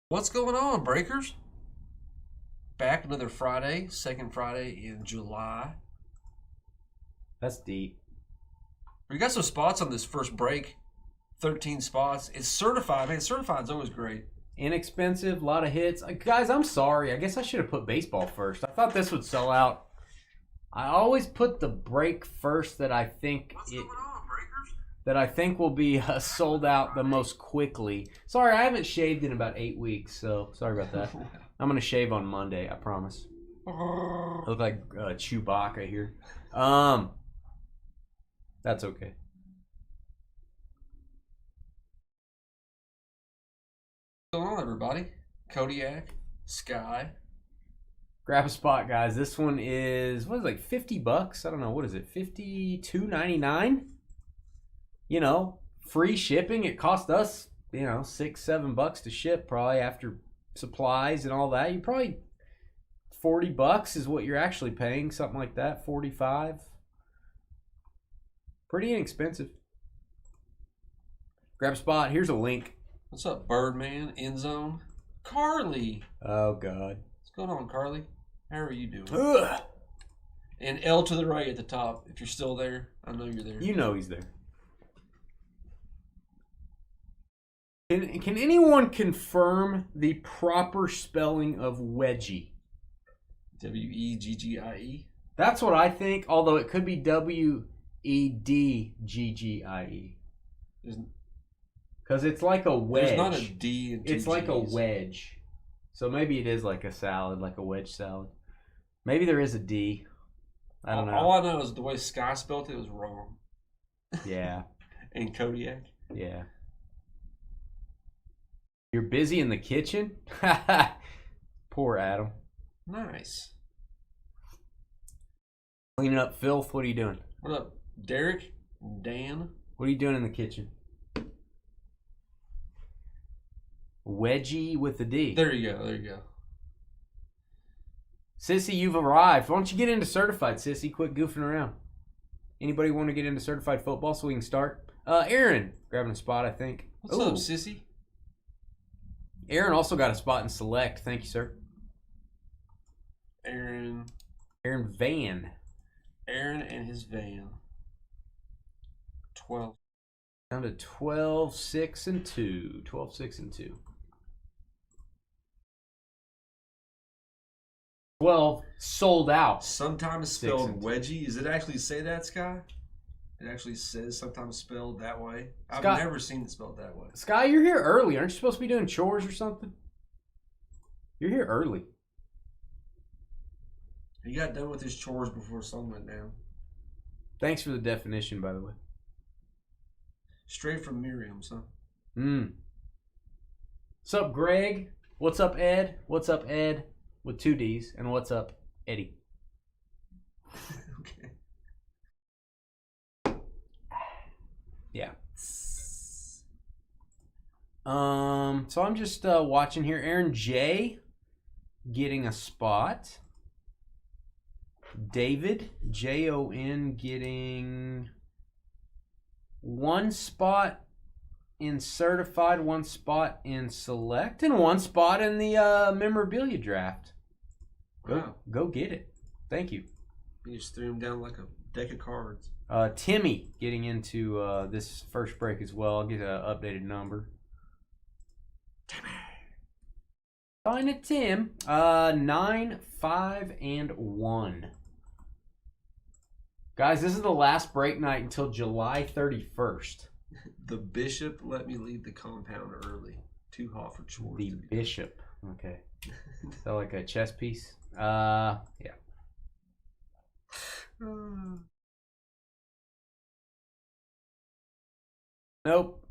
What's going on, Breakers? Back another Friday, second Friday in July. That's deep. We got some spots on this first break. 13 spots. It's certified. Man, certified's always great. Inexpensive, a lot of hits. Guys, I'm sorry. I guess I should have put baseball first. I thought this would sell out. I always put the break first that I think What's going on, Breakers? that I think will be sold out the most quickly. Sorry, I haven't shaved in about 8 weeks, so sorry about that. I'm gonna shave on Monday, I promise. I look like Chewbacca here. That's okay. What's going on, everybody? Kodiak, Sky. Grab a spot, guys. This one is, what is it, like $50? I don't know, what is it, $52.99? You know, free shipping. It cost us, $6-7 to ship, probably, after supplies and all that. You probably $40 is what you're actually paying, something like that. 45. Pretty inexpensive. Grab a spot. Here's a link. What's up, Birdman? End Zone. Carly. Oh God. What's going on, Carly? How are you doing? Ugh. And L to the right at the top. If you're still there, I know you're there. You know he's there. Can anyone confirm the proper spelling of wedgie? Weggie. That's what I think, although it could be Wedggie. Because it's like a wedge. There's not a D in two It's like a Gs. wedge. So maybe it is like a salad, like a wedge salad. Maybe there is a D. I don't know. All I know is the way Sky spelled it was wrong. Yeah. And Kodiak. Yeah. You're busy in the kitchen? Poor Adam. Nice. Cleaning up filth. What are you doing? What up, Derek? Dan? What are you doing in the kitchen? Wedgie with a D. There you go. There you go. Sissy, you've arrived. Why don't you get into certified, Sissy? Quit goofing around. Anybody want to get into certified football so we can start? Aaron, grabbing a spot, I think. What's up, Sissy? Aaron also got a spot in select. Thank you, sir. Aaron Van. Aaron and his van. 12. Down to 12, 6, and 2. 12, 6, and 2. 12 sold out. Sometimes spelled wedgie. Does it actually say that, Sky? It actually says sometimes spelled that way. I've never seen it spelled that way. Sky, you're here early. Aren't you supposed to be doing chores or something? You're here early. He got done with his chores before the sun went down. Thanks for the definition, by the way. Straight from Miriam, son. What's up, Greg? What's up, Ed? What's up, Ed? With 2 D's. And what's up, Eddie? Okay. Yeah. So I'm just watching here. Aaron J getting a spot. David Jon getting 1 spot in certified, 1 spot in select, and 1 spot in the memorabilia draft. Go get it. Thank you. You just threw him down like a deck of cards. Timmy getting into this first break as well. I'll get an updated number. Timmy. Find it, Tim. 9, 5, and 1. Guys, this is the last break night until July 31st. The bishop let me leave the compound early. Too hot for chores. The bishop. Okay. Is that like a chess piece? Yeah. Nope.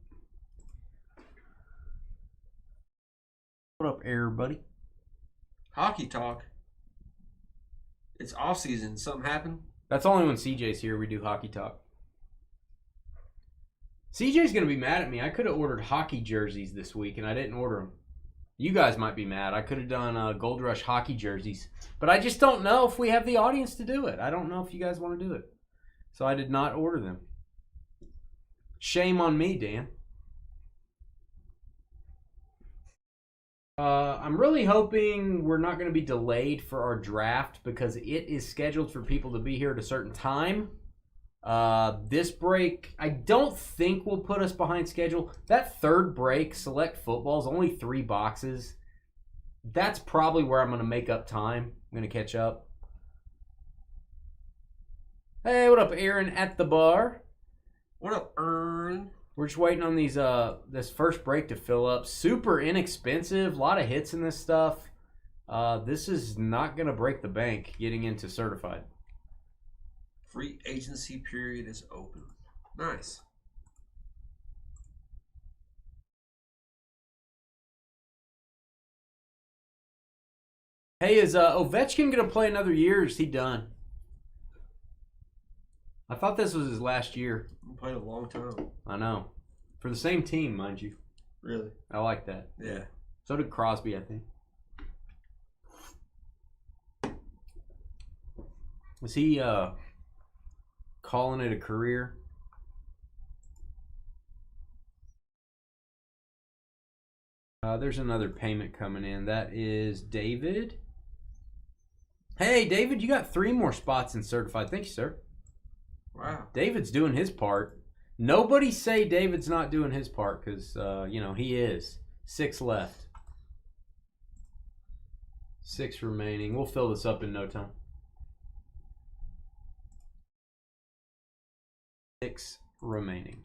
What up, everybody? Hockey talk. It's off season. Something happened? That's only when CJ's here we do hockey talk. CJ's going to be mad at me. I could have ordered hockey jerseys this week, and I didn't order them. You guys might be mad. I could have done Gold Rush hockey jerseys. But I just don't know if we have the audience to do it. I don't know if you guys want to do it. So I did not order them. Shame on me, Dan. I'm really hoping we're not going to be delayed for our draft because it is scheduled for people to be here at a certain time. This break, I don't think will put us behind schedule. That third break, Select Football, is only 3 boxes. That's probably where I'm going to make up time. I'm going to catch up. Hey, what up, Aaron at the bar? What up, Aaron? We're just waiting on these this first break to fill up. Super inexpensive, a lot of hits in this stuff. This is not going to break the bank getting into certified. Free agency period is open. Nice. Hey, is Ovechkin going to play another year or is he done? I thought this was his last year. He played a long time. I know. For the same team, mind you. Really? I like that. Yeah. So did Crosby, I think. Was he calling it a career? There's another payment coming in. That is David. Hey, David, you got 3 more spots in certified. Thank you, sir. Wow. David's doing his part. Nobody say David's not doing his part because, you know, he is. 6 left. 6 remaining. We'll fill this up in no time. 6 remaining.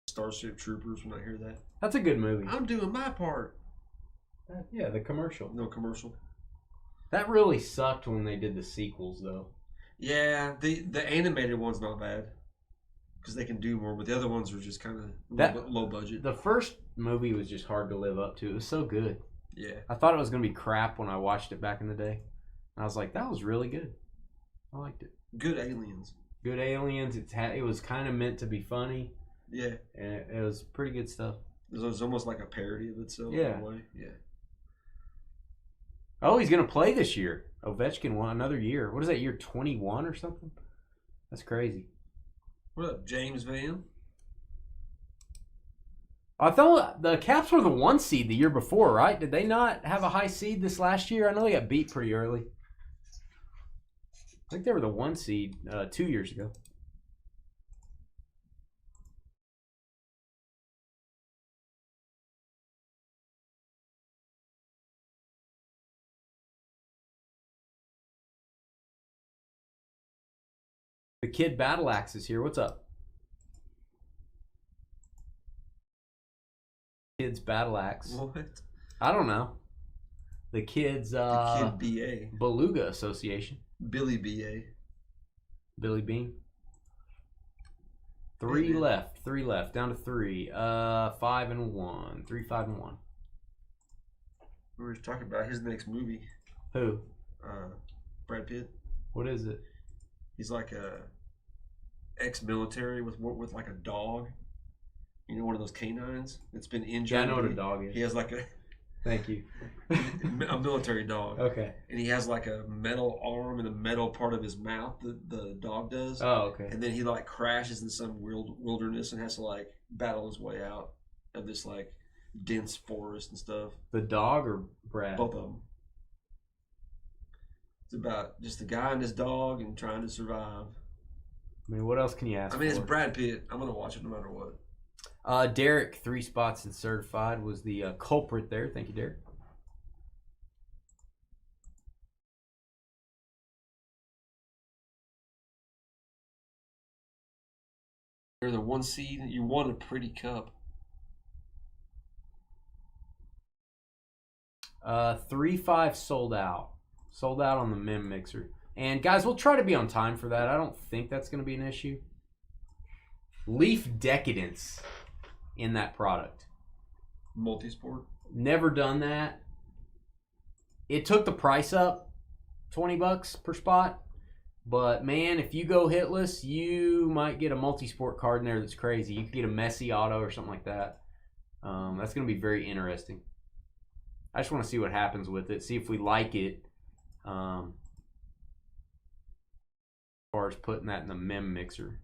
Starship Troopers, when I hear that. That's a good movie. I'm doing my part. Yeah, the commercial. No commercial. That really sucked when they did the sequels, though. Yeah, the animated one's not bad because they can do more, but the other ones are just kind of low budget. The first movie was just hard to live up to. It was so good. Yeah. I thought it was going to be crap when I watched it back in the day. And I was like, that was really good. I liked it. Good aliens. Good aliens. It was kind of meant to be funny. Yeah. And it was pretty good stuff. It was almost like a parody of itself. Yeah. In a way. Yeah. Oh, he's going to play this year. Ovechkin won another year. What is that, year 21 or something? That's crazy. What up, James Van? I thought the Caps were the 1 seed the year before, right? Did they not have a high seed this last year? I know they got beat pretty early. I think they were the 1 seed 2 years ago. The kid Battle Axe is here. What's up? Kids Battle Axe. What? I don't know. The kids the Kid BA. Beluga Association. Billy BA. Billy Bean. 3 left. 3 left. Down to 3. 5 and 1. 3, 5 and 1. We were talking about his next movie. Who? Brad Pitt. What is it? He's like a ex-military with like a dog. You know, one of those canines that's been injured. Yeah, I know what a dog is. He has like a. Thank you. A military dog. Okay. And he has like a metal arm and a metal part of his mouth. The dog does. Oh, okay. And then he like crashes in some wilderness and has to like battle his way out of this like dense forest and stuff. The dog or Brad? Both of them. It's about just a guy and his dog and trying to survive. I mean, what else can you ask for? It's Brad Pitt. I'm going to watch it no matter what. Derek, 3 spots in certified, was the culprit there. Thank you, Derek. You're the 1 seed. You won a pretty cup. 3-5 sold out. Sold out on the Mem Mixer. And guys, we'll try to be on time for that. I don't think that's going to be an issue. Leaf Decadence in that product. Multisport. Never done that. It took the price up, $20 per spot. But man, if you go hitless, you might get a multi-sport card in there that's crazy. You could get a Messi auto or something like that. That's going to be very interesting. I just want to see what happens with it. See if we like it. As far as putting that in the Mem Mixer.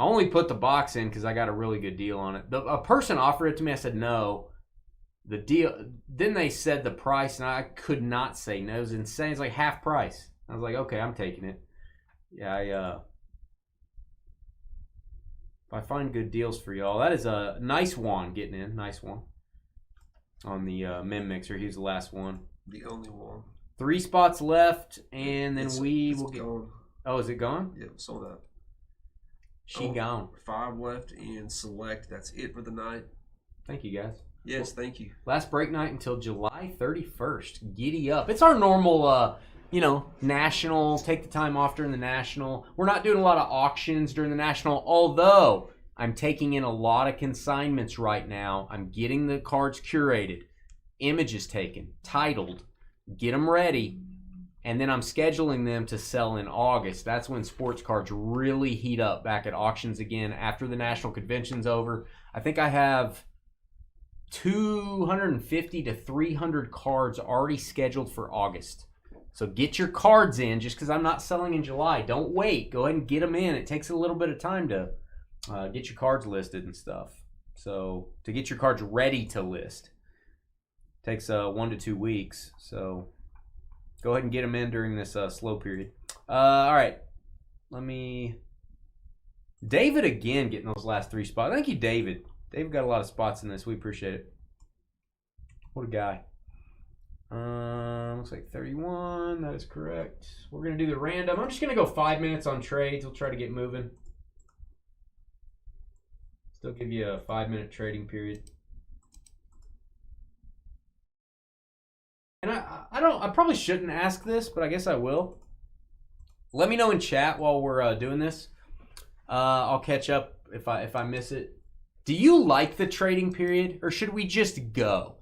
I only put the box in because I got a really good deal on it. A person offered it to me. I said no. The deal. Then they said the price, and I could not say no. It was insane. It's like half price. I was like, okay, I'm taking it. Yeah, if I find good deals for y'all, that is a nice one getting in. Nice one on the Mem Mixer. Here's the last one. The only one. 3 spots left, and then it's will get. Gone. Oh, is it gone? Yeah, sold out. She gone. 5 left in select. That's it for the night. Thank you, guys. Yes, thank you. Last break night until July 31st. Giddy up. It's our normal, national. Take the time off during the national. We're not doing a lot of auctions during the national, although I'm taking in a lot of consignments right now. I'm getting the cards curated, images taken, titled, get them ready, and then I'm scheduling them to sell in August. That's when sports cards really heat up back at auctions again after the national convention's over. I think I have 250 to 300 cards already scheduled for August. So get your cards in just because I'm not selling in July. Don't wait. Go ahead and get them in. It takes a little bit of time to get your cards listed and stuff. So to get your cards ready to list takes 1 to 2 weeks. So go ahead and get them in during this slow period. All right. David again getting those last 3 spots. Thank you, David. David got a lot of spots in this. We appreciate it. What a guy. Looks like 31. That is correct. We're going to do the random. I'm just going to go 5 minutes on trades. We'll try to get moving. Still give you a 5-minute trading period. And I probably shouldn't ask this, but I guess I will. Let me know in chat while we're doing this. I'll catch up if I miss it. Do you like the trading period, or should we just go?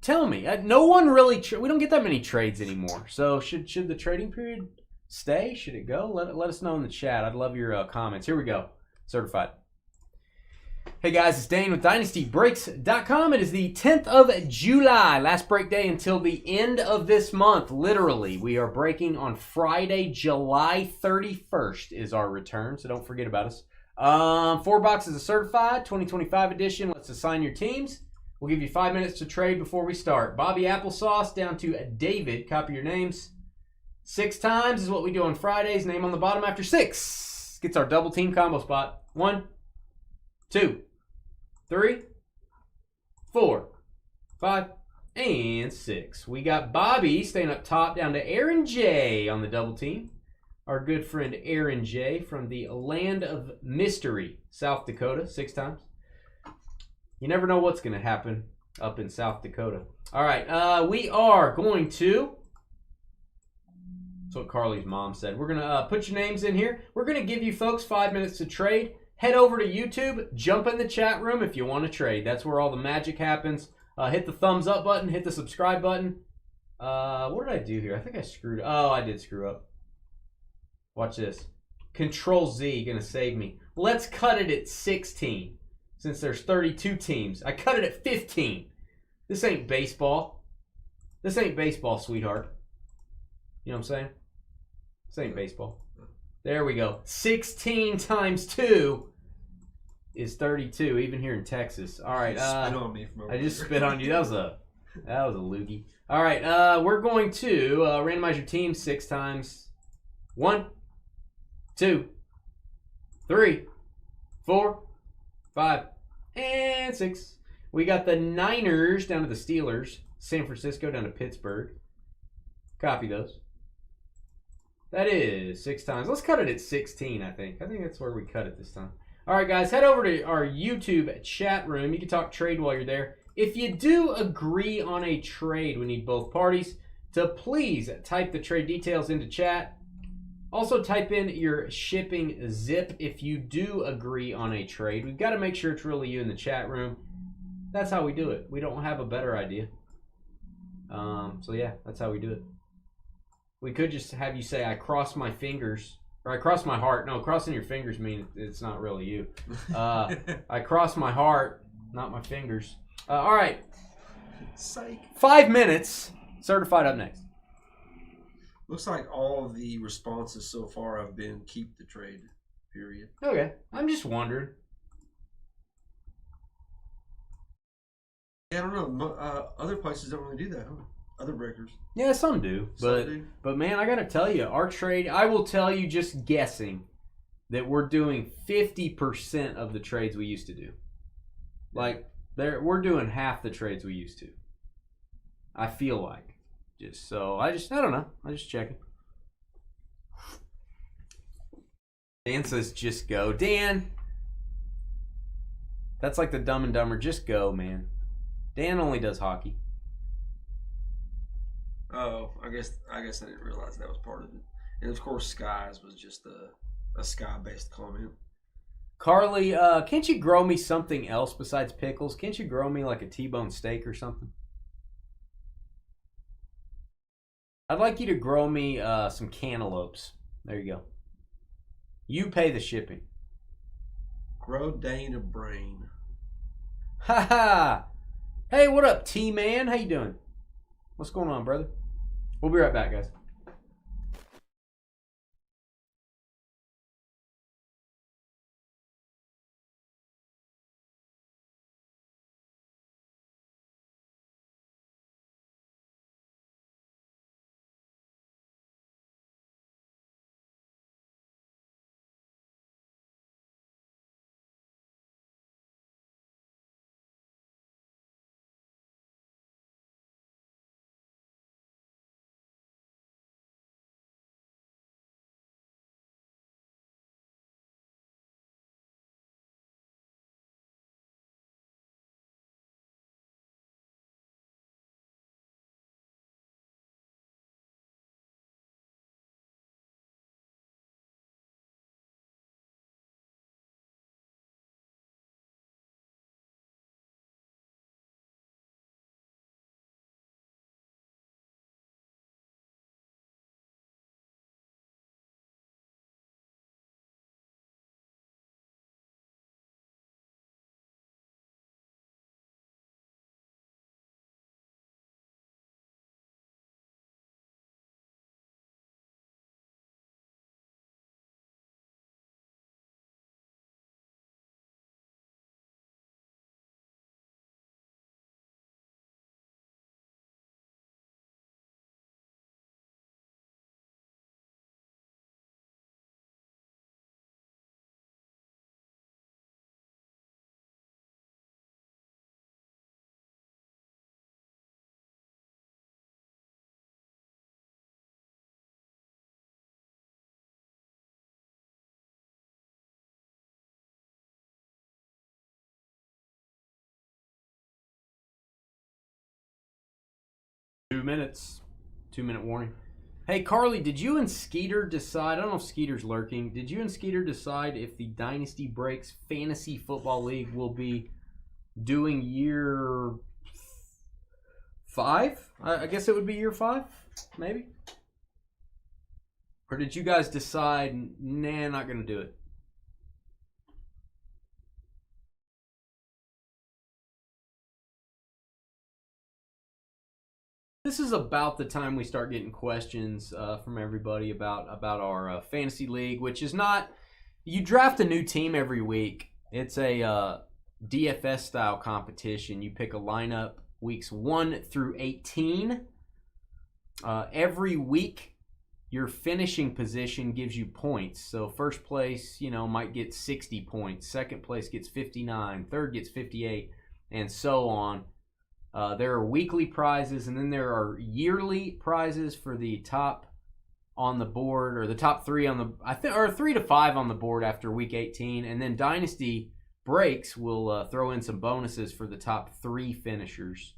Tell me. No one really. We don't get that many trades anymore. So should the trading period stay? Should it go? Let us know in the chat. I'd love your comments. Here we go. Certified. Hey guys, it's Dane with DynastyBreaks.com. It is the 10th of July, last break day until the end of this month. Literally, we are breaking on Friday, July 31st is our return, so don't forget about us. 4 boxes of certified 2025 edition. Let's assign your teams. We'll give you 5 minutes to trade before we start. Bobby Applesauce down to David. Copy your names. 6 times is what we do on Fridays. Name on the bottom after 6. Gets our double team combo spot. 1, 2, 3, 4, 5, and 6. We got Bobby staying up top down to Aaron J on the double team. Our good friend Aaron J from the land of mystery, South Dakota, 6 times. You never know what's going to happen up in South Dakota. All right, we are going to... That's what Carly's mom said. We're going to put your names in here. We're going to give you folks 5 minutes to trade. Head over to YouTube. Jump in the chat room if you want to trade. That's where all the magic happens. Hit the thumbs up button. Hit the subscribe button. What did I do here? I think I screwed up. Oh, I did screw up. Watch this. Control Z going to save me. Let's cut it at 16 since there's 32 teams. I cut it at 15. This ain't baseball. This ain't baseball, sweetheart. You know what I'm saying? This ain't baseball. There we go. 16 times 2 is 32, even here in Texas. All right. Spit on me from over I just spit on you. That was a loogie. All right. We're going to randomize your team 6 times. 1, 2, 3, 4, 5, and 6. We got the Niners down to the Steelers. San Francisco down to Pittsburgh. Copy those. That is 6 times. Let's cut it at 16, I think. I think that's where we cut it this time. All right, guys, head over to our YouTube chat room. You can talk trade while you're there. If you do agree on a trade, we need both parties to please type the trade details into chat. Also, type in your shipping zip if you do agree on a trade. We've got to make sure it's really you in the chat room. That's how we do it. We don't have a better idea. So, yeah, that's how we do it. We could just have you say, I cross my fingers, or I cross my heart. No, crossing your fingers means it's not really you. I cross my heart, not my fingers. All right. Psych. 5 minutes. Certified up next. Looks like all of the responses so far have been keep the trade. Period. Okay. I'm just wondering. Yeah, I don't know. Other places don't really do that, huh? Other breakers. Yeah, some do. But man, I got to tell you, our trade, I will tell you just guessing that we're doing 50% of the trades we used to do. Like, we're doing half the trades we used to. I feel like. I don't know. I just checking. Dan says, just go. Dan, that's like the Dumb and Dumber. Just go, man. Dan only does hockey. Oh, I guess I didn't realize that was part of it. And of course, Skies was just a Sky-based comment. Carly, can't you grow me something else besides pickles? Can't you grow me like a T-bone steak or something? I'd like you to grow me some cantaloupes. There you go. You pay the shipping. Grow Dane a brain. Ha ha! Hey, what up, T-Man? How you doing? What's going on, brother? We'll be right back, guys. Minutes. 2-minute warning. Hey, Carly, did you and Skeeter decide? I don't know if Skeeter's lurking. Did you and Skeeter decide if the Dynasty Breaks Fantasy Football League will be doing year 5? I guess it would be year 5, maybe? Or did you guys decide, nah, not going to do it? This is about the time we start getting questions from everybody about our fantasy league, which is not, you draft a new team every week. It's a DFS style competition. You pick a lineup weeks 1 through 18. Every week, your finishing position gives you points. So first place, might get 60 points. Second place gets 59. Third gets 58, and so on. There are weekly prizes, and then there are yearly prizes for the top on the board, or the top 3 on the, or 3 to 5 on the board after week 18. And then Dynasty Breaks will throw in some bonuses for the top 3 finishers.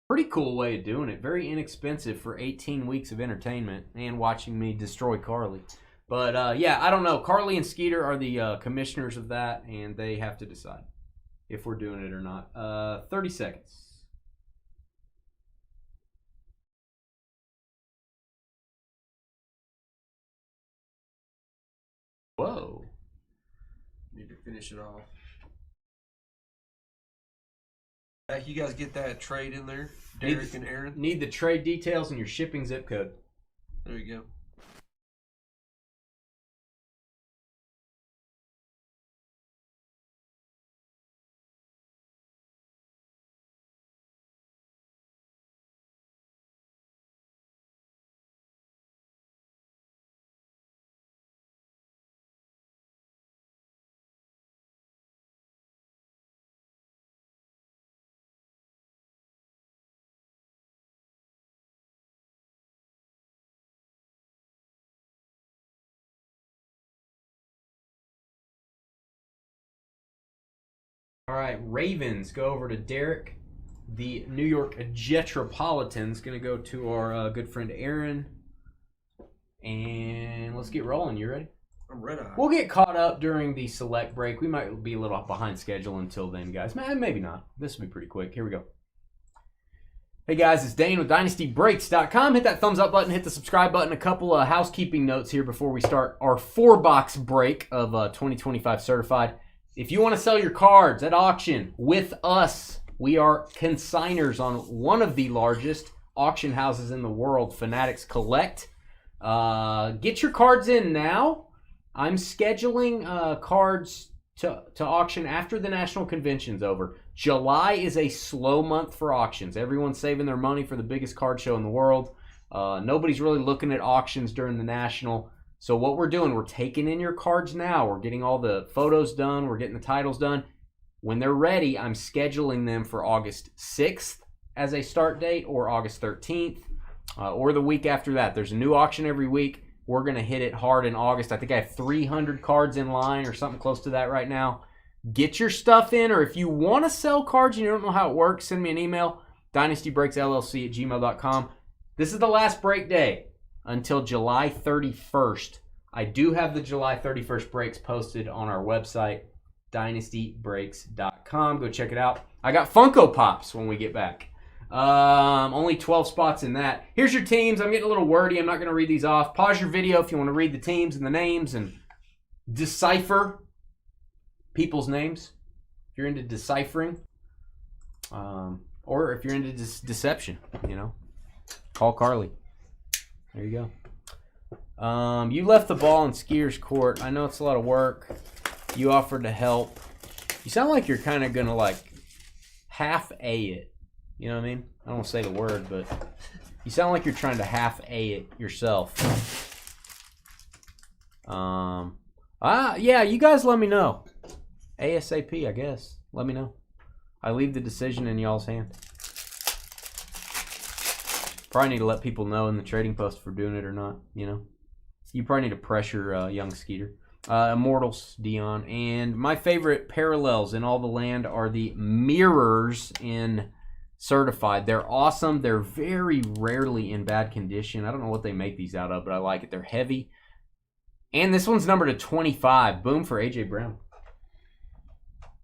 Pretty cool way of doing it. Very inexpensive for 18 weeks of entertainment and watching me destroy Carly. But yeah, I don't know. Carly and Skeeter are the commissioners of that, and they have to decide if we're doing it or not. 30 seconds. Whoa. Need to finish it off. You guys get that trade in there, Derek and Aaron? Need the trade details and your shipping zip code. There you go. right, Ravens go over to Derek. The New York Jetropolitans going to go to our good friend Aaron. And let's get rolling. You ready? I'm ready. We'll get caught up during the select break. We might be a little behind schedule until then, guys. Maybe not. This will be pretty quick. Here we go. Hey guys, it's Dane with DynastyBreaks.com. Hit that thumbs up button, hit the subscribe button. A couple of housekeeping notes here before we start our 4-box break of 2025 certified. If you want to sell your cards at auction with us, we are consigners on one of the largest auction houses in the world, Fanatics Collect. Get your cards in now. I'm scheduling cards to auction after the National Convention's over. July is a slow month for auctions. Everyone's saving their money for the biggest card show in the world. Nobody's really looking at auctions during the National. So what we're doing, we're taking in your cards now. We're getting all the photos done. We're getting the titles done. When they're ready, I'm scheduling them for August 6th as a start date or August 13th or the week after that. There's a new auction every week. We're going to hit it hard in August. I think I have 300 cards in line or something close to that right now. Get your stuff in, or if you want to sell cards and you don't know how it works, send me an email, dynastybreaksllc@gmail.com. This is the last break day until July 31st. I do have the July 31st breaks posted on our website, dynastybreaks.com. Go check it out. I got Funko Pops when we get back. Only 12 spots in that. Here's your teams. I'm getting a little wordy. I'm not going to read these off. Pause your video if you want to read the teams and the names and decipher people's names. If you're into deciphering, or if you're into deception, call Carly. There you go. You left the ball in Skier's court. I know it's a lot of work. You offered to help. You sound like you're kind of going to half-A it. You know what I mean? I don't want to say the word, but you sound like you're trying to half-A it yourself. Yeah, you guys let me know. ASAP, I guess. Let me know. I leave the decision in y'all's hand. Probably need to let people know in the trading post if we're doing it or not, You probably need to pressure young Skeeter. Immortals, Dion. And my favorite parallels in all the land are the mirrors in certified. They're awesome. They're very rarely in bad condition. I don't know what they make these out of, but I like it. They're heavy. And this one's numbered to 25. Boom for A.J. Brown.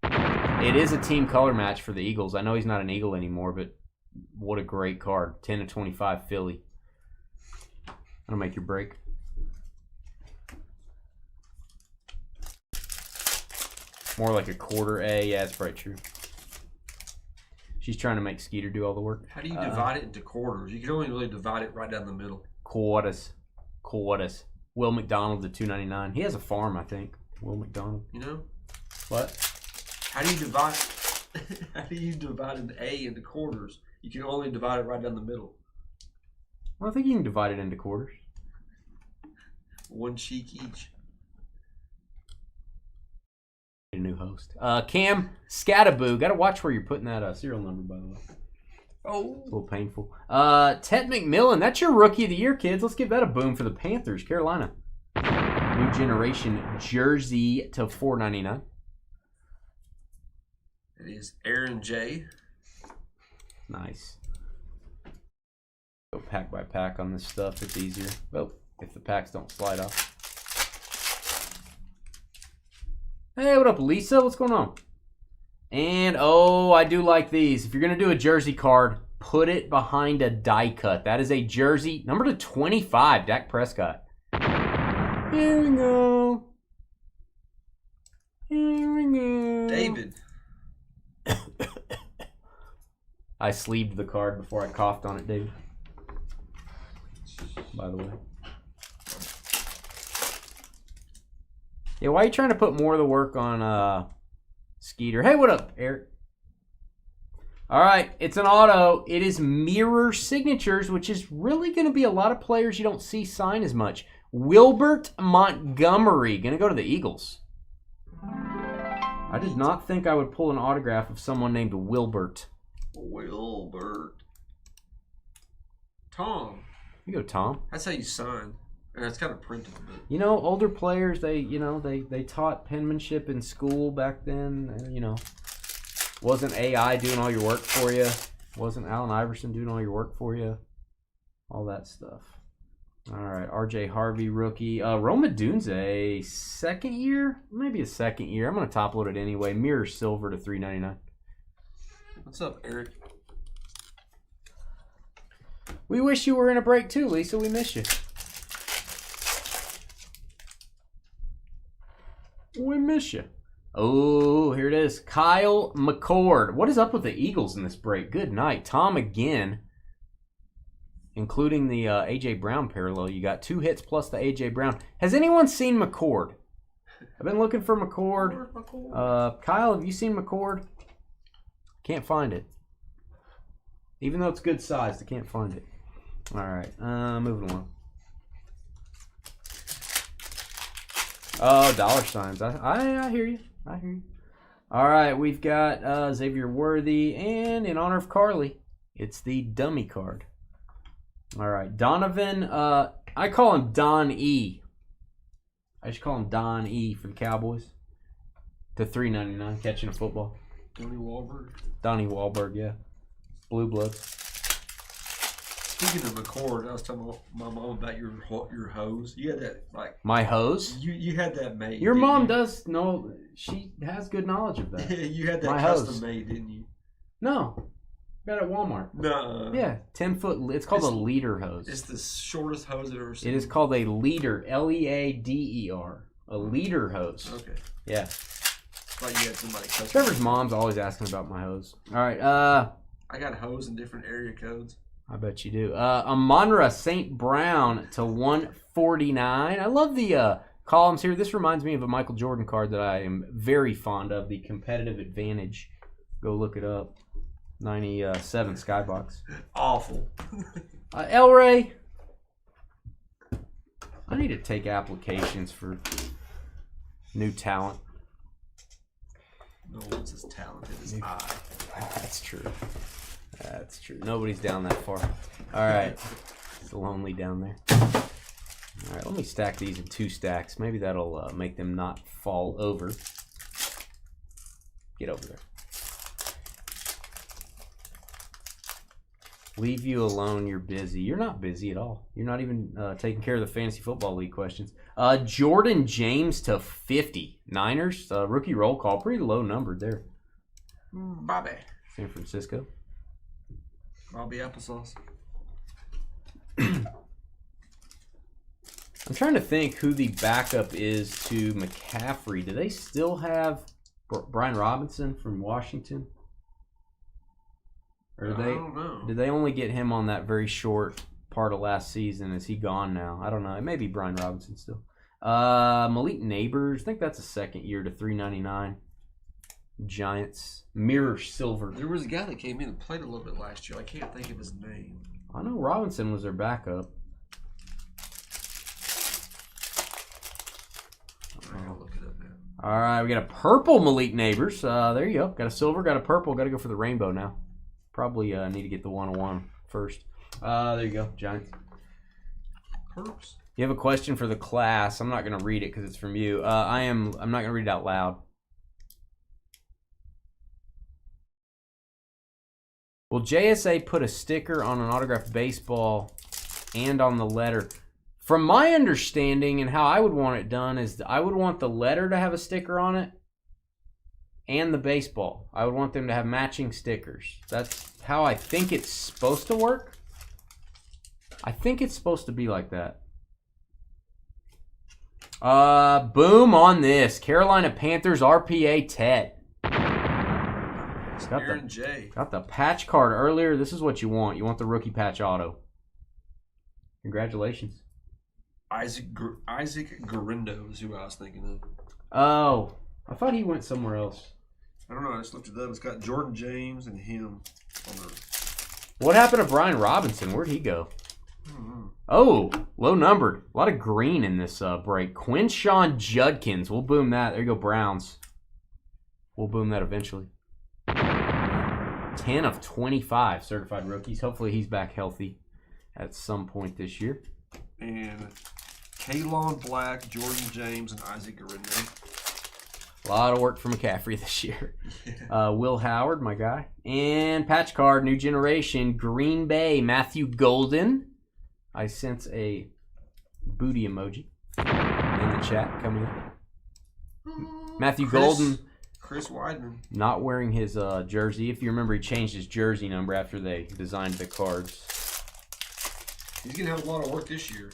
It is a team color match for the Eagles. I know he's not an Eagle anymore, but what a great card. 10 to 25 Philly. That'll make your break. More like a quarter A. Yeah, that's probably true. She's trying to make Skeeter do all the work. How do you divide it into quarters? You can only really divide it right down the middle. Quarters. Will McDonald to $2.99. He has a farm, I think. Will McDonald. What? How do you divide? How do you divide an A into quarters? You can only divide it right down the middle. Well, I think you can divide it into quarters. One cheek each. A new host. Cam Scataboo. Got to watch where you're putting that serial number, by the way. Oh. It's a little painful. Ted McMillan. That's your rookie of the year, kids. Let's give that a boom for the Panthers. Carolina. New generation jersey to $4.99. It is Aaron J. Nice. Go pack by pack on this stuff. It's easier. Oh, if the packs don't slide off. Hey, what up, Lisa? What's going on? And, I do like these. If you're going to do a jersey card, put it behind a die cut. That is a jersey, number to 25, Dak Prescott. Here we go. David. I sleeved the card before I coughed on it, David. By the way. Yeah, why are you trying to put more of the work on Skeeter? Hey, what up, Eric? All right, it's an auto. It is mirror signatures, which is really going to be a lot of players you don't see sign as much. Wilbert Montgomery, going to go to the Eagles. I did not think I would pull an autograph of someone named Wilbert. Tom. You go, Tom. That's how you sign. And it's kind of printed. But... older players, they taught penmanship in school back then. Wasn't AI doing all your work for you? Wasn't Allen Iverson doing all your work for you? All that stuff. All right, RJ Harvey, rookie. Roma Dunze, second year? Maybe a second year. I'm going to top load it anyway. Mirror silver to $3.99. What's up, Eric? We wish you were in a break too, Lisa. We miss you. We miss you. Oh, here it is. Kyle McCord. What is up with the Eagles in this break? Good night. Tom again. Including the A.J. Brown parallel. You got 2 hits plus the A.J. Brown. Has anyone seen McCord? I've been looking for McCord. Kyle, have you seen McCord? Can't find it. Even though it's good sized, I can't find it. All right, moving along. Oh, dollar signs. I hear you. I hear you. All right, we've got Xavier Worthy, and in honor of Carly, it's the dummy card. All right, Donovan. I call him Don E. I just call him Don E for the Cowboys. To $3.99, catching a football. Donnie Wahlberg. Donnie Wahlberg, yeah. Blue Bloods. Speaking of McCord, I was telling my mom about your hose. You had that like my hose. You had that made. Your mom does know. She has good knowledge of that. You had that my custom hose. made, didn't you? No, got it at Walmart. No. Yeah, 10-foot. It's called a leader hose. It's the shortest hose I've ever seen. It is called a leader. Leader. A leader hose. Okay. Yeah. Like you had somebody custom. Trevor's mom's always asking about my hose. All right. I got a hose in different area codes. I bet you do. Amonra St. Brown to $149. I love the columns here. This reminds me of a Michael Jordan card that I am very fond of, the Competitive Advantage. Go look it up. 97 Skybox. Awful. El Rey. I need to take applications for new talent. No one's as talented as I. That's true. That's true. Nobody's down that far. All right. It's lonely down there. All right, let me stack these in 2 stacks. Maybe that'll make them not fall over. Get over there. Leave you alone. You're busy. You're not busy at all. You're not even taking care of the Fantasy Football League questions. Jordan James to 50. Niners. Rookie roll call. Pretty low numbered there. Bobby. San Francisco. Bobby Applesauce. I'm trying to think who the backup is to McCaffrey. Do they still have Brian Robinson from Washington? Or I don't know. Did they only get him on that very short part of last season? Is he gone now? I don't know. It may be Brian Robinson still. Malik Neighbors. I think that's a second year to $3.99. Giants. Mirror silver. There was a guy that came in and played a little bit last year. I can't think of his name. I know Robinson was their backup. I'll look it up now. All right, we got a purple Malik Neighbors. There you go. Got a silver, got a purple. Got to go for the rainbow now. Probably need to get the 101 first. There you go, Giants. Perps. You have a question for the class. I'm not going to read it because it's from you. I'm not going to read it out loud. Will JSA put a sticker on an autographed baseball and on the letter? From my understanding and how I would want it done is I would want the letter to have a sticker on it and the baseball. I would want them to have matching stickers. That's how I think it's supposed to work. I think it's supposed to be like that. Boom on this. Carolina Panthers RPA Ted. Got the patch card earlier. This is what you want. You want the rookie patch auto. Congratulations. Isaac Garindo is who I was thinking of. Oh, I thought he went somewhere else. I don't know. I just looked it up. It's got Jordan James and him on the. What happened to Brian Robinson? Where'd he go? Oh, low numbered. A lot of green in this break. Quinshawn Judkins. We'll boom that. There you go, Browns. We'll boom that eventually. 10 of 25 certified rookies. Hopefully he's back healthy at some point this year. And Kalon Black, Jordan James, and Isaac Garindo. A lot of work for McCaffrey this year. Will Howard, my guy. And patch card, new generation, Green Bay, Matthew Golden. I sense a booty emoji in the chat coming up. Matthew Golden. Chris Weidman. Not wearing his jersey. If you remember, he changed his jersey number after they designed the cards. He's going to have a lot of work this year.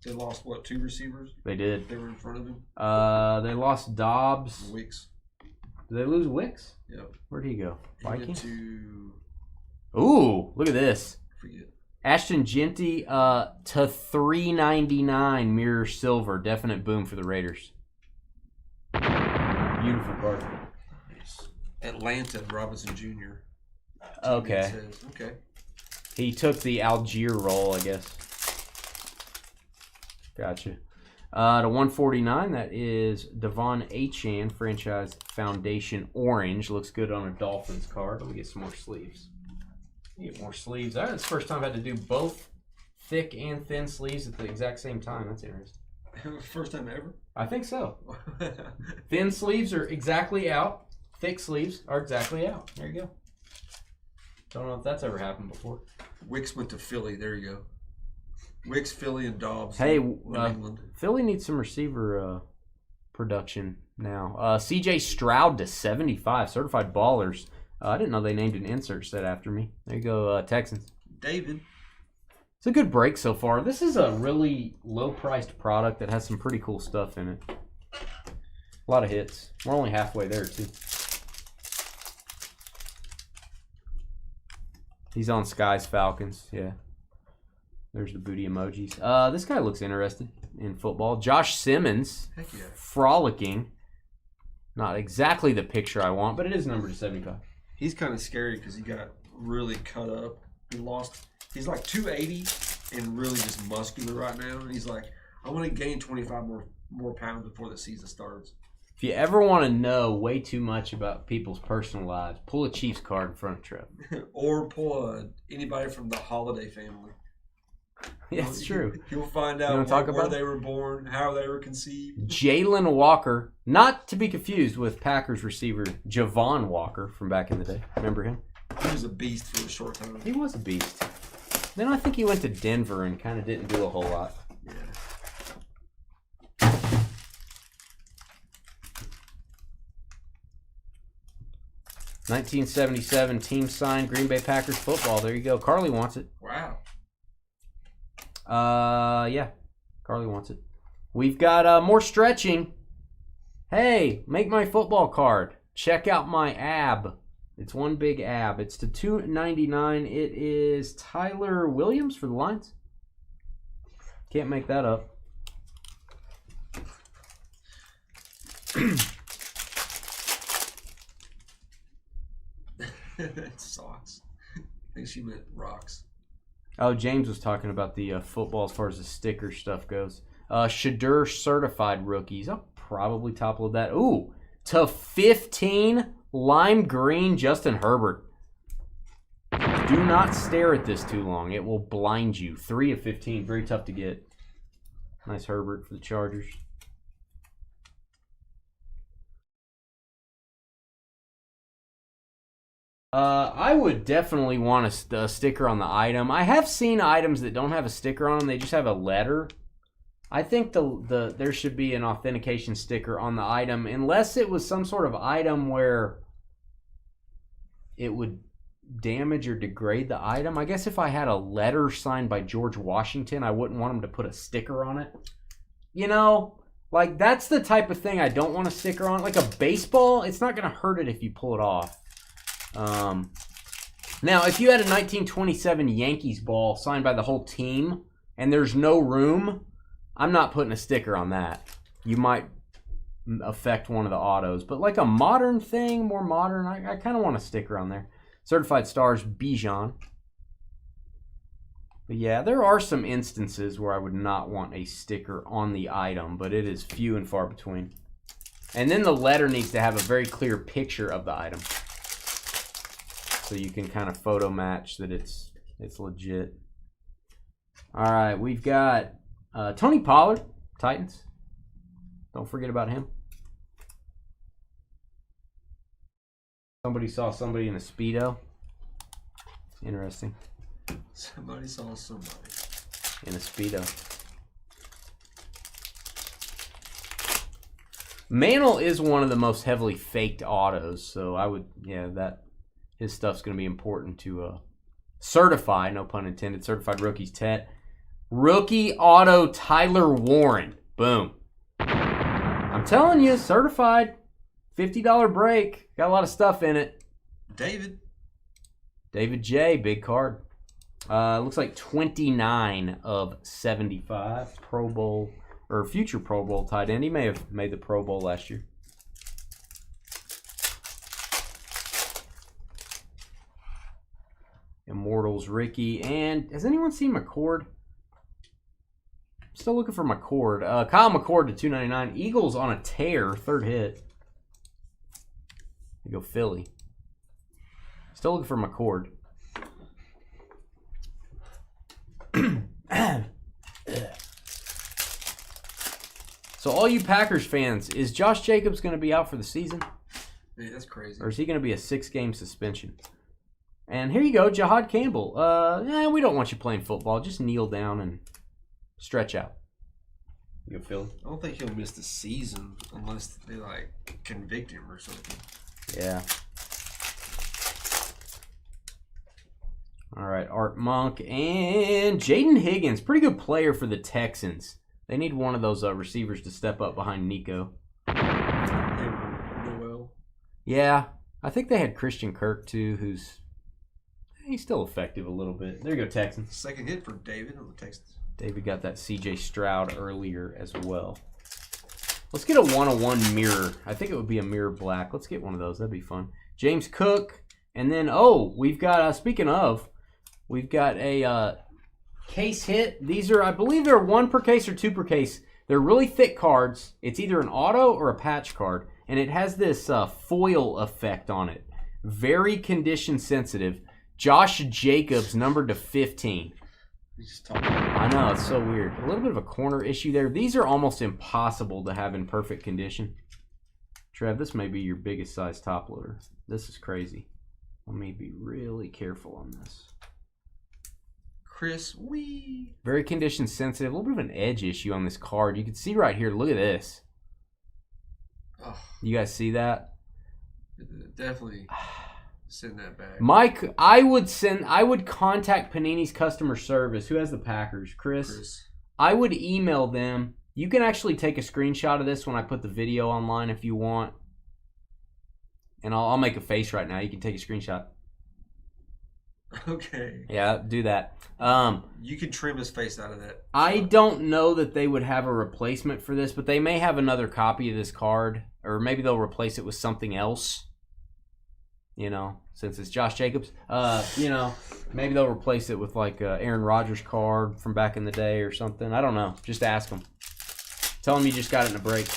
They lost, what, 2 receivers? They did. They were in front of him? They lost Dobbs. Wicks. Did they lose Wicks? Yep. Where'd he go? Vikings? To... Ooh, look at this. Forget. Ashton Genty to $3.99 mirror silver. Definite boom for the Raiders. Beautiful card. Nice. Atlanta, Robinson Jr. Okay. Okay. He took the Algier role, I guess. Gotcha. To 149, that is Devon Achane, franchise foundation orange. Looks good on a Dolphins card. Let me get some more sleeves. Get more sleeves. That's the first time I've had to do both thick and thin sleeves at the exact same time. That's interesting. First time ever? I think so. Thin sleeves are exactly out. Thick sleeves are exactly out. There you go. Don't know if that's ever happened before. Wicks went to Philly. There you go. Wicks, Philly, and Dobbs. Hey, England. Philly needs some receiver production now. CJ Stroud to 75. Certified Ballers. I didn't know they named an insert set after me. There you go, Texans. David. It's a good break so far. This is a really low-priced product that has some pretty cool stuff in it. A lot of hits. We're only halfway there, too. He's on Sky's Falcons, yeah. There's the booty emojis. This guy looks interested in football. Josh Simmons, Heck yeah. frolicking. Not exactly the picture I want, but it is numbered to 75. He's kind of scary because he got really cut up. He lost. He's like 280 and really just muscular right now. And he's like, I want to gain 25 more pounds before the season starts. If you ever want to know way too much about people's personal lives, pull a Chiefs card in front of Trev. Or pull anybody from the Holiday family. Yeah, it's true. You'll find out where they were born, how they were conceived. Jalen Walker, not to be confused with Packers receiver Javon Walker from back in the day. Remember him? He was a beast for a short time. He was a beast. Then I think he went to Denver and kind of didn't do a whole lot. Yeah. $1977 team signed Green Bay Packers football. There you go. Carly wants it. Wow. Yeah. Carly wants it. We've got more stretching. Hey, make my football card. Check out my ab. It's one big ab. It's to $2.99. It is Tyler Williams for the Lions. Can't make that up. Socks. I think she meant rocks. Oh, James was talking about the football as far as the sticker stuff goes. Shadur certified rookies. I'll probably topple that. Ooh, to 15, lime green Justin Herbert. Do not stare at this too long. It will blind you. 3 of 15. Very tough to get. Nice Herbert for the Chargers. I would definitely want a sticker on the item. I have seen items that don't have a sticker on them. They just have a letter. I think there should be an authentication sticker on the item, unless it was some sort of item where it would damage or degrade the item. I guess if I had a letter signed by George Washington, I wouldn't want him to put a sticker on it. You know, like that's the type of thing I don't want a sticker on. Like a baseball, it's not going to hurt it if you pull it off. Now, if you had a 1927 Yankees ball signed by the whole team and there's no room, I'm not putting a sticker on that. You might affect one of the autos. But like a modern thing, more modern, I kind of want a sticker on there. Certified Stars, Bijan. But yeah, there are some instances where I would not want a sticker on the item, but it is few and far between. And then the letter needs to have a very clear picture of the item, so you can kind of photo match that it's legit. All right, we've got Tony Pollard, Titans. Don't forget about him. Somebody saw somebody in a Speedo. Interesting. Somebody saw somebody in a Speedo. Mantle is one of the most heavily faked autos, so I would, his stuff's going to be important to certify, no pun intended, certified rookies. Rookie auto Tyler Warren. Boom. I'm telling you, certified. $50 break. Got a lot of stuff in it. David J, big card. Looks like 29 of 75. Pro Bowl, or future Pro Bowl tight end. He may have made the Pro Bowl last year. Immortals, Ricky. And has anyone seen McCord? Still looking for McCord. Kyle McCord to $2.99. Eagles on a tear. Third hit. We go Philly. Still looking for McCord. So all you Packers fans, is Josh Jacobs going to be out for the season? Man, that's crazy. Or is he going to be a 6-game suspension? And here you go, Jahad Campbell. We don't want you playing football. Just kneel down and stretch out. You go, Philly? I don't think he'll miss the season unless they, convict him or something. Yeah. All right, Art Monk and Jaden Higgins. Pretty good player for the Texans. They need one of those receivers to step up behind Nico. Noel. Yeah, I think they had Christian Kirk too, he's still effective a little bit. There you go, Texans. Second hit for David on the Texans. David got that C.J. Stroud earlier as well. Let's get a 101 mirror. I think it would be a mirror black. Let's get one of those. That'd be fun. James Cook. And then, we've got, speaking of, we've got a case hit. These are, I believe they're 1 per case or 2 per case. They're really thick cards. It's either an auto or a patch card. And it has this foil effect on it. Very condition sensitive. Josh Jacobs, numbered to 15. I know, it's so weird. A little bit of a corner issue there. These are almost impossible to have in perfect condition. Trev, this may be your biggest size top loader. This is crazy. Let me be really careful on this. Chris, wee. Very condition sensitive. A little bit of an edge issue on this card. You can see right here. Look at this. Oh, you guys see that? definitely send that back. Mike, I would contact Panini's customer service. Who has the Packers? Chris. I would email them. You can actually take a screenshot of this when I put the video online if you want. And I'll make a face right now. You can take a screenshot. Okay. Yeah, do that. You can trim his face out of that. I don't know that they would have a replacement for this, but they may have another copy of this card. Or maybe they'll replace it with something else. You know, since it's Josh Jacobs. Maybe they'll replace it with like a Aaron Rodgers card from back in the day or something. I don't know. Just ask them. Tell them you just got it in a break.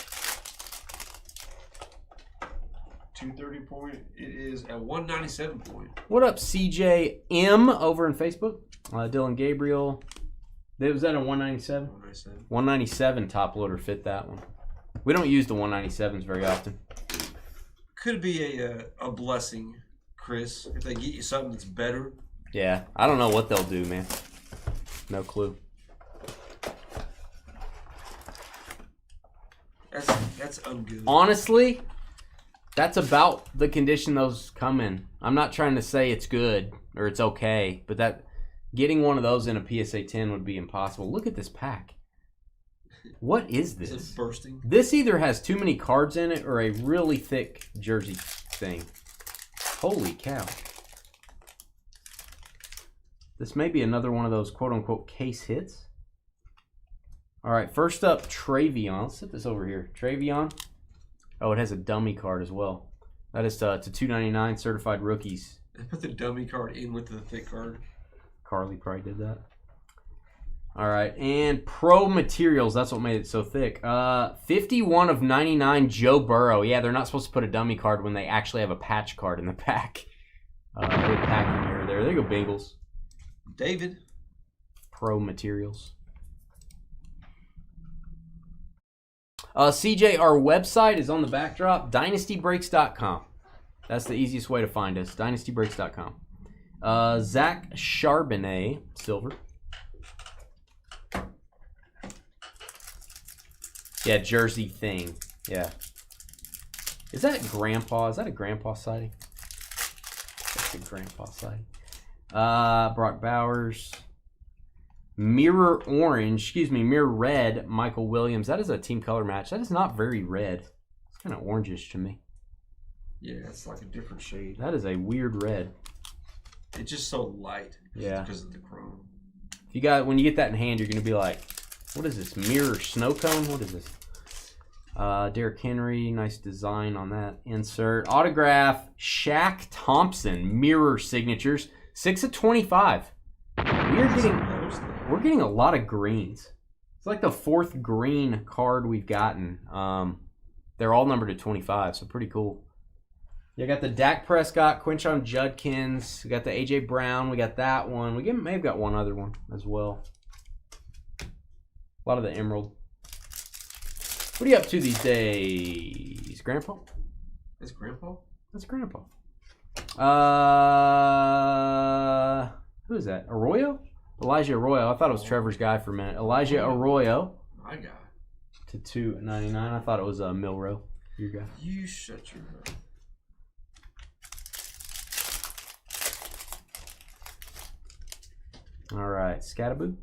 230 point. It is at 197 point. What up, CJ M over in Facebook? Dylan Gabriel. Was that a 197? 197. 197 top loader fit that one. We don't use the 197s very often. Could be a blessing, Chris, if they get you something that's better. Yeah, I don't know what they'll do, man. No clue. That's ungood. Honestly, that's about the condition those come in. I'm not trying to say it's good or it's okay, but getting one of those in a PSA 10 would be impossible. Look at this pack. What is this? Is it bursting? This either has too many cards in it or a really thick jersey thing. Holy cow. This may be another one of those quote-unquote case hits. All right, first up, Travion. Let's set this over here. Travion. Oh, it has a dummy card as well. That is to $2.99 certified rookies. They put the dummy card in with the thick card. Carly probably did that. All right, and Pro Materials. That's what made it so thick. 51 of 99 Joe Burrow. Yeah, they're not supposed to put a dummy card when they actually have a patch card in the pack. Little packing error there. There you go, Bengals. David. Pro Materials. CJ, our website is on the backdrop, dynastybreaks.com. That's the easiest way to find us. DynastyBreaks.com. Zach Charbonnet, silver. Yeah, jersey thing. Yeah. Is that Grandpa? Is that a Grandpa sighting? That's a Grandpa sighting. Brock Bowers. Mirror red, Michael Williams. That is a team color match. That is not very red. It's kind of orangish to me. Yeah, it's like a different shade. That is a weird red. It's just so light. Yeah. Because of the chrome. When you get that in hand, you're gonna be like, what is this? Mirror snow cone? What is this? Derrick Henry, nice design on that insert. Autograph, Shaq Thompson, mirror signatures, 6/25. We're getting a lot of greens. It's like the 4th green card we've gotten. They're all numbered to 25, so pretty cool. You got the Dak Prescott, Quinshon Judkins. We got the A.J. Brown. We got that one. We may have got one other one as well. A lot of the emerald. What are you up to these days, Grandpa? That's Grandpa? That's Grandpa. Who is that? Arroyo? Elijah Arroyo. I thought it was Trevor's guy for a minute. Elijah Arroyo. My guy. To 2.99. I thought it was Milrow. Your guy. You shut your mouth. All right, Scattaboo.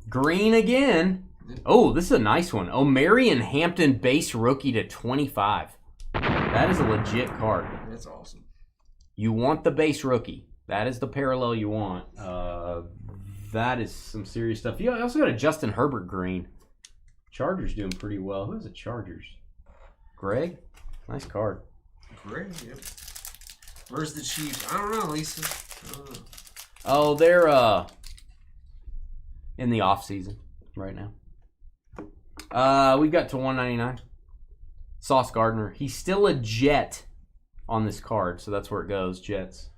Green again. Oh, this is a nice one. O'Marion Hampton base rookie to 25. That is a legit card. That's awesome. You want the base rookie. That is the parallel you want. That is some serious stuff. You also got a Justin Herbert green. Chargers doing pretty well. Who's the Chargers? Greg? Nice card. Greg, yep. Where's the Chiefs? I don't know, Lisa. Oh, they're in the off season right now. We've got to 199. Sauce Gardner. He's still a Jet on this card, so that's where it goes. Jets.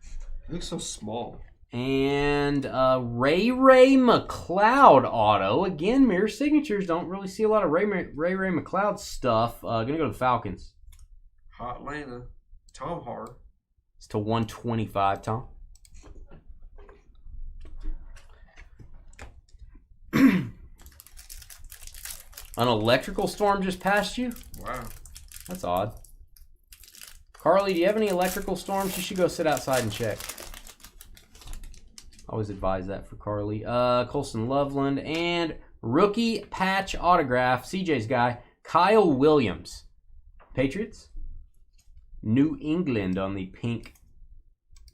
He looks so small. And Ray McLeod auto. Again, mirror signatures. Don't really see a lot of Ray McLeod stuff. Gonna go to the Falcons. Hot Atlanta. Tom Hart. It's to 125, Tom. An electrical storm just passed you? Wow. That's odd. Carly, do you have any electrical storms? You should go sit outside and check. Always advise that for Carly. Colson Loveland. And rookie patch autograph, CJ's guy, Kyle Williams. Patriots. New England on the pink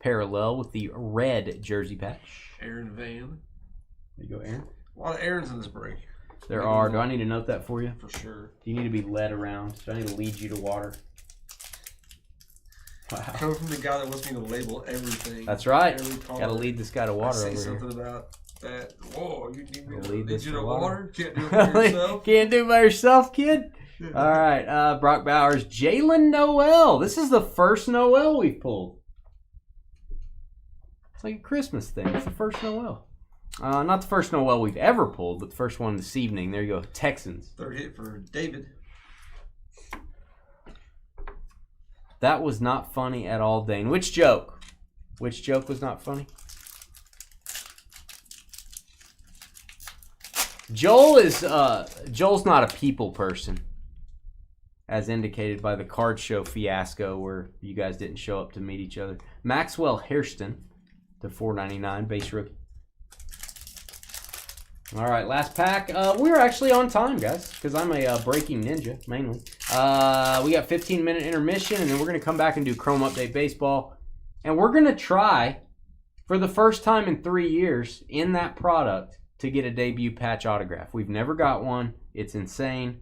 parallel with the red jersey patch. Aaron Van. There you go, Aaron. A lot of Aarons in this break. There are. Do I need to note that for you? For sure. Do you need to be led around? Do I need to lead you to water? Wow. Coming from the guy that wants me to label everything. That's right. Got to lead this guy to water over here. Something about that. Whoa, you need me to lead you to to water? Can't do it by yourself. Can't do it by yourself, kid? All right. Brock Bowers. Jalen Noel. This is the first Noel we've pulled. It's like a Christmas thing. It's the first Noel. Not the first Noel we've ever pulled, but the first one this evening. There you go. Texans. Third hit for David. That was not funny at all, Dane. Which joke? Which joke was not funny? Joel's not a people person, as indicated by the card show fiasco where you guys didn't show up to meet each other. Maxwell Hairston to $4.99 base rookie. All right, last pack. We're actually on time, guys, because I'm a breaking ninja, mainly. We got 15-minute intermission, and then we're going to come back and do Chrome Update Baseball. And we're going to try, for the first time in 3 years, in that product, to get a debut patch autograph. We've never got one. It's insane.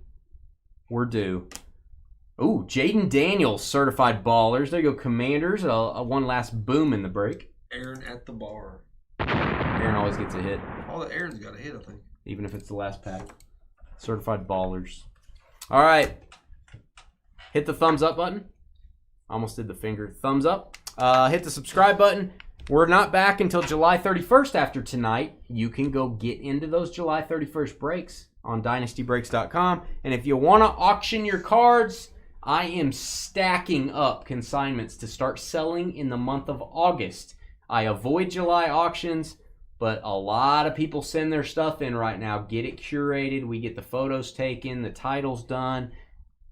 We're due. Ooh, Jaden Daniels, certified ballers. There you go, Commanders. One last boom in the break. Aaron at the bar. Aaron always gets a hit. All the Aaron's got a hit, I think. Even if it's the last pack. Certified ballers. All right. Hit the thumbs up button. Almost did the finger. Thumbs up. Hit the subscribe button. We're not back until July 31st after tonight. You can go get into those July 31st breaks on DynastyBreaks.com. And if you want to auction your cards, I am stacking up consignments to start selling in the month of August. I avoid July auctions, but a lot of people send their stuff in right now. Get it curated. We get the photos taken, the titles done.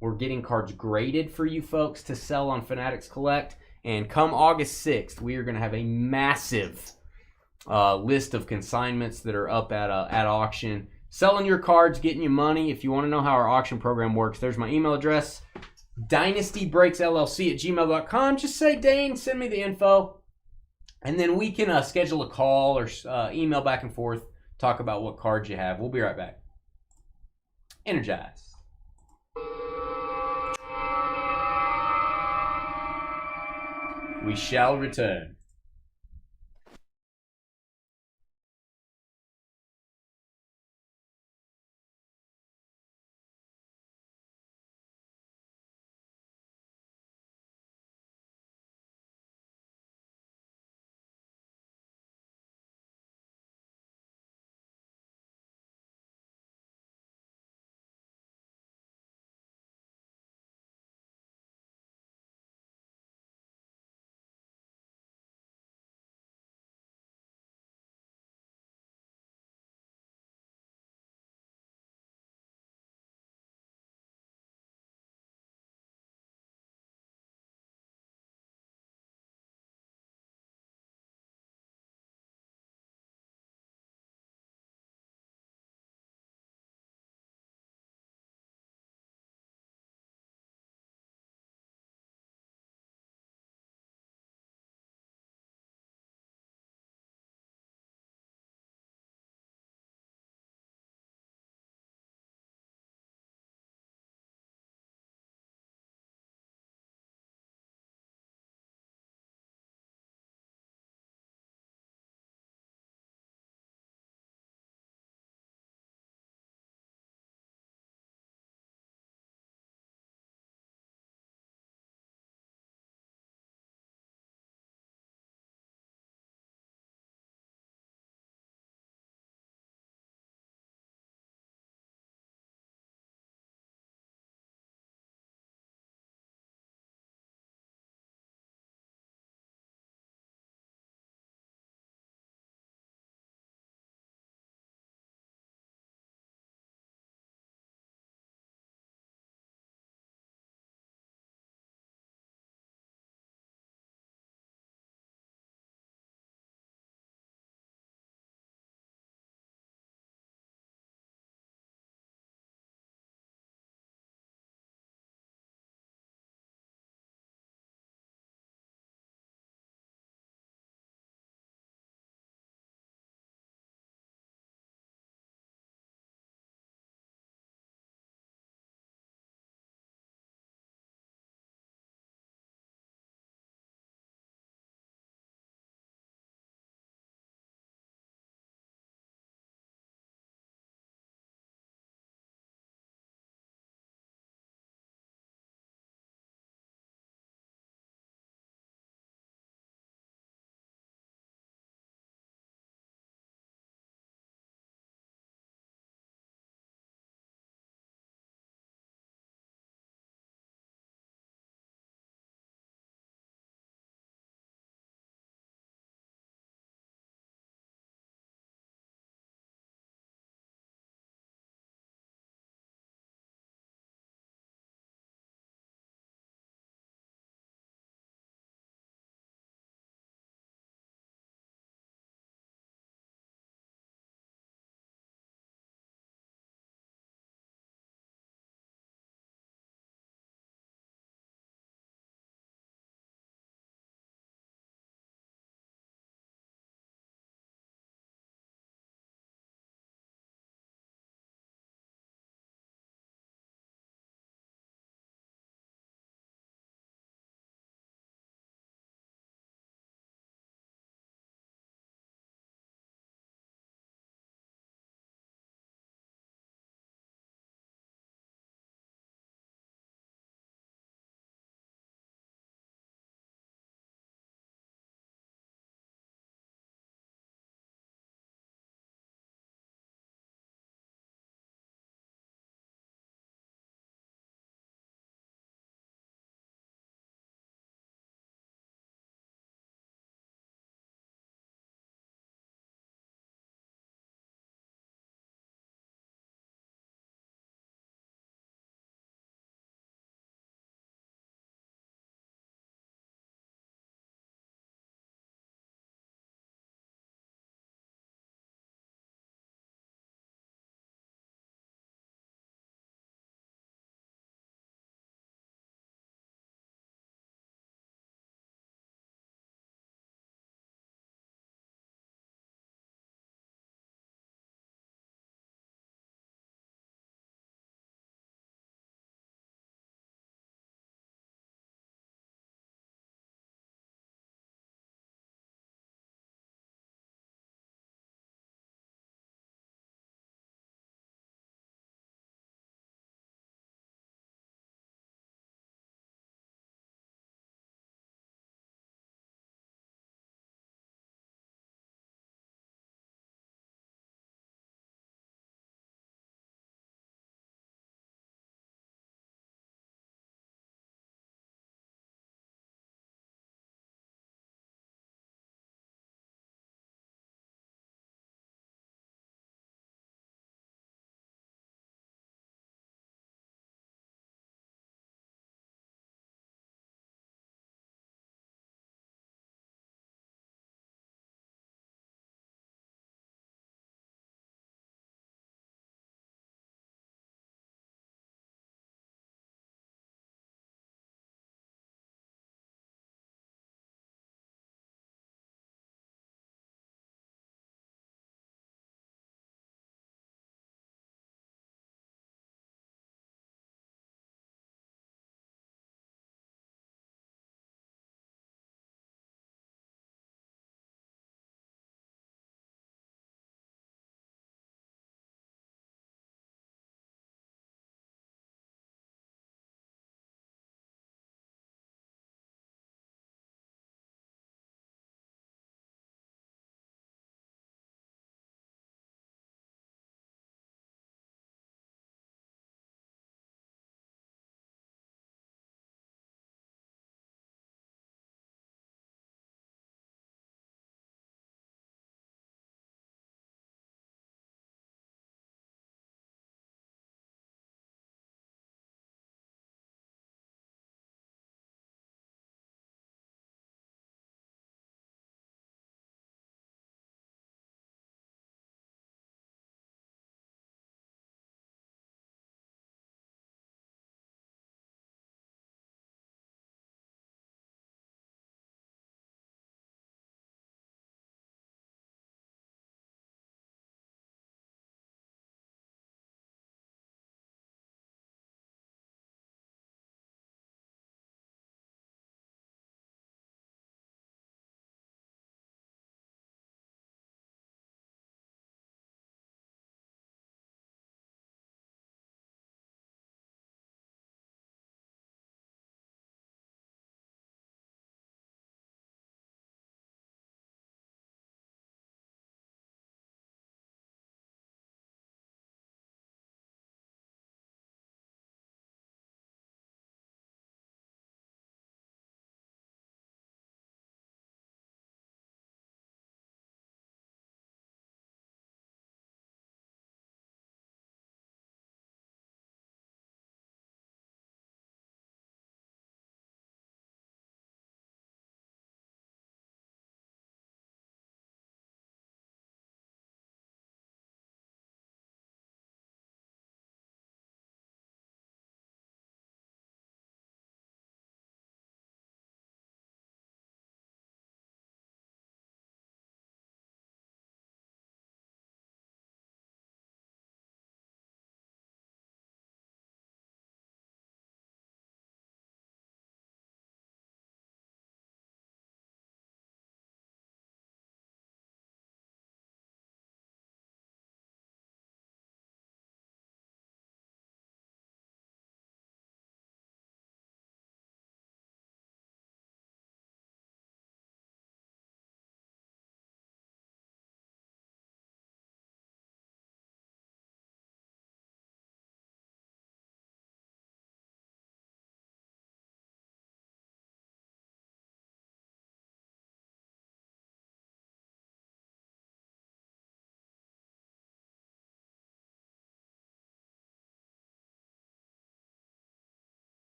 We're getting cards graded for you folks to sell on Fanatics Collect. And come August 6th, we are going to have a massive list of consignments that are up at auction. Selling your cards, getting you money. If you want to know how our auction program works, there's my email address, dynastybreaksllc@gmail.com. Just say, Dane, send me the info. And then we can schedule a call or email back and forth, talk about what cards you have. We'll be right back. Energize. We shall return.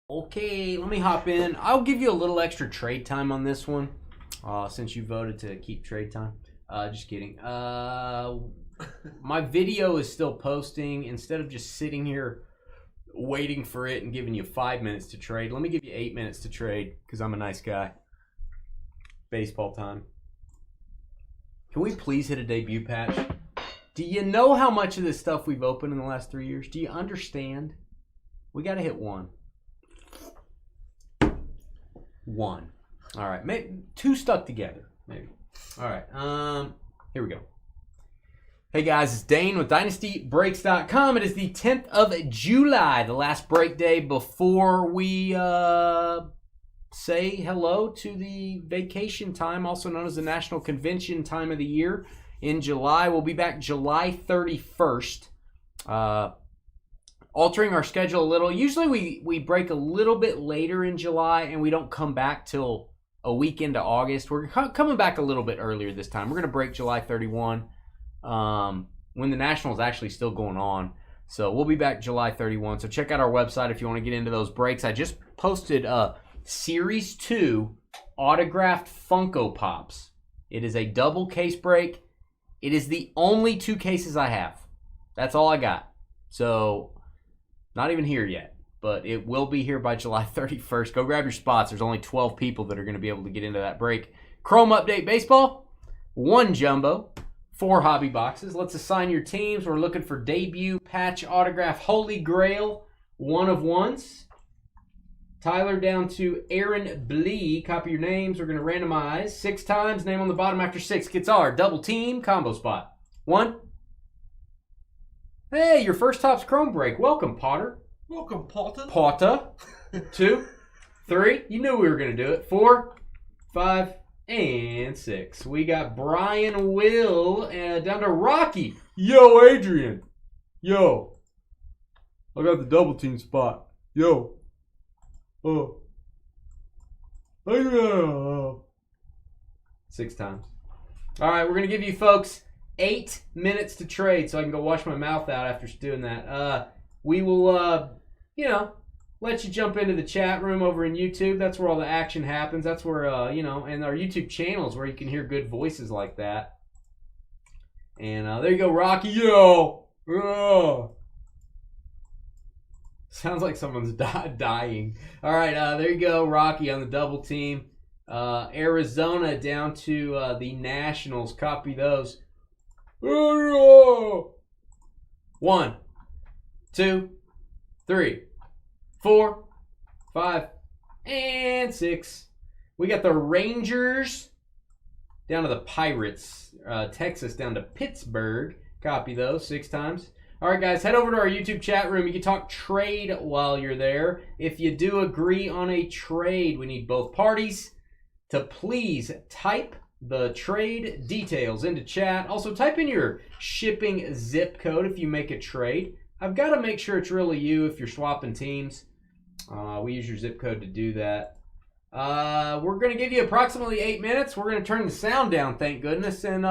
Okay, let me hop in. I'll give you a little extra trade time on this one, since you voted to keep trade time. Just kidding. My video is still posting. Instead of just sitting here waiting for it and giving you 5 minutes to trade, let me give you 8 minutes to trade because I'm a nice guy. Baseball time. Can we please hit a debut patch? Do you know how much of this stuff we've opened in the last 3 years? Do you understand? We got to hit one. One. All right. Maybe two stuck together. Maybe. All right. Here we go. Hey guys, it's Dane with DynastyBreaks.com. It is the 10th of July, the last break day before we say hello to the vacation time, also known as the National Convention time of the year. In July, we'll be back July 31st. Altering our schedule a little. Usually we break a little bit later in July and we don't come back till a week into August. We're coming back a little bit earlier this time. We're going to break July 31 when the National is actually still going on. So we'll be back July 31. So check out our website if you want to get into those breaks. I just posted Series 2 autographed Funko Pops. It is a double case break. It is the only 2 cases I have. That's all I got. So, not even here yet. But it will be here by July 31st. Go grab your spots. There's only 12 people that are going to be able to get into that break. Chrome Update Baseball. 1 Jumbo. 4 hobby boxes. Let's assign your teams. We're looking for debut patch autograph Holy Grail 1 of 1s. Tyler down to Aaron Blee. Copy your names. We're going to randomize 6 times. Name on the bottom after 6 gets our double team combo spot. 1. Hey, your first Topps Chrome break. Welcome, Potter. Welcome, Potter. Potter. 2, 3. You knew we were going to do it. 4, 5, and 6. We got Brian Will down to Rocky. Yo, Adrian. Yo. I got the double team spot. Yo. Oh. 6 times. All right, we're going to give you folks 8 minutes to trade so I can go wash my mouth out after doing that. We will, let you jump into the chat room over in YouTube. That's where all the action happens. That's where, and our YouTube channels where you can hear good voices like that. And there you go, Rocky. Yo. Sounds like someone's dying. All right, there you go, Rocky on the double team. Arizona down to the Nationals. Copy those. 1, 2, 3, 4, 5, and 6. We got the Rangers down to the Pirates. Texas down to Pittsburgh. Copy those 6 times. All right, guys, head over to our YouTube chat room. You can talk trade while you're there. If you do agree on a trade, we need both parties to please type the trade details into chat. Also, type in your shipping zip code if you make a trade. I've got to make sure it's really you if you're swapping teams. We use your zip code to do that. We're going to give you approximately 8 minutes. We're going to turn the sound down, thank goodness. And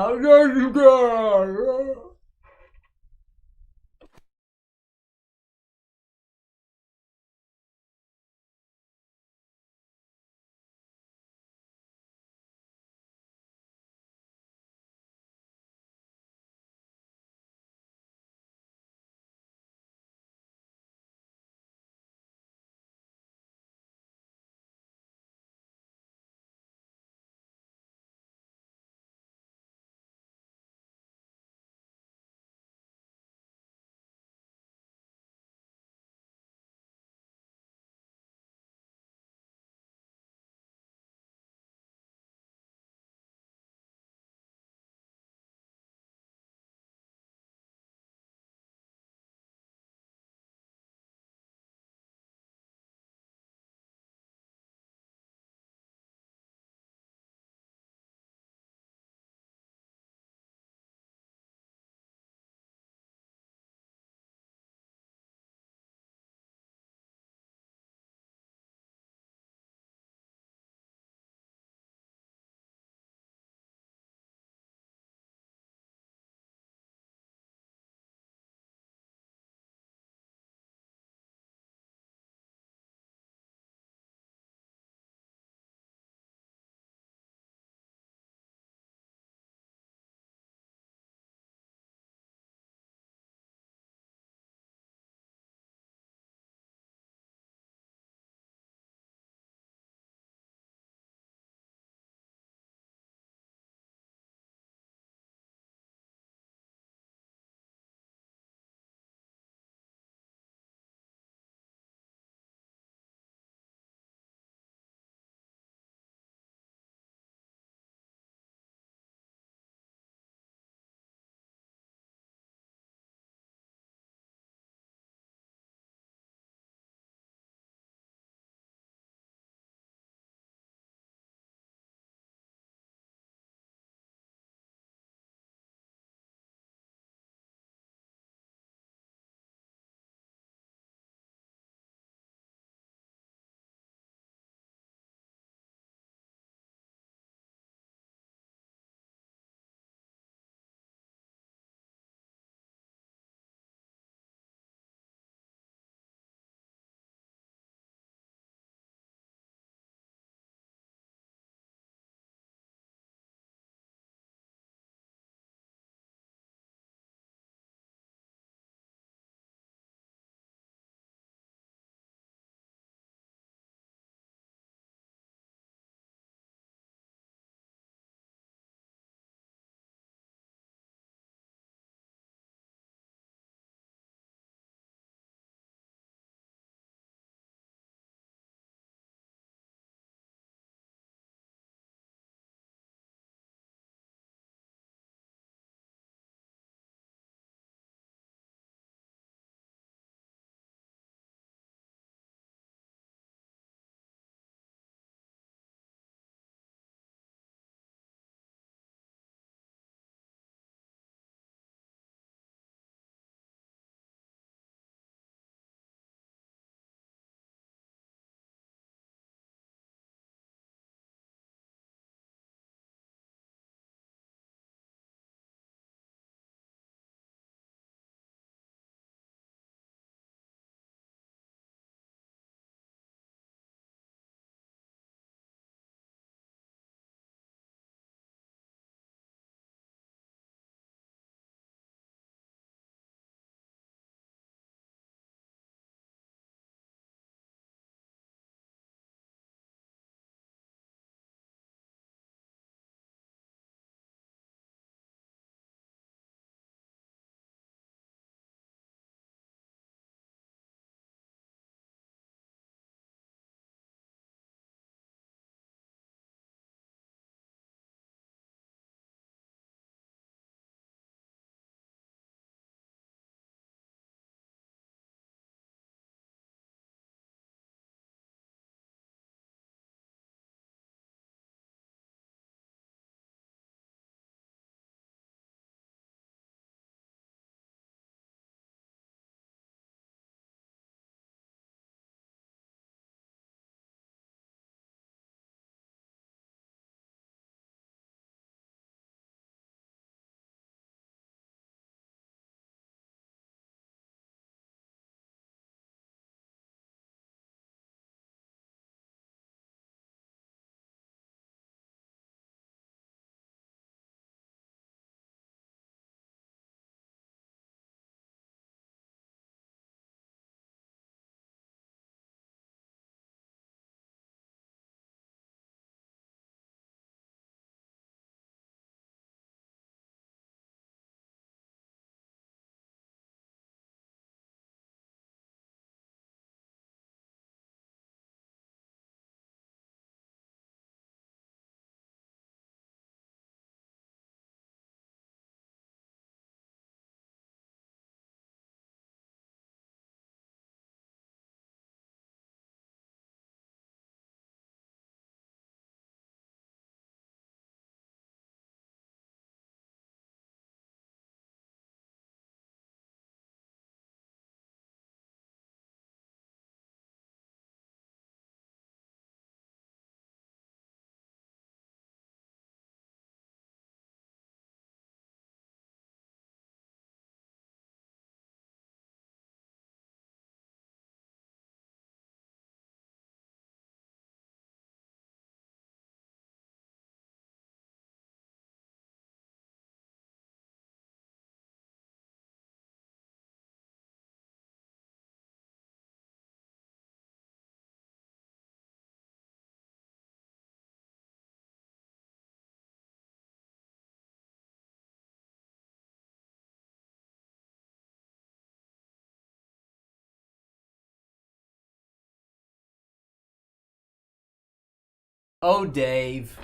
Oh, Dave.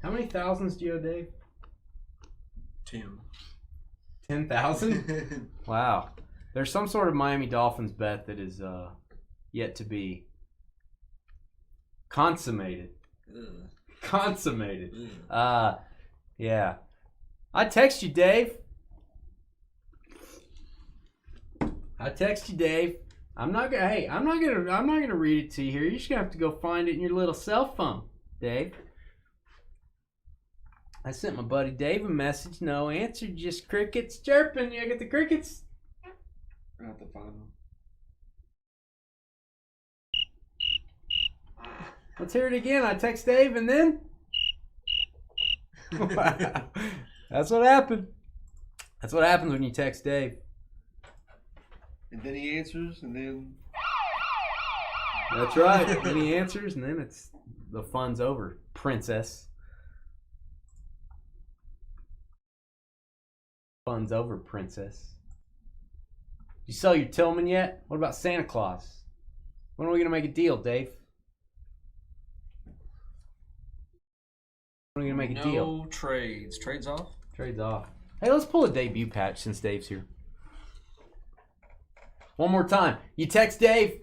How many thousands do you owe, Dave? 10. 10,000? Wow. There's some sort of Miami Dolphins bet that is yet to be consummated. Ugh. Consummated. Ugh. Yeah. I text you, Dave. I'm not gonna read it to you here. You're just gonna have to go find it in your little cell phone, Dave. I sent my buddy Dave a message. No answer, just crickets chirping. You get the crickets. I have to find them. Let's hear it again. I text Dave and then. That's what happened. That's what happens when you text Dave. And then he answers, and then... That's right. Then he answers, and then it's the fun's over, princess. Fun's over, princess. You sell your Tillman yet? What about Santa Claus? When are we gonna make a deal, Dave? When are we gonna make a deal? No trades. Trades off? Trades off. Hey, let's pull a debut patch since Dave's here. One more time. You text Dave.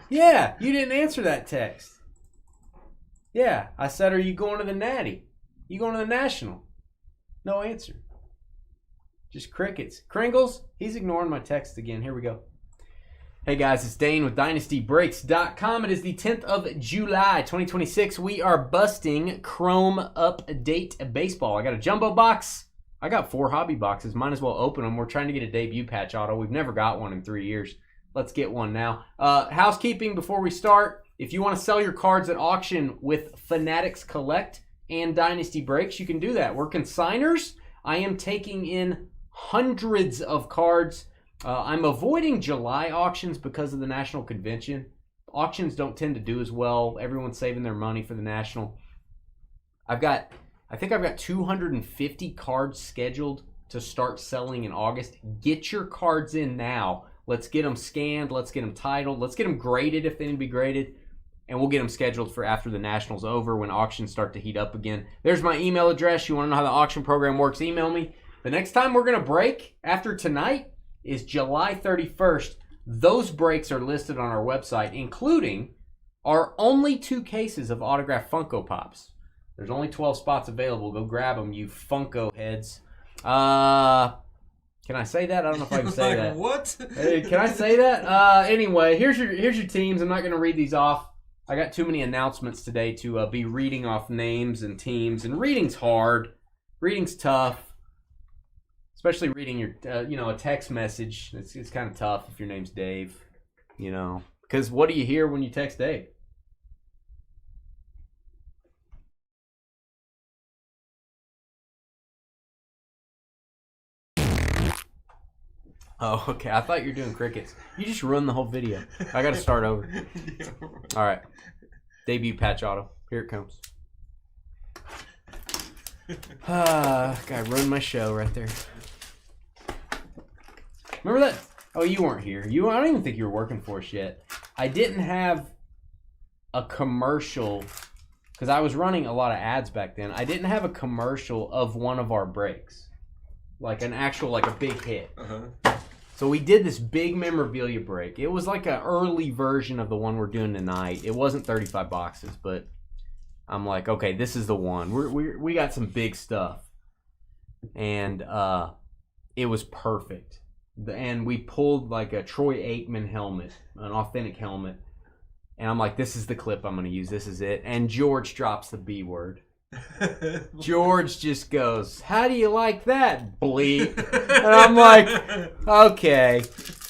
Yeah, you didn't answer that text. Yeah, I said, are you going to the Natty? You going to the National? No answer. Just crickets. Kringles, he's ignoring my text again. Here we go. Hey guys, it's Dane with DynastyBreaks.com. It is the 10th of July, 2026. We are busting Chrome Update Baseball. I got a jumbo box. I got 4 hobby boxes. Might as well open them. We're trying to get a debut patch auto. We've never got one in 3 years. Let's get one now. Housekeeping before we start. If you want to sell your cards at auction with Fanatics Collect and Dynasty Breaks, you can do that. We're consigners. I am taking in hundreds of cards. I'm avoiding July auctions because of the National Convention. Auctions don't tend to do as well. Everyone's saving their money for the National. I think I've got 250 cards scheduled to start selling in August. Get your cards in now. Let's get them scanned. Let's get them titled. Let's get them graded if they need to be graded. And we'll get them scheduled for after the National's over when auctions start to heat up again. There's my email address. You want to know how the auction program works, email me. The next time we're going to break after tonight is July 31st. Those breaks are listed on our website, including our only 2 cases of autographed Funko Pops. There's only 12 spots available. Go grab them, you Funko heads. Can I say that? I don't know if I can say that. What? Hey, can I say that? Anyway, here's your teams. I'm not going to read these off. I got too many announcements today to be reading off names and teams, and reading's hard. Reading's tough. Especially reading your, a text message. It's kind of tough if your name's Dave, Because what do you hear when you text Dave? Oh, okay. I thought you were doing crickets. You just ruined the whole video. I got to start over. All right. Debut patch auto. Here it comes. Guy ruined my show right there. Remember that? Oh, you weren't here. I don't even think you were working for us yet. I didn't have a commercial because I was running a lot of ads back then. I didn't have a commercial of one of our breaks, like an actual, like a big hit. So we did this big memorabilia break. It was like an early version of the one we're doing tonight. It wasn't 35 boxes, but I'm like, okay, this is the one. We got some big stuff, and it was perfect. And we pulled like a Troy Aikman helmet, an authentic helmet. And I'm like, this is the clip I'm going to use. This is it. And George drops the B word. George just goes, how do you like that, bleep? And I'm like, okay.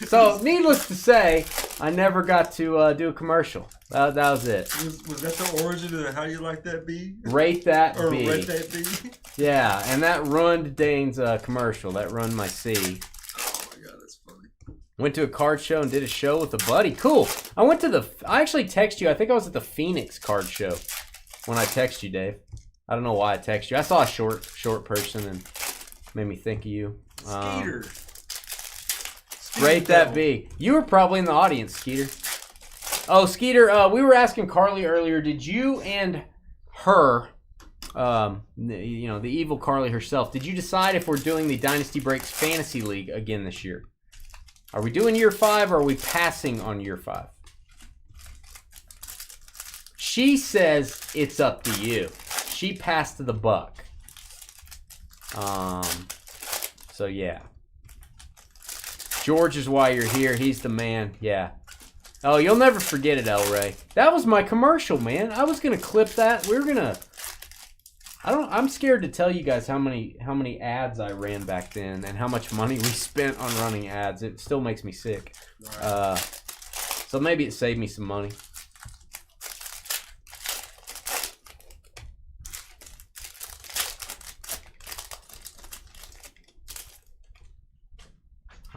So needless to say, I never got to do a commercial. That was it. Was that the origin of how you like that B? Rate that or B. Rate that B? Yeah, and that ruined Dane's commercial. That ruined my C. Went to a card show and did a show with a buddy. Cool. I actually texted you. I think I was at the Phoenix card show when I texted you, Dave. I don't know why I texted you. I saw a short person and Made me think of you. Skeeter. Rate that B. You were probably in the audience, Skeeter. Oh, Skeeter, we were asking Carly earlier, did you and her, the evil Carly herself, did you decide if we're doing the Dynasty Breaks Fantasy League again this year? Are we doing year 5 or are we passing on year 5? She says it's up to you. She passed the buck. So yeah. George is why you're here. He's the man. Yeah. Oh, you'll never forget it, El Ray. That was my commercial, man. I was gonna clip that. I'm scared to tell you guys how many ads I ran back then and how much money we spent on running ads. It still makes me sick. Right. So maybe it saved me some money.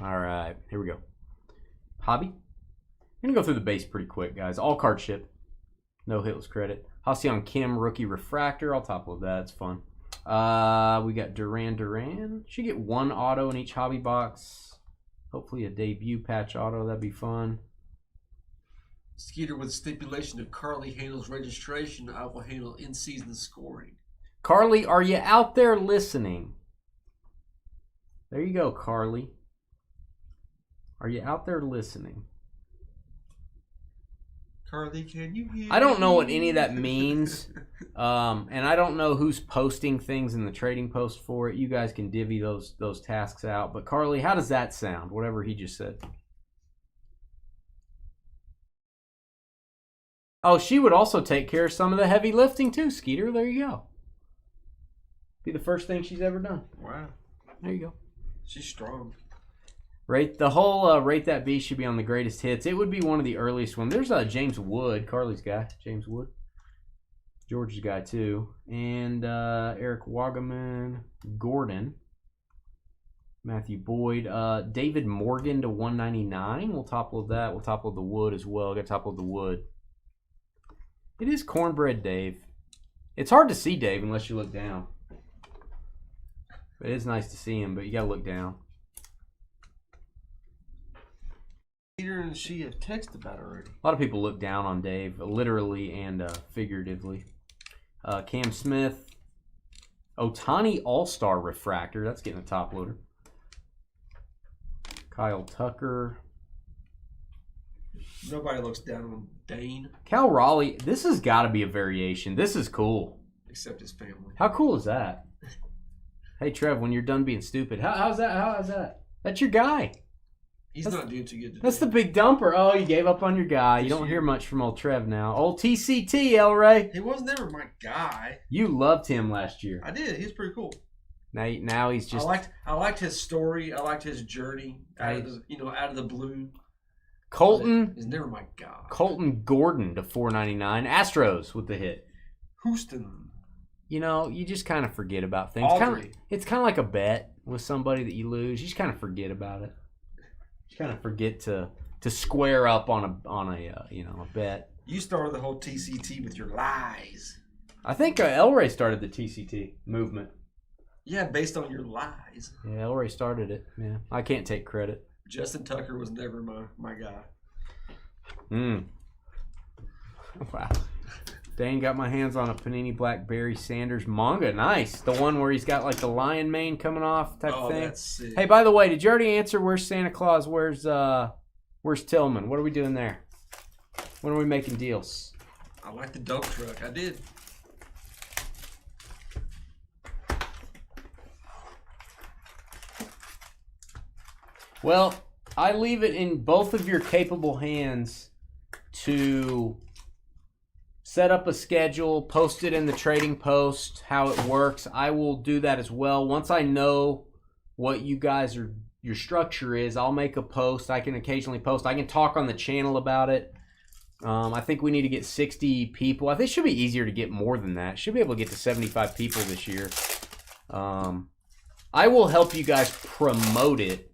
All right, here we go. Hobby. I'm going to go through the base pretty quick, guys. All card ship. No hitless credit. Halcyon Kim rookie refractor. I'll top load that. It's fun. We got Duran. Should get 1 auto in each hobby box. Hopefully a debut patch auto. That'd be fun. Skeeter with stipulation if Carly handles registration, I will handle in-season scoring. Carly, are you out there listening? There you go, Carly. Are you out there listening? Carly, can you hear I don't know what any of that means. And I don't know who's posting things in the trading post for it. You guys can divvy those tasks out. But Carly, how does that sound? Whatever he just said. Oh, she would also take care of some of the heavy lifting too, Skeeter. There you go. Be the first thing she's ever done. Wow. There you go. She's strong. Rate that B should be on the greatest hits. It would be one of the earliest ones. There's James Wood, Carly's guy. James Wood. George's guy too. And Eric Wagaman, Gordon. Matthew Boyd. David Morgan to 199. We'll top load that. We'll top load the Wood as well. Got to top load the Wood. It is Cornbread Dave. It's hard to see Dave unless you look down. But it is nice to see him, but you got to look down. Peter and she have texted about it already. A lot of people look down on Dave, literally and figuratively. Cam Smith. Otani All-Star Refractor. That's getting a top loader. Kyle Tucker. Nobody looks down on Dane. Cal Raleigh. This has got to be a variation. This is cool. Except his family. How cool is that? Hey, Trev, when you're done being stupid. How's that? That's your guy. He's not doing too good today. That's the big dumper. Oh, you gave up on your guy. You don't hear much from old Trev now. Old TCT, El Ray. He was never my guy. You loved him last year. I did. He was pretty cool. Now he's just. I liked his story. I liked his journey out of the blue. Colton. He's never my guy. Colton Gordon to 499. Astros with the hit. Houston. You just kind of forget about things. It's kind of like a bet with somebody that you lose. You just kind of forget about it. You kind of forget to square up on a bet. You started the whole TCT with your lies. I think El Ray started the TCT movement. Yeah, based on your lies. Yeah, El Ray started it. Yeah, I can't take credit. Justin Tucker was never my guy. Wow. Dane got my hands on a Panini Blackberry Sanders manga. Nice. The one where he's got like the lion mane coming off type of thing. That's sick. Hey, by the way, did you already answer where's Santa Claus? Where's Tillman? What are we doing there? When are we making deals? I like the dump truck. I did. Well, I leave it in both of your capable hands to set up a schedule, post it in the trading post, how it works. I will do that as well. Once I know what you guys your structure is, I'll make a post. I can occasionally post. I can talk on the channel about it. I think we need to get 60 people. I think it should be easier to get more than that. Should be able to get to 75 people this year. I will help you guys promote it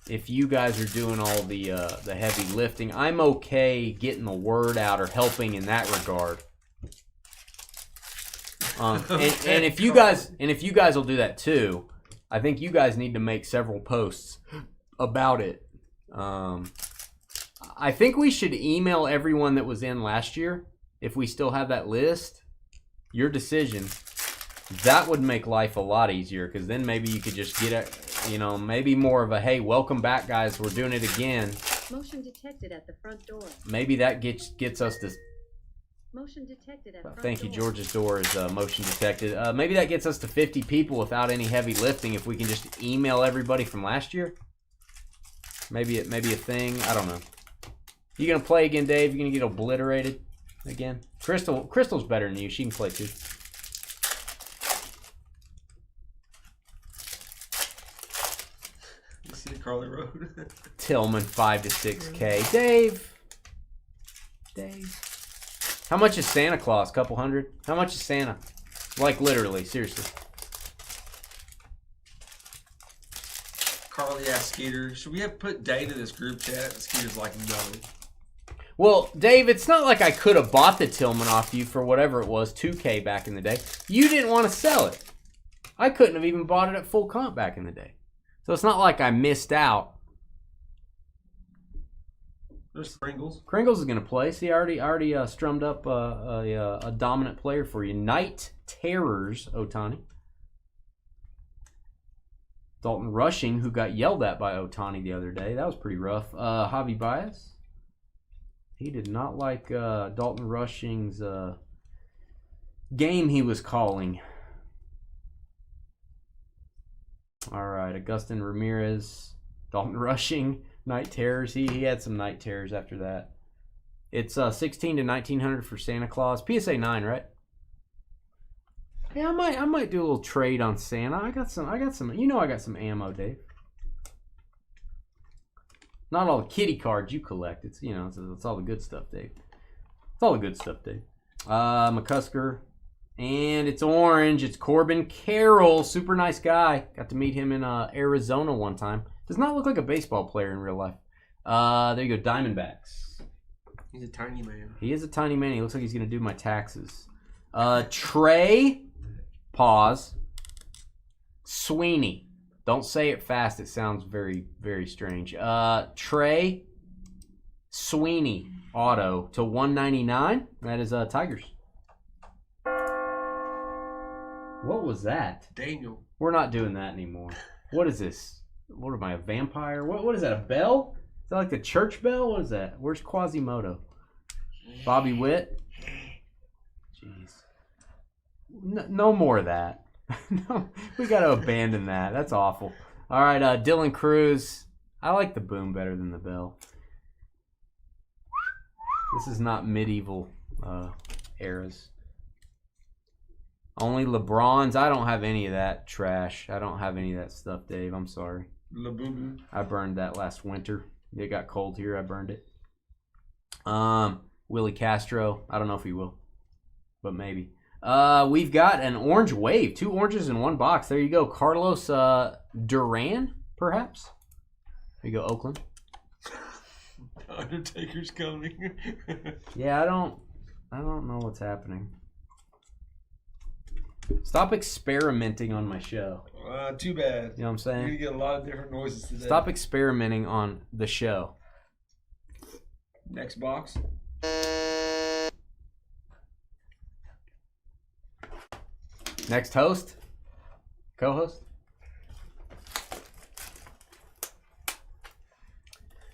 if you guys are doing all the heavy lifting. I'm okay getting the word out or helping in that regard. And if you guys will do that too, I think you guys need to make several posts about it. I think we should email everyone that was in last year, if we still have that list. Your decision. That would make life a lot easier, because then maybe you could just get a, maybe more of a, hey, welcome back, guys, we're doing it again. Motion detected at the front door. Maybe that gets us to... Motion detected at front door. Thank you, George's door is motion detected. Maybe that gets us to 50 people without any heavy lifting if we can just email everybody from last year. Maybe a thing. I don't know. You gonna play again, Dave? You gonna get obliterated again? Crystal's better than you. She can play too. You see the Carly Road? Tillman 5 to 6K. Dave. How much is Santa Claus? Couple hundred? How much is Santa? Like literally, seriously. Carly asked Skeeter, should we have put Dave in this group chat? Skeeter's like, no. Well, Dave, it's not like I could have bought the Tillman off you for whatever it was, 2K back in the day. You didn't want to sell it. I couldn't have even bought it at full comp back in the day. So it's not like I missed out. There's Pringles. Kringles is going to play. See, I already strummed up a dominant player for you. Night Terrors, Otani. Dalton Rushing, who got yelled at by Otani the other day. That was pretty rough. Javi Baez. He did not like Dalton Rushing's game he was calling. All right, Agustin Ramirez. Dalton Rushing. Night Terrors. He had some Night Terrors after that. It's 16 to 1900 for Santa Claus. PSA 9, right? Yeah, I might do a little trade on Santa. I got some. I got some ammo, Dave. Not all the kitty cards you collect. It's it's all the good stuff, Dave. It's all the good stuff, Dave. McCusker. And it's orange. It's Corbin Carroll. Super nice guy. Got to meet him in Arizona one time. Does not look like a baseball player in real life. There you go, Diamondbacks. He's a tiny man. He is a tiny man. He looks like he's going to do my taxes. Trey, pause. Sweeney. Don't say it fast. It sounds very, very strange. Trey Sweeney, auto to 199. That is Tigers. What was that? Daniel. We're not doing that anymore. What is this? What am I, a vampire? What is that, a bell? Is that like the church bell? What is that? Where's Quasimodo? Bobby Witt? Jeez. No more of that. No, we got to abandon that. That's awful. All right, Dylan Cruz. I like the boom better than the bell. This is not medieval eras. Only LeBrons. I don't have any of that trash. I don't have any of that stuff, Dave. I'm sorry. LeBoo. I burned that last winter. It got cold here. I burned it. Willie Castro. I don't know if he will, but maybe. We've got an orange wave. 2 oranges in one box. There you go. Carlos Duran, perhaps. There you go, Oakland. Undertaker's coming. Yeah, I don't know what's happening. Stop experimenting on my show. Too bad. You know what I'm saying? You're going to get a lot of different noises today. Stop experimenting on the show. Next box. Next host? Co-host?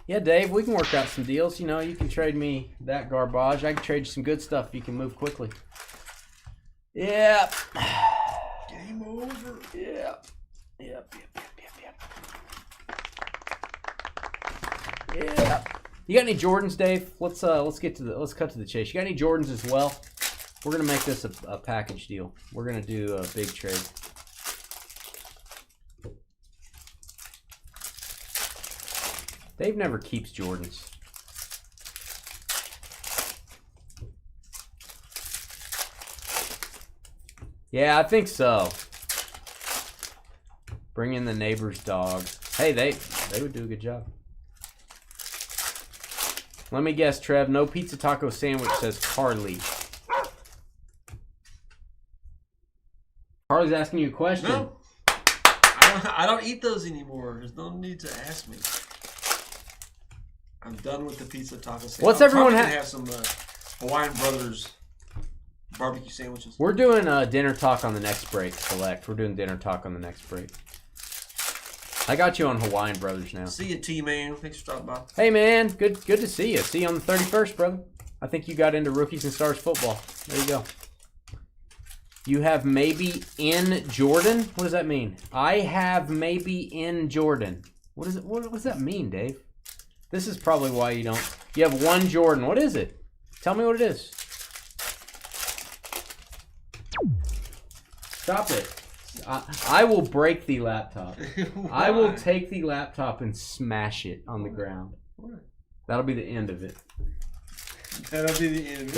Yeah, Dave, we can work out some deals. You know, you can trade me that garbage. I can trade you some good stuff if you can move quickly. Yeah. Game over. Yeah. Yep. Yeah. You got any Jordans, Dave? Let's cut to the chase. You got any Jordans as well? We're gonna make this a package deal. We're gonna do a big trade. Dave never keeps Jordans. Yeah, I think so. Bring in the neighbor's dog. Hey, they would do a good job. Let me guess, Trev. No pizza taco sandwich, says Carly. Carly's asking you a question. No. I I don't eat those anymore. There's no need to ask me. I'm done with the pizza taco sandwich. What's everyone have some Hawaiian Brothers barbecue sandwiches. We're doing dinner talk on the next break. Select. We're doing dinner talk on the next break. I got you on Hawaiian Brothers now. See you, T-Man. Thanks for stopping by. Hey, man. Good to see you. See you on the 31st, brother. I think you got into Rookies and Stars football. There you go. You have maybe in Jordan? What does that mean? I have maybe in Jordan. What is it? What does that mean, Dave? This is probably why you don't. You have one Jordan. What is it? Tell me what it is. Stop it. I will break the laptop. I will take the laptop and smash it on the ground. That'll be the end of it. That'll be the end.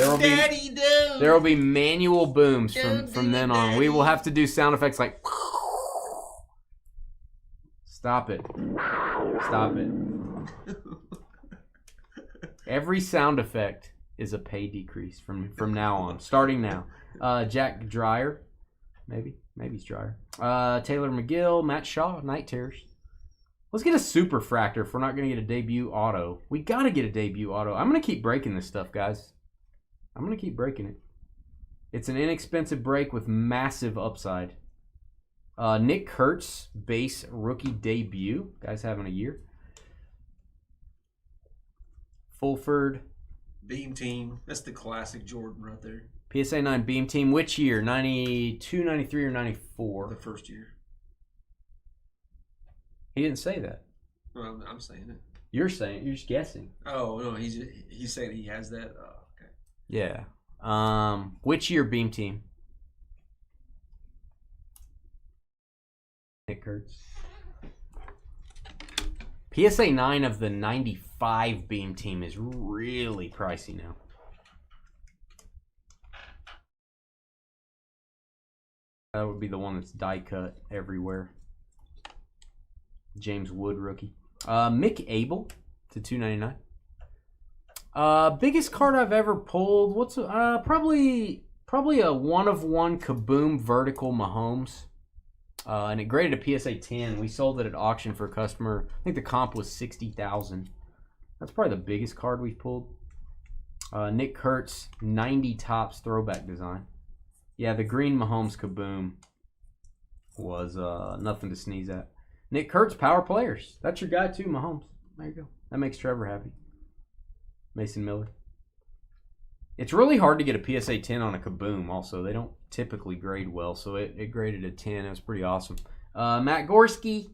There will be manual booms from then on. We will have to do sound effects like. Stop it. Stop it. Every sound effect is a pay decrease from now on. Starting now. Jack Dreyer. Maybe he's Dreyer. Taylor McGill, Matt Shaw, Night Terrors. Let's get a super fractor if we're not going to get a debut auto. We got to get a debut auto. I'm going to keep breaking this stuff, guys. I'm going to keep breaking it. It's an inexpensive break with massive upside. Nick Kurtz, base rookie debut. Guy's having a year. Fulford. Beam Team. That's the classic Jordan right there. PSA 9 Beam Team. Which year? 92, 93, or 94? The first year. He didn't say that. Well, I'm saying it. You're saying it. You're just guessing. Oh, no. He's saying he has that. Oh, okay. Yeah. Which year Beam Team? Nick Kurtz. PSA 9 of the 95 Beam Team is really pricey now. That would be the one that's die cut everywhere. James Wood rookie. Mick Abel to $2.99. Biggest card I've ever pulled. What's probably a 1-of-1 Kaboom vertical Mahomes. And it graded a PSA 10. We sold it at auction for a customer. I think the comp was $60,000. That's probably the biggest card we've pulled. Nick Kurtz 90 tops throwback design. Yeah, the green Mahomes Kaboom was nothing to sneeze at. Nick Kurtz, power players. That's your guy too, Mahomes. There you go. That makes Trevor happy. Mason Miller. It's really hard to get a PSA 10 on a Kaboom also. They don't typically grade well, so it graded a 10. It was pretty awesome. Matt Gorski.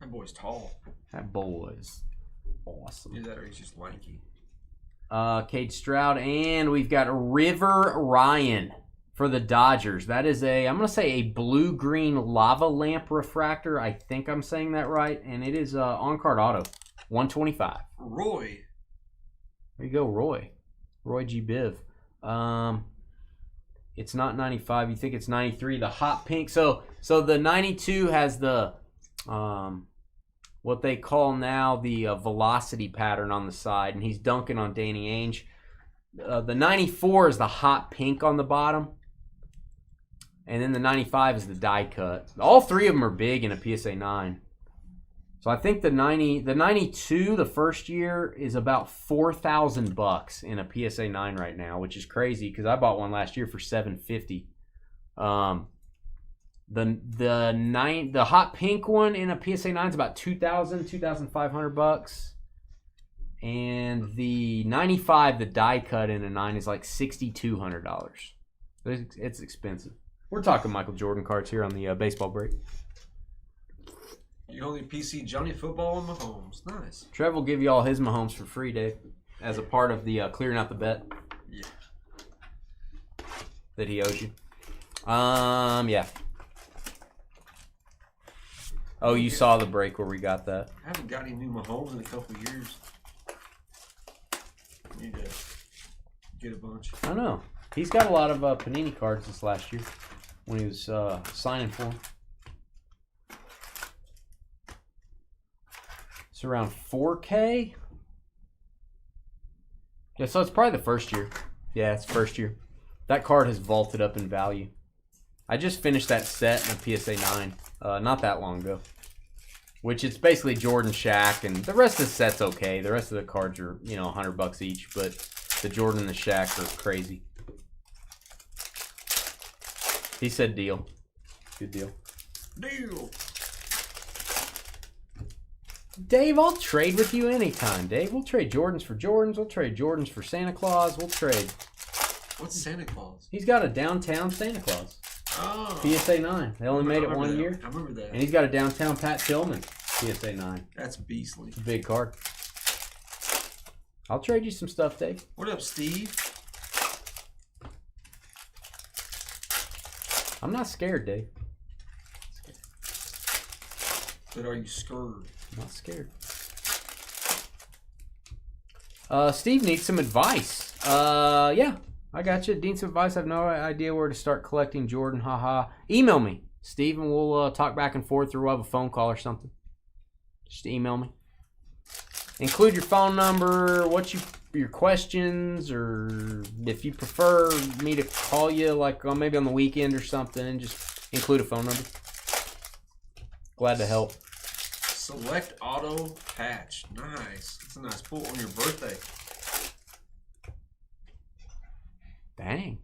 That boy's tall. That boy is awesome. Either that or he's just lanky. Cade Stroud, and we've got River Ryan for the Dodgers. That is I'm going to say a blue-green lava lamp refractor. I think I'm saying that right. And it is on-card auto, 125. Roy. There you go, Roy. Roy G. Biv. It's not 95. You think it's 93. The hot pink. So the 92 has the what they call now the velocity pattern on the side, and he's dunking on Danny Ainge. The 94 is the hot pink on the bottom, and then the 95 is the die cut. All three of them are big in a PSA 9. So I think the 92, the first year, is about $4,000 in a PSA 9 right now, which is crazy because I bought one last year for $750. The hot pink one in a PSA 9 is about $2,500, and the 95, the die cut in a 9 is like $6,200. It's expensive. We're talking Michael Jordan cards here on the baseball break. You only PC Johnny Football and Mahomes. Nice. Trev will give you all his Mahomes for free, Dave, as a part of the clearing out the bet. Yeah. That he owes you. Yeah. Oh, you saw the break where we got that. I haven't got any new Mahomes in a couple of years. Need to get a bunch. I know. He's got a lot of Panini cards this last year when he was signing for them. It's around 4K. Yeah, so it's probably the first year. Yeah, it's first year. That card has vaulted up in value. I just finished that set in a PSA 9 not that long ago. Which it's basically Jordan, Shaq, and the rest of the set's okay. The rest of the cards are, you know, $100 each, but the Jordan and the Shaq are crazy. He said deal. Good deal. Deal. Dave, I'll trade with you anytime, Dave. We'll trade Jordans for Jordans. We'll trade Jordans for Santa Claus. We'll trade. What's Santa Claus? He's got a downtown Santa Claus. Oh. PSA 9. They only made it 1 year. I remember that. And he's got a downtown Pat Tillman PSA 9. That's beastly. It's a big card. I'll trade you some stuff, Dave. What up, Steve? I'm not scared, Dave. But are you scared? I'm not scared. Steve needs some advice. Yeah, I got you. Need some advice. I have no idea where to start collecting Jordan. Haha. Email me, Steve, and we'll talk back and forth, or we'll have a phone call or something. Just email me. Include your phone number, your questions, or if you prefer me to call you, like maybe on the weekend or something, and just include a phone number. Glad to help. Select auto patch. Nice. It's a nice pull on your birthday. Dang.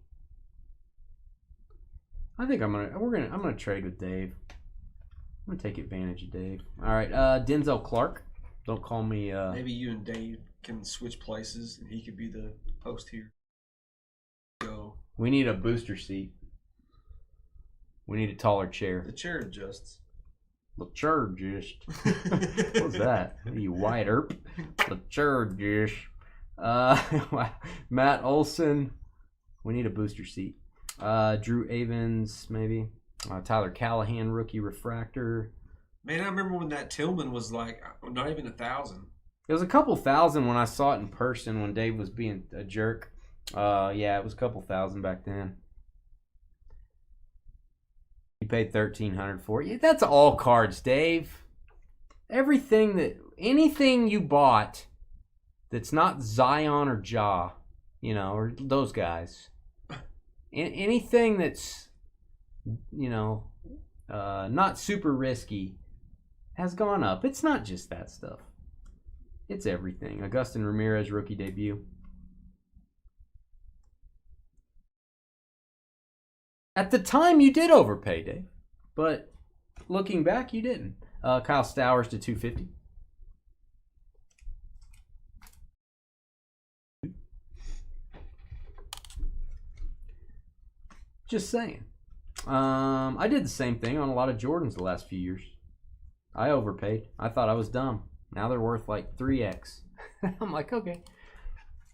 I think I'm gonna trade with Dave. I'm gonna take advantage of Dave. All right, Denzel Clark. Don't call me. Maybe you and Dave can switch places, and he could be the host here. Go. We need a booster seat. We need a taller chair. The chair adjusts. The chair just. What's that? You white herp? The chair just. Matt Olson. We need a booster seat. Drew Avens, maybe. Tyler Callahan, rookie refractor. Man, I remember when that Tillman was like not even 1,000. It was a couple thousand when I saw it in person when Dave was being a jerk. Yeah, it was a couple thousand back then. You paid $1,300 for it. Yeah, that's all cards, Dave. Anything you bought that's not Zion or Ja, you know, or those guys. Anything that's, you know, not super risky has gone up. It's not just that stuff. It's everything. Agustin Ramirez, rookie debut. At the time, you did overpay, Dave. But looking back, you didn't. Kyle Stowers to 250. Just saying. I did the same thing on a lot of Jordans the last few years. I overpaid. I thought I was dumb. Now they're worth like 3x. I'm like, okay.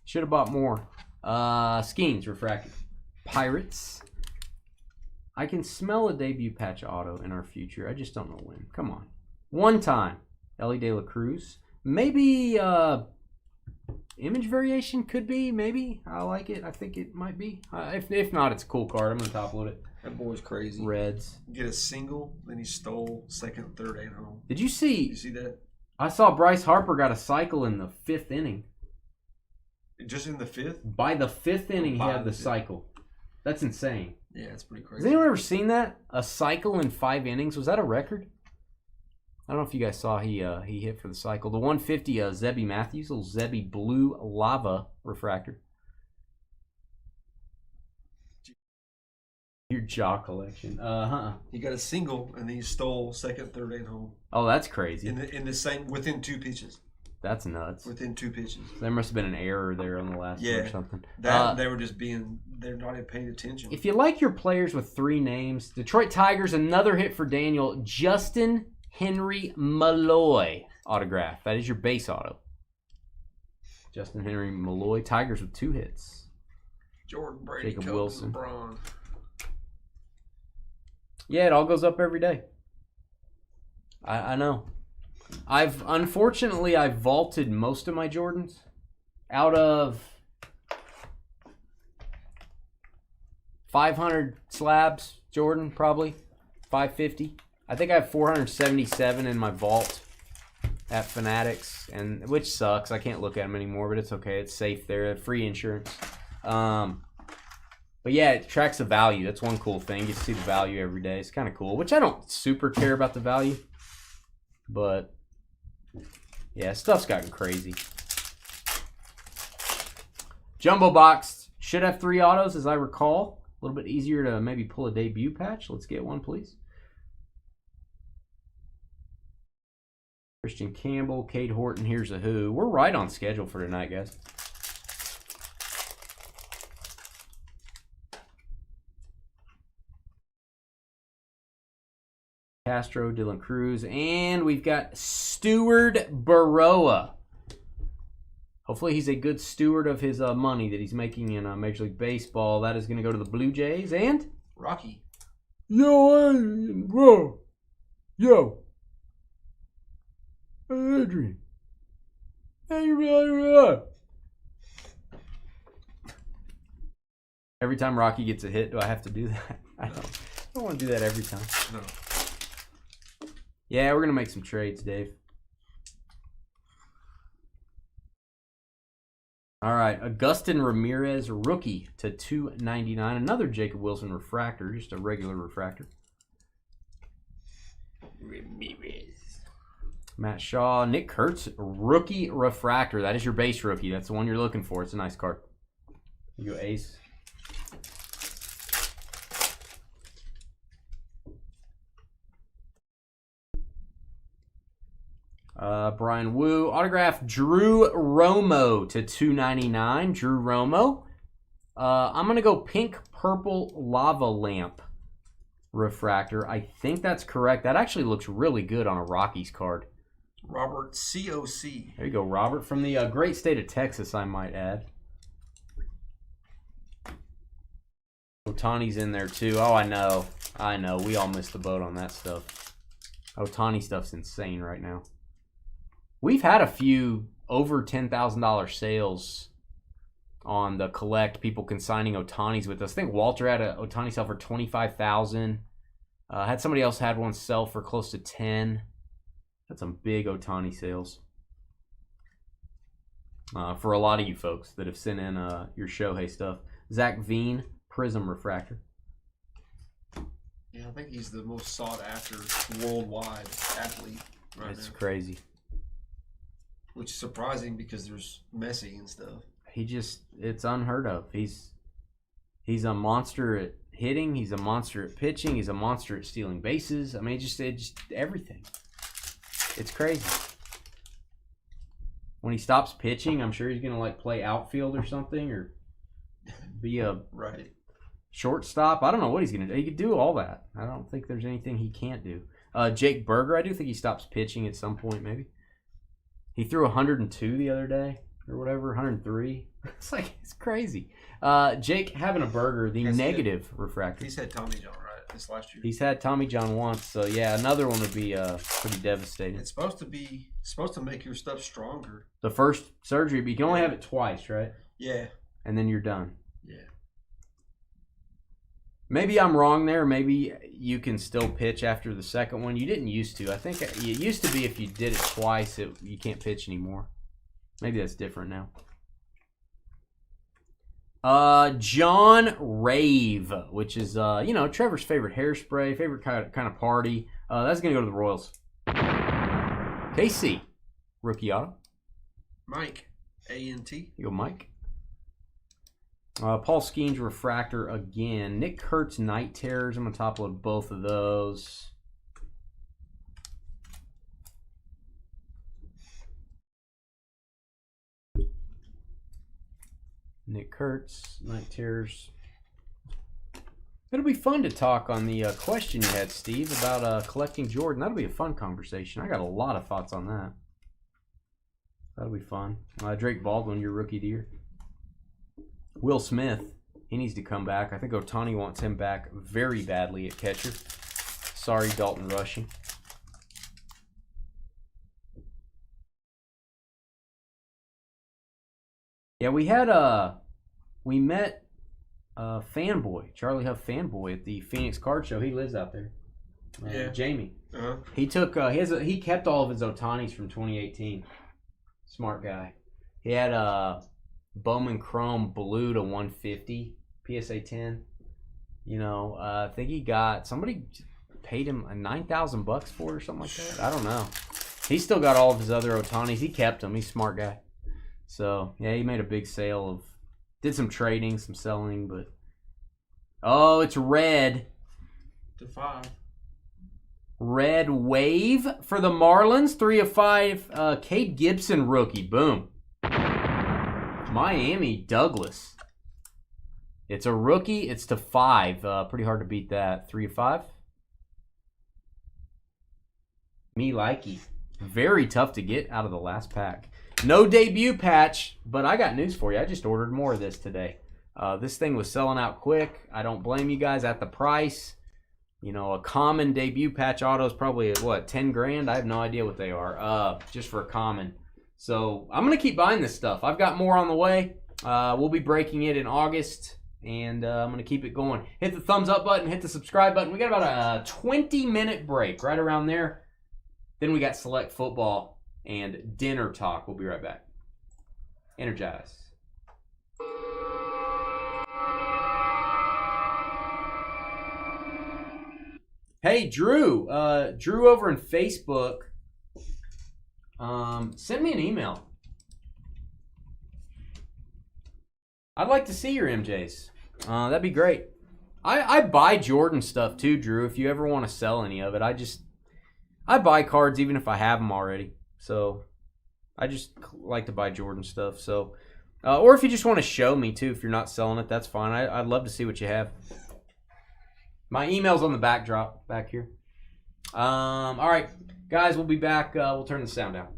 Should have bought more. Skeens, refractor. Pirates. I can smell a debut patch auto in our future. I just don't know when. Come on. One time. Ellie De La Cruz. Maybe image variation could be. Maybe. I like it. I think it might be. If not, it's a cool card. I'm going to top load it. That boy's crazy. Reds. Get a single, then he stole second, third, and home. Did you see? You see that? I saw Bryce Harper got a cycle in the 5th inning. Just in the 5th? By the 5th inning, he had the cycle. That's insane. Yeah, it's pretty crazy. Has anyone ever seen that? A cycle in 5 innings? Was that a record? I don't know if you guys saw he hit for the cycle. The 150 Zebby Matthews, little Zebby blue lava refractor. Your jaw collection. He got a single and then he stole second, third, and home. Oh, that's crazy. In the same within 2 pitches. That's nuts. Within 2 pitches. There must have been an error there on the last one or something. They were just they're not even paying attention. If you like your players with 3 names, Detroit Tigers, another hit for Daniel. Justin Henry Malloy autograph. That is your base auto. Justin Henry Malloy. Tigers with 2 hits. Jordan Brady, Jacob Kobe, Wilson. LeBron. Yeah, it all goes up every day. I know. I've vaulted most of my Jordans out of 500 slabs. Jordan probably 550. I think I have 477 in my vault at Fanatics, and which sucks. I can't look at them anymore, but it's okay. It's safe there. Free insurance. But yeah, it tracks the value. That's one cool thing. You get to see the value every day. It's kind of cool, which I don't super care about the value. But yeah, stuff's gotten crazy. Jumbo box should have 3 autos, as I recall. A little bit easier to maybe pull a debut patch. Let's get one, please. Christian Campbell, Cade Horton, here's a who. We're right on schedule for tonight, guys. Castro, Dylan Cruz, and we've got Steward Baroa. Hopefully he's a good steward of his money that he's making in Major League Baseball. That is going to go to the Blue Jays. And? Rocky. Yo, bro. Yo. Hey, Adrian. Hey, every time Rocky gets a hit, do I have to do that? I don't want to do that every time. No. Yeah, we're going to make some trades, Dave. All right, Agustin Ramirez, rookie to 299. Another Jacob Wilson refractor, just a regular refractor. Ramirez. Matt Shaw, Nick Kurtz, rookie refractor. That is your base rookie. That's the one you're looking for. It's a nice card. You go, Ace. Brian Wu, autograph Drew Romo to 299. Drew Romo. I'm going to go pink purple lava lamp refractor. I think that's correct. That actually looks really good on a Rockies card. Robert COC. There you go, Robert, from the great state of Texas, I might add. Otani's in there too. Oh, I know. I know. We all missed the boat on that stuff. Otani stuff's insane right now. We've had a few over $10,000 sales on the collect, people consigning Otanis with us. I think Walter had a Otani sell for $25,000. Had somebody else had one sell for close to 10. Had some big Otani sales. For a lot of you folks that have sent in your Shohei stuff. Zach Veen, Prism Refractor. Yeah, I think he's the most sought after worldwide athlete right now. It's crazy. Which is surprising because there's Messi and stuff. It's unheard of. He's a monster at hitting. He's a monster at pitching. He's a monster at stealing bases. I mean, just everything. It's crazy. When he stops pitching, I'm sure he's going to like play outfield or something or be a shortstop. I don't know what he's going to do. He could do all that. I don't think there's anything he can't do. Jake Berger, I do think he stops pitching at some point maybe. He threw 102 the other day or whatever, 103. It's crazy. Jake having a burger, the negative refractor. He's had Tommy John, right, this last year. He's had Tommy John once, so yeah, another one would be pretty devastating. It's supposed to make your stuff stronger. The first surgery, but you can only have it twice, right? Yeah. And then you're done. Yeah. Maybe I'm wrong there. Maybe you can still pitch after the second one. You didn't used to. I think it used to be if you did it twice, you can't pitch anymore. Maybe that's different now. John Rave, which is Trevor's favorite hairspray, favorite kind of party. That's gonna go to the Royals. KC, rookie auto. Mike, ANT. You go, Mike. Paul Skeens refractor again. Nick Kurtz Night Terrors. I'm gonna top load both of those. Nick Kurtz Night Terrors. It'll be fun to talk on the question you had, Steve, about collecting Jordan. That'll be a fun conversation. I got a lot of thoughts on that. That'll be fun. Drake Baldwin, your rookie of the year. Will Smith, he needs to come back. I think Otani wants him back very badly at catcher. Sorry, Dalton Rushing. Yeah, we met Fanboy, Charlie Huff Fanboy at the Phoenix Card Show. He lives out there. Jamie. Uh-huh. He kept all of his Otanis from 2018. Smart guy. He had Bowman Chrome Blue to 150 PSA 10. You know, I think he got somebody paid him $9,000 for it or something like that. I don't know. He's still got all of his other Otanis. He kept them. He's a smart guy. So yeah, he made a big sale of. Did some trading, some selling, but oh, it's red. To 5. Red Wave for the Marlins. 3 of 5. Cade Gibson rookie. Boom. Miami Douglas. It's a rookie. It's to 5. Pretty hard to beat that. 3 of 5. Me likey. Very tough to get out of the last pack. No debut patch, but I got news for you. I just ordered more of this today. This thing was selling out quick. I don't blame you guys at the price. You know, a common debut patch auto is probably, what, 10 grand? I have no idea what they are, just for a common. So I'm going to keep buying this stuff. I've got more on the way. We'll be breaking it in August, and I'm going to keep it going. Hit the thumbs up button, hit the subscribe button. We got about a 20-minute break right around there. Then we got select football and dinner talk. We'll be right back. Energize. Hey, Drew. Drew over in Facebook. Send me an email. I'd like to see your MJs. That'd be great. I buy Jordan stuff too, Drew. If you ever want to sell any of it, I buy cards even if I have them already. So I just like to buy Jordan stuff. So, or if you just want to show me too, if you're not selling it, that's fine. I'd love to see what you have. My email's on the backdrop back here. All right, guys, we'll be back. We'll turn the sound down.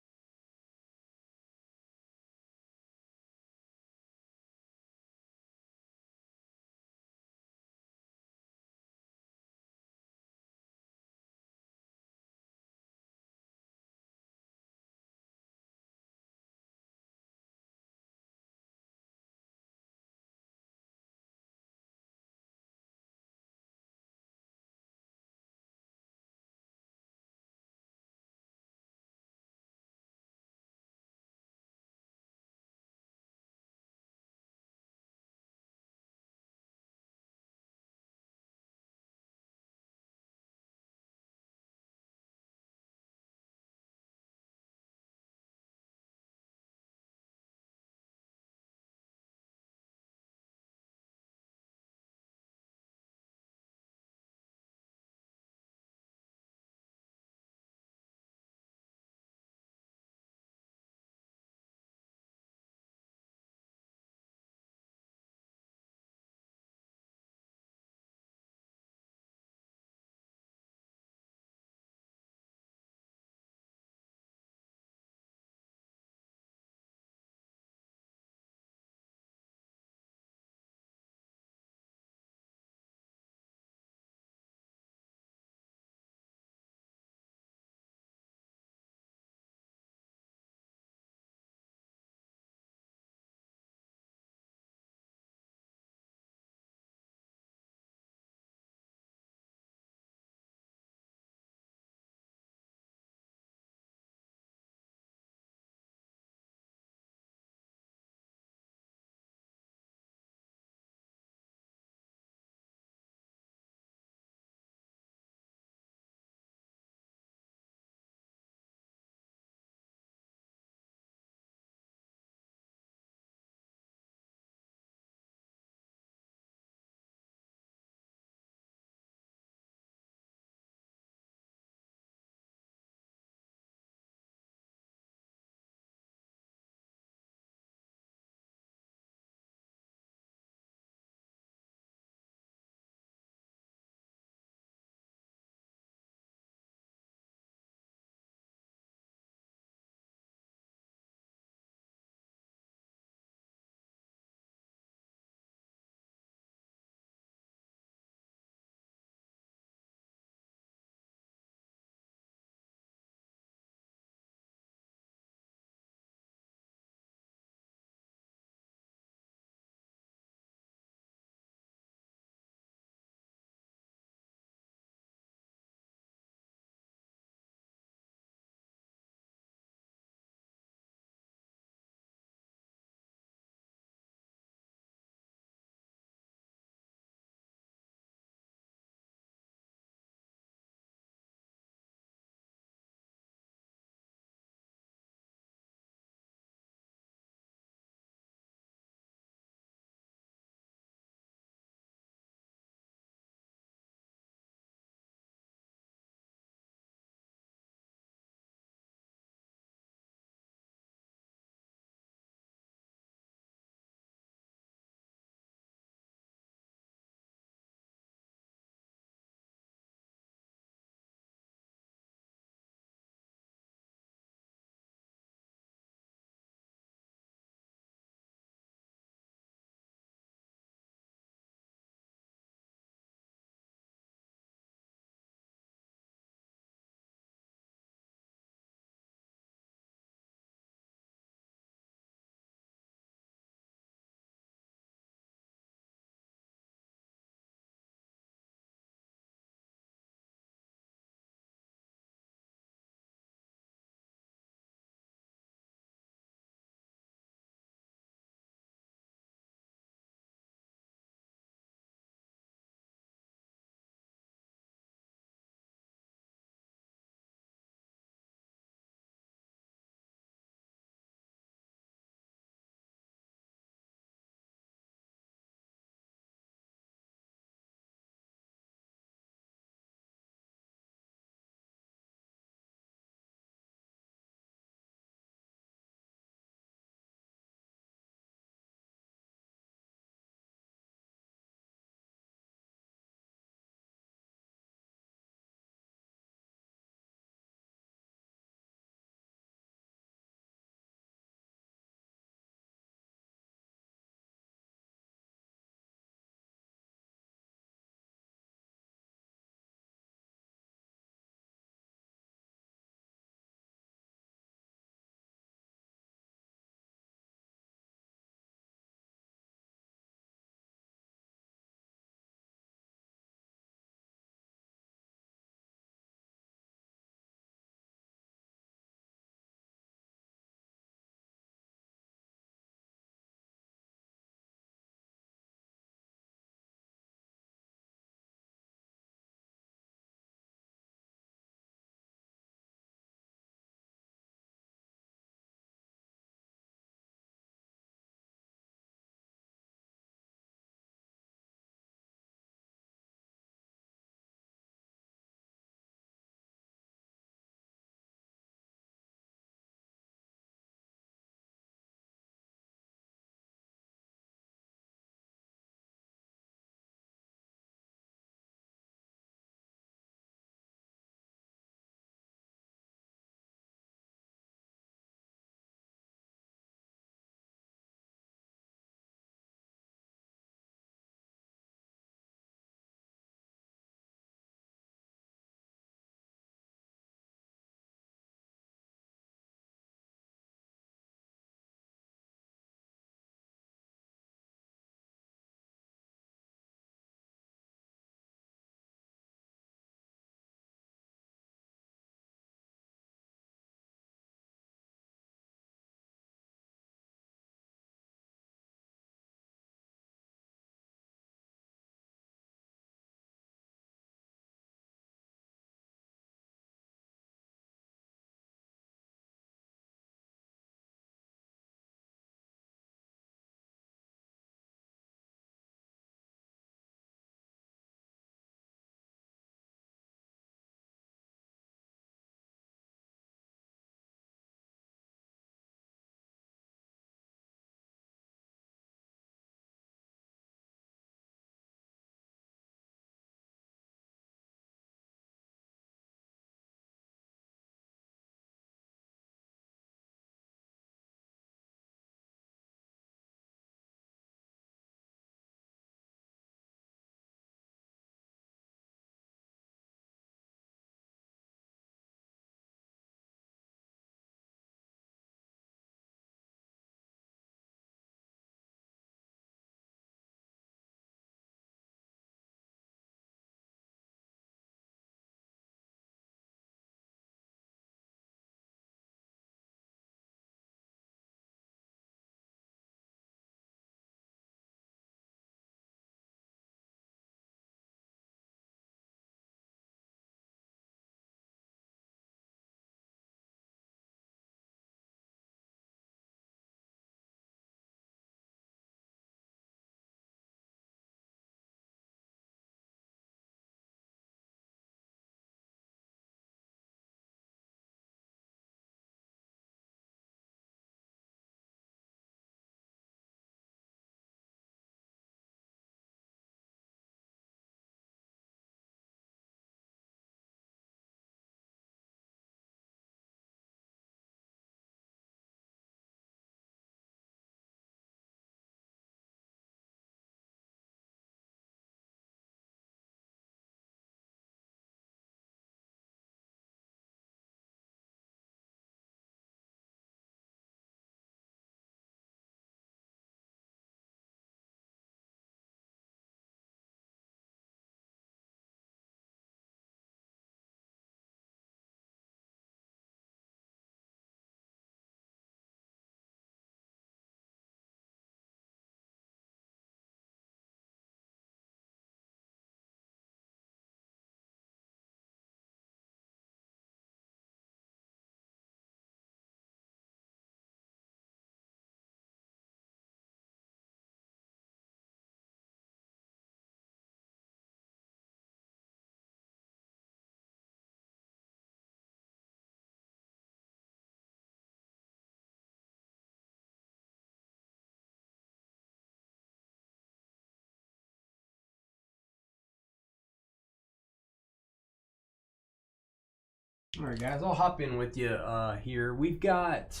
All right, guys, I'll hop in with you here. We've got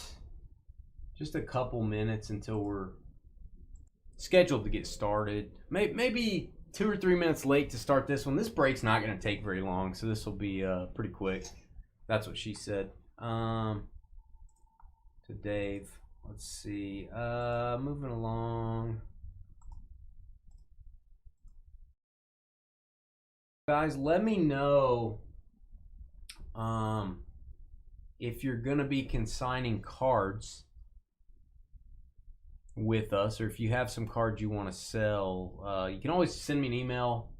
just a couple minutes until we're scheduled to get started. Maybe 2 or 3 minutes late to start this one. This break's not going to take very long, so this will be pretty quick. That's what she said. To Dave. Let's see. Moving along. Guys, let me know if you're going to be consigning cards with us, or if you have some cards you want to sell. You can always send me an email.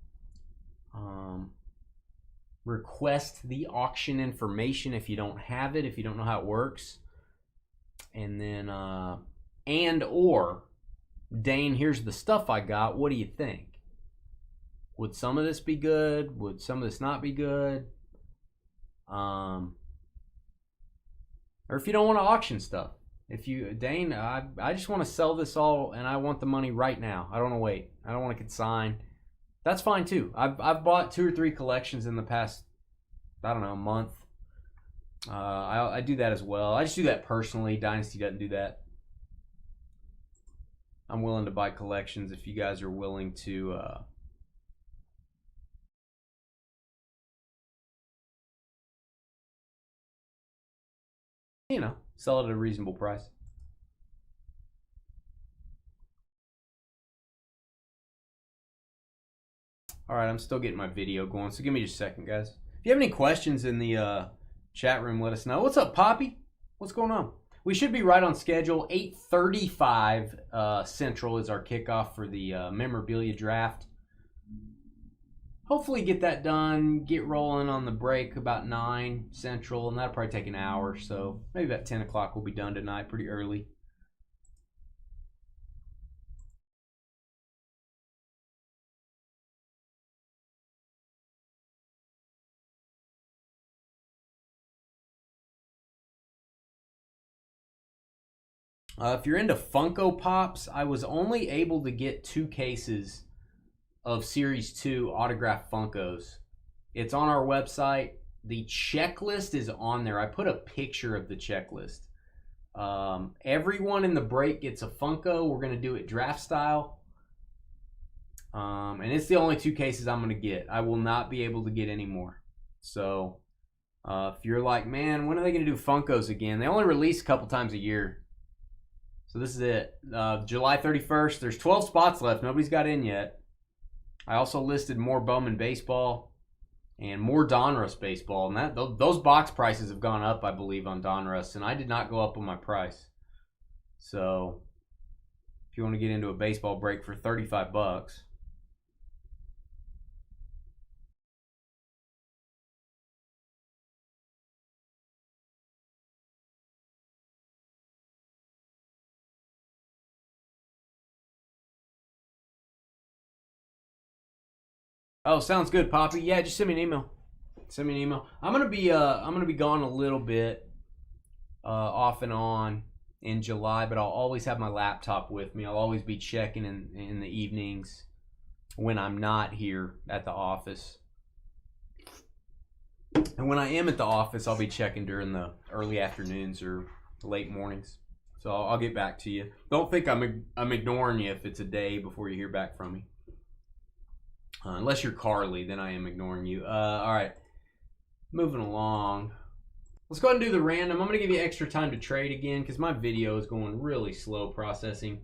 Request the auction information if you don't have it, if you don't know how it works. And then, or, Dane, here's the stuff I got. What do you think? Would some of this be good? Would some of this not be good? Or if you don't want to auction stuff. If you, Dane, I just want to sell this all and I want the money right now. I don't want to wait. I don't want to consign. That's fine too. I've bought 2 or 3 collections in the past, I don't know, month. I do that as well. I just do that personally. Dynasty doesn't do that. I'm willing to buy collections if you guys are willing to sell it at a reasonable price. All right, I'm still getting my video going, so give me just a second, guys. If you have any questions in the chat room, let us know. What's up, Poppy? What's going on? We should be right on schedule. 8:35 Central is our kickoff for the Memorabilia draft. Hopefully get that done, get rolling on the break about 9 Central, and that'll probably take an hour. So maybe about 10 o'clock we'll be done tonight, pretty early. If you're into Funko Pops, I was only able to get 2 cases of Series 2 autographed Funkos. It's on our website. The checklist is on there. I put a picture of the checklist. Everyone in the break gets a Funko. We're going to do it draft style. And it's the only 2 cases I'm going to get. I will not be able to get any more. So if you're like, man, when are they going to do Funkos again? They only release a couple times a year. So this is it. July 31st. There's 12 spots left. Nobody's got in yet. I also listed more Bowman baseball and more Donruss baseball. And those box prices have gone up, I believe, on Donruss. And I did not go up on my price. So if you want to get into a baseball break for $35. Oh, sounds good, Poppy. Yeah, just send me an email. Send me an email. I'm gonna be gone a little bit, off and on in July, but I'll always have my laptop with me. I'll always be checking in the evenings when I'm not here at the office. And when I am at the office, I'll be checking during the early afternoons or late mornings. So I'll get back to you. Don't think I'm ignoring you if it's a day before you hear back from me. Unless you're Carly, then I am ignoring you. All right, moving along. Let's go ahead and do the random. I'm going to give you extra time to trade again because my video is going really slow processing.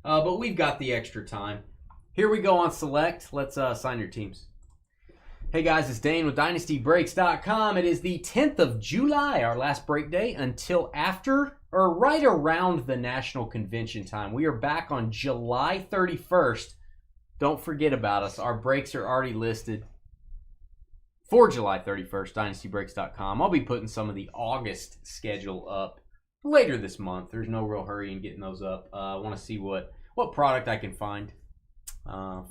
But we've got the extra time. Here we go on select. Let's sign your teams. Hey guys, it's Dane with DynastyBreaks.com. It is the 10th of July, our last break day, until after or right around the National Convention time. We are back on July 31st. Don't forget about us. Our breaks are already listed for July 31st, DynastyBreaks.com. I'll be putting some of the August schedule up later this month. There's no real hurry in getting those up. I want to see what product I can find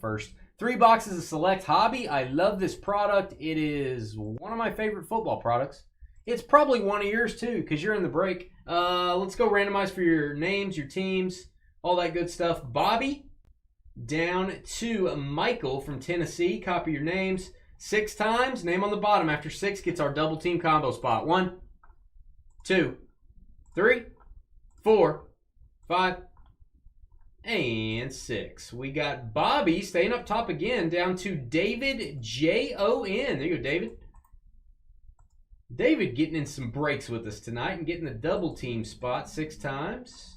first. 3 boxes of Select Hobby. I love this product. It is one of my favorite football products. It's probably one of yours too because you're in the break. Let's go randomize for your names, your teams, all that good stuff. Bobby down to Michael from Tennessee. Copy your names. 6 times. Name on the bottom after 6 gets our double team combo spot. 1, 2, 3, 4, 5, and 6. We got Bobby staying up top again, down to David J-O-N. There you go, David. David getting in some breaks with us tonight and getting the double team spot 6 times.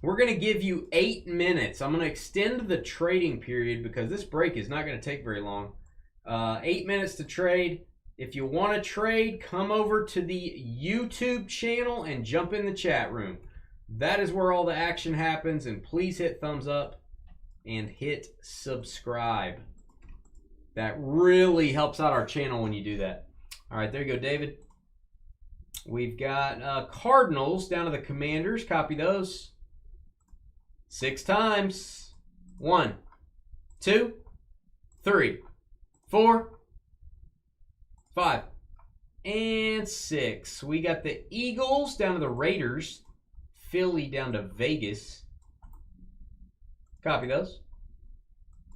We're going to give you 8 minutes. I'm going to extend the trading period because this break is not going to take very long. 8 minutes to trade. If you want to trade, come over to the YouTube channel and jump in the chat room. That is where all the action happens. And please hit thumbs up and hit subscribe. That really helps out our channel when you do that. All right, there you go, David. We've got Cardinals down to the Commanders. Copy those. 6 times. 1, 2, 3, 4, 5, and 6. We got the Eagles down to the Raiders. Philly down to Vegas. Copy those.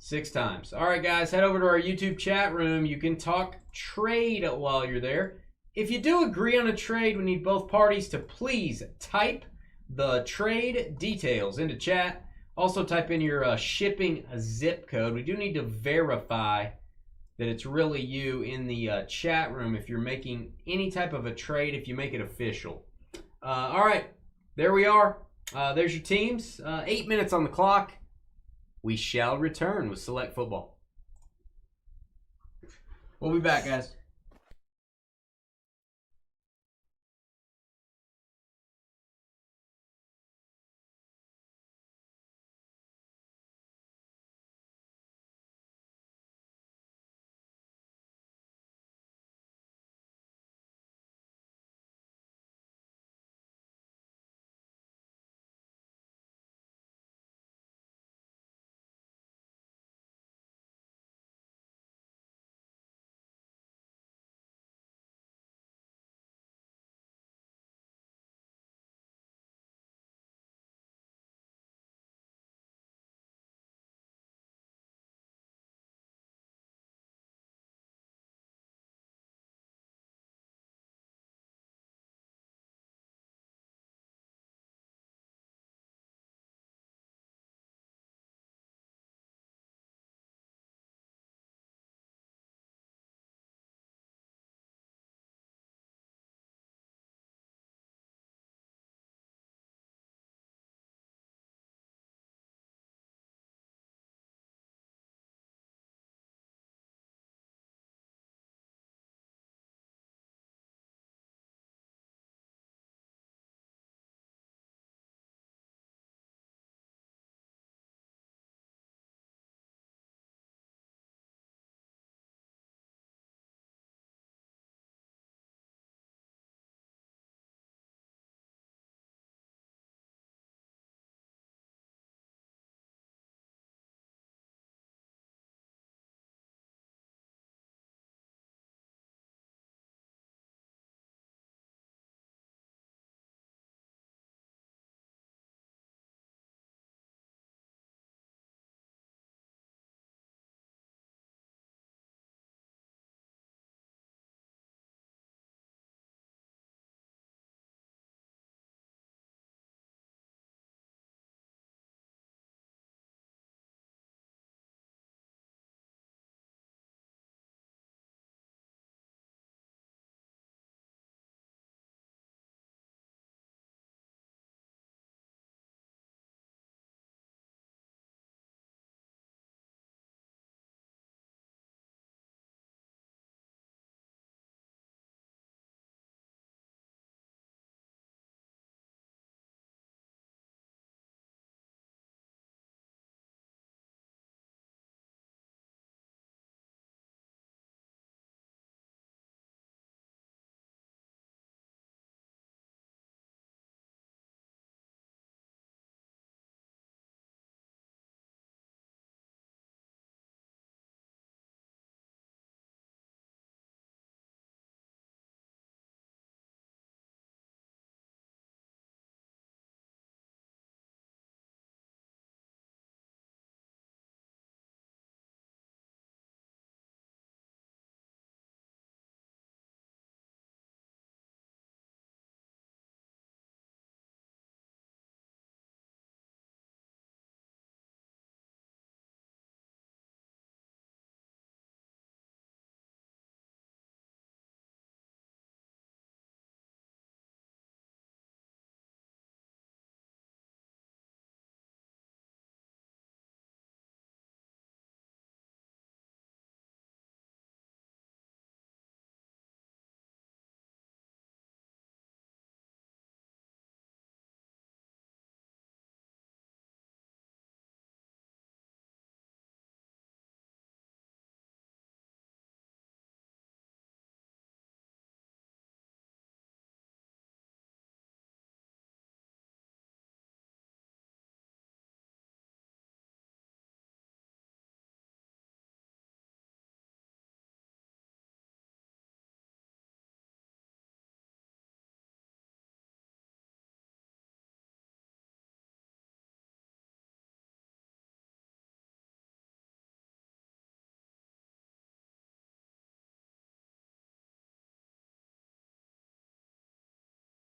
6 times. All right, guys, head over to our YouTube chat room. You can talk trade while you're there. If you do agree on a trade, we need both parties to please type the trade details into chat. Also type in your shipping zip code. We do need to verify that it's really you in the chat room if you're making any type of a trade, if you make it official. All right, there we are. There's your teams. 8 minutes on the clock. We shall return with Select Football. We'll be back, guys.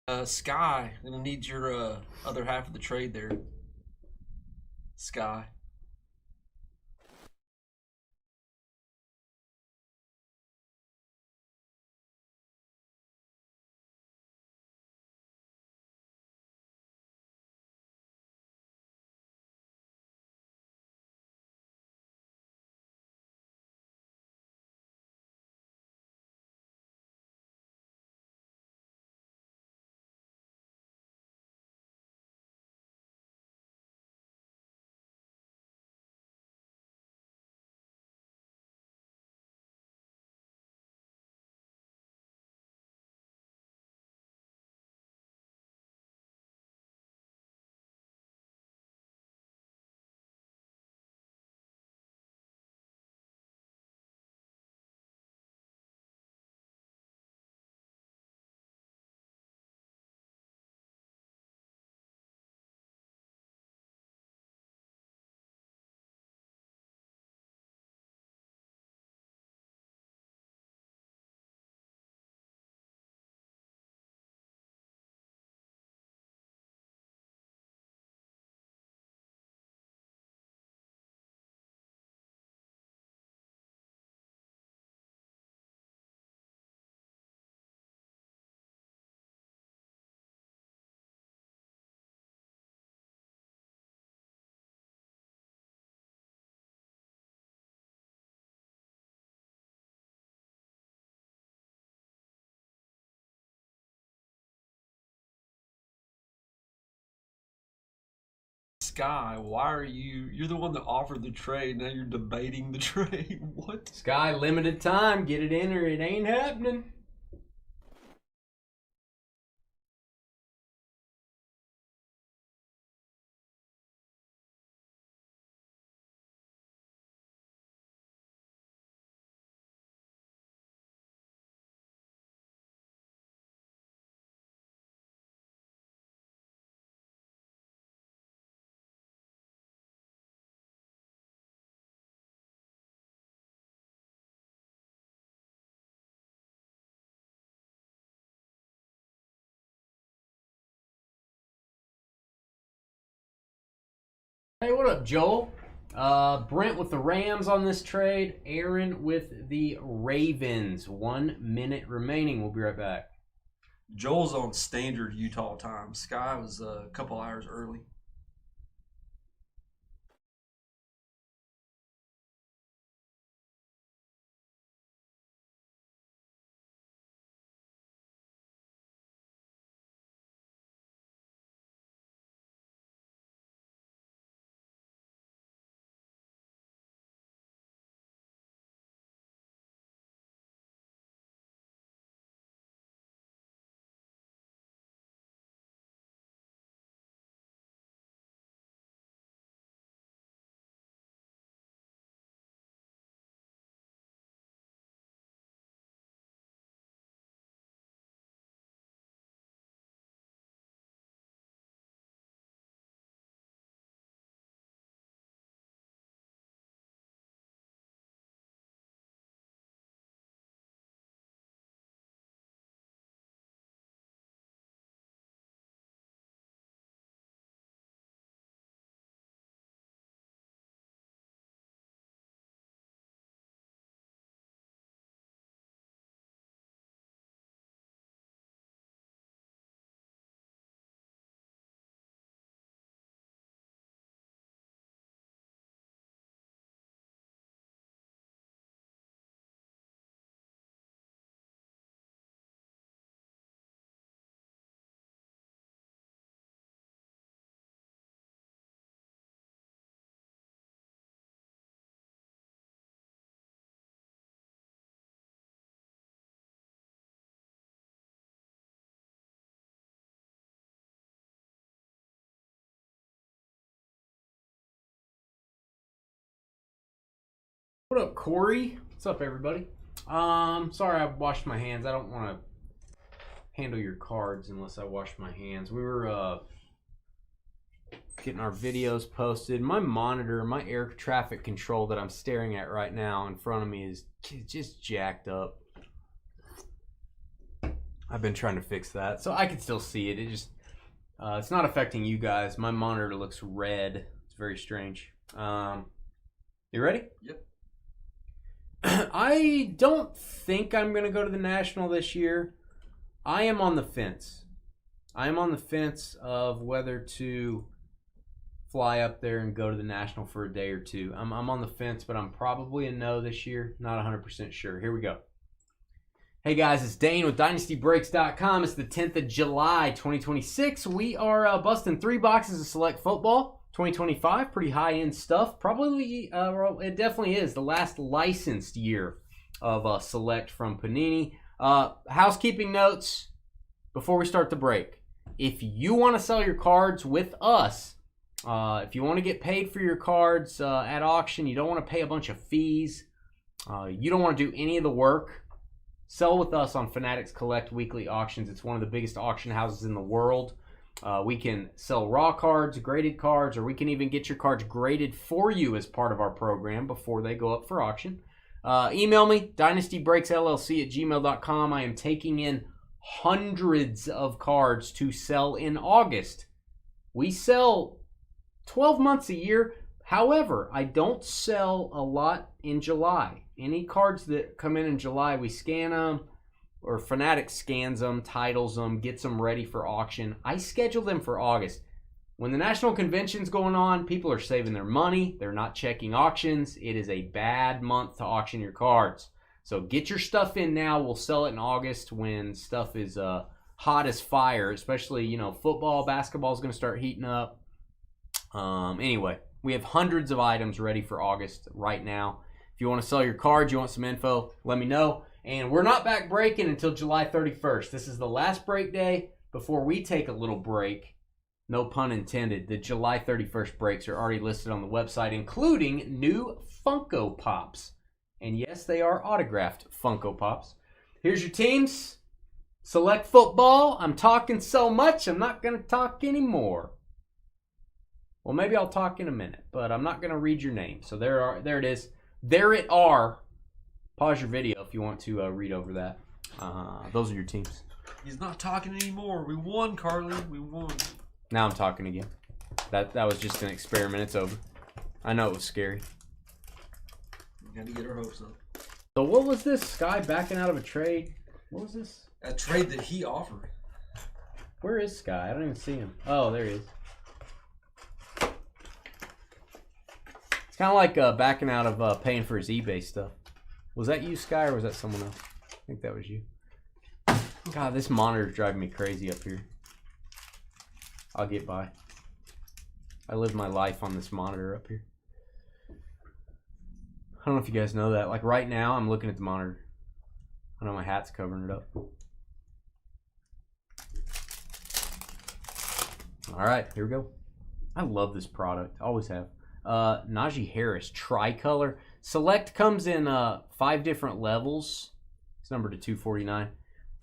Sky, I'm gonna need your other half of the trade there. Sky. Sky, why are you're the one that offered the trade, now you're debating the trade. What? Sky, limited time. Get it in or it ain't happening. Hey, what up, Joel? Brent with the Rams on this trade. Aaron with the Ravens. 1 minute remaining. We'll be right back. Joel's on standard Utah time. Sky was a couple hours early. What up, Corey? What's up, everybody? Sorry I washed my hands. I don't want to handle your cards unless I wash my hands. We were getting our videos posted. My monitor, my air traffic control that I'm staring at right now in front of me is just jacked up. I've been trying to fix that, so I can still see it. It just it's not affecting you guys. My monitor looks red. It's very strange. You ready? Yep. I don't think I'm going to go to the National this year. I am on the fence. I am on the fence of whether to fly up there and go to the National for a day or two. I'm on the fence, but I'm probably a no this year. Not 100% sure. Here we go. Hey guys, it's Dane with DynastyBreaks.com. It's the 10th of July, 2026. We are busting 3 boxes of Select Football 2025. Pretty high-end stuff. Probably, it definitely is the last licensed year of Select from Panini. Housekeeping notes before we start the break. If you want to sell your cards with us, if you want to get paid for your cards at auction, you don't want to pay a bunch of fees, you don't want to do any of the work, sell with us on Fanatics Collect Weekly Auctions. It's one of the biggest auction houses in the world. We can sell raw cards, graded cards, or we can even get your cards graded for you as part of our program before they go up for auction. Email me, dynastybreaksllc@gmail.com. I am taking in hundreds of cards to sell in August. We sell 12 months a year. However, I don't sell a lot in July. Any cards that come in July, we scan them, or Fanatics scans them, titles them, gets them ready for auction. I schedule them for August. When the National Convention's going on, people are saving their money. They're not checking auctions. It is a bad month to auction your cards. So get your stuff in now. We'll sell it in August when stuff is hot as fire, especially, football, basketball is going to start heating up. Anyway, we have hundreds of items ready for August right now. If you want to sell your cards, you want some info, let me know. And we're not back breaking until July 31st. This is the last break day before we take a little break. No pun intended. The July 31st breaks are already listed on the website, including new Funko Pops. And yes, they are autographed Funko Pops. Here's your teams. Select Football. I'm talking so much, I'm not going to talk anymore. Well, maybe I'll talk in a minute, but I'm not going to read your name. So there it is. There it are. Pause your video if you want to read over that. Those are your teams. He's not talking anymore. We won, Carly. We won. Now I'm talking again. That was just an experiment. It's over. I know it was scary. We got to get our hopes up. So what was this? Sky backing out of a trade? What was this? A trade that he offered. Where is Sky? I don't even see him. Oh, there he is. It's kind of like backing out of paying for his eBay stuff. Was that you, Sky, or was that someone else? I think that was you. God, this monitor is driving me crazy up here. I'll get by. I live my life on this monitor up here. I don't know if you guys know that. Like right now, I'm looking at the monitor. I know my hat's covering it up. All right, here we go. I love this product. Always have. Najee Harris, tricolor. Select comes in 5 different levels. It's numbered to 249.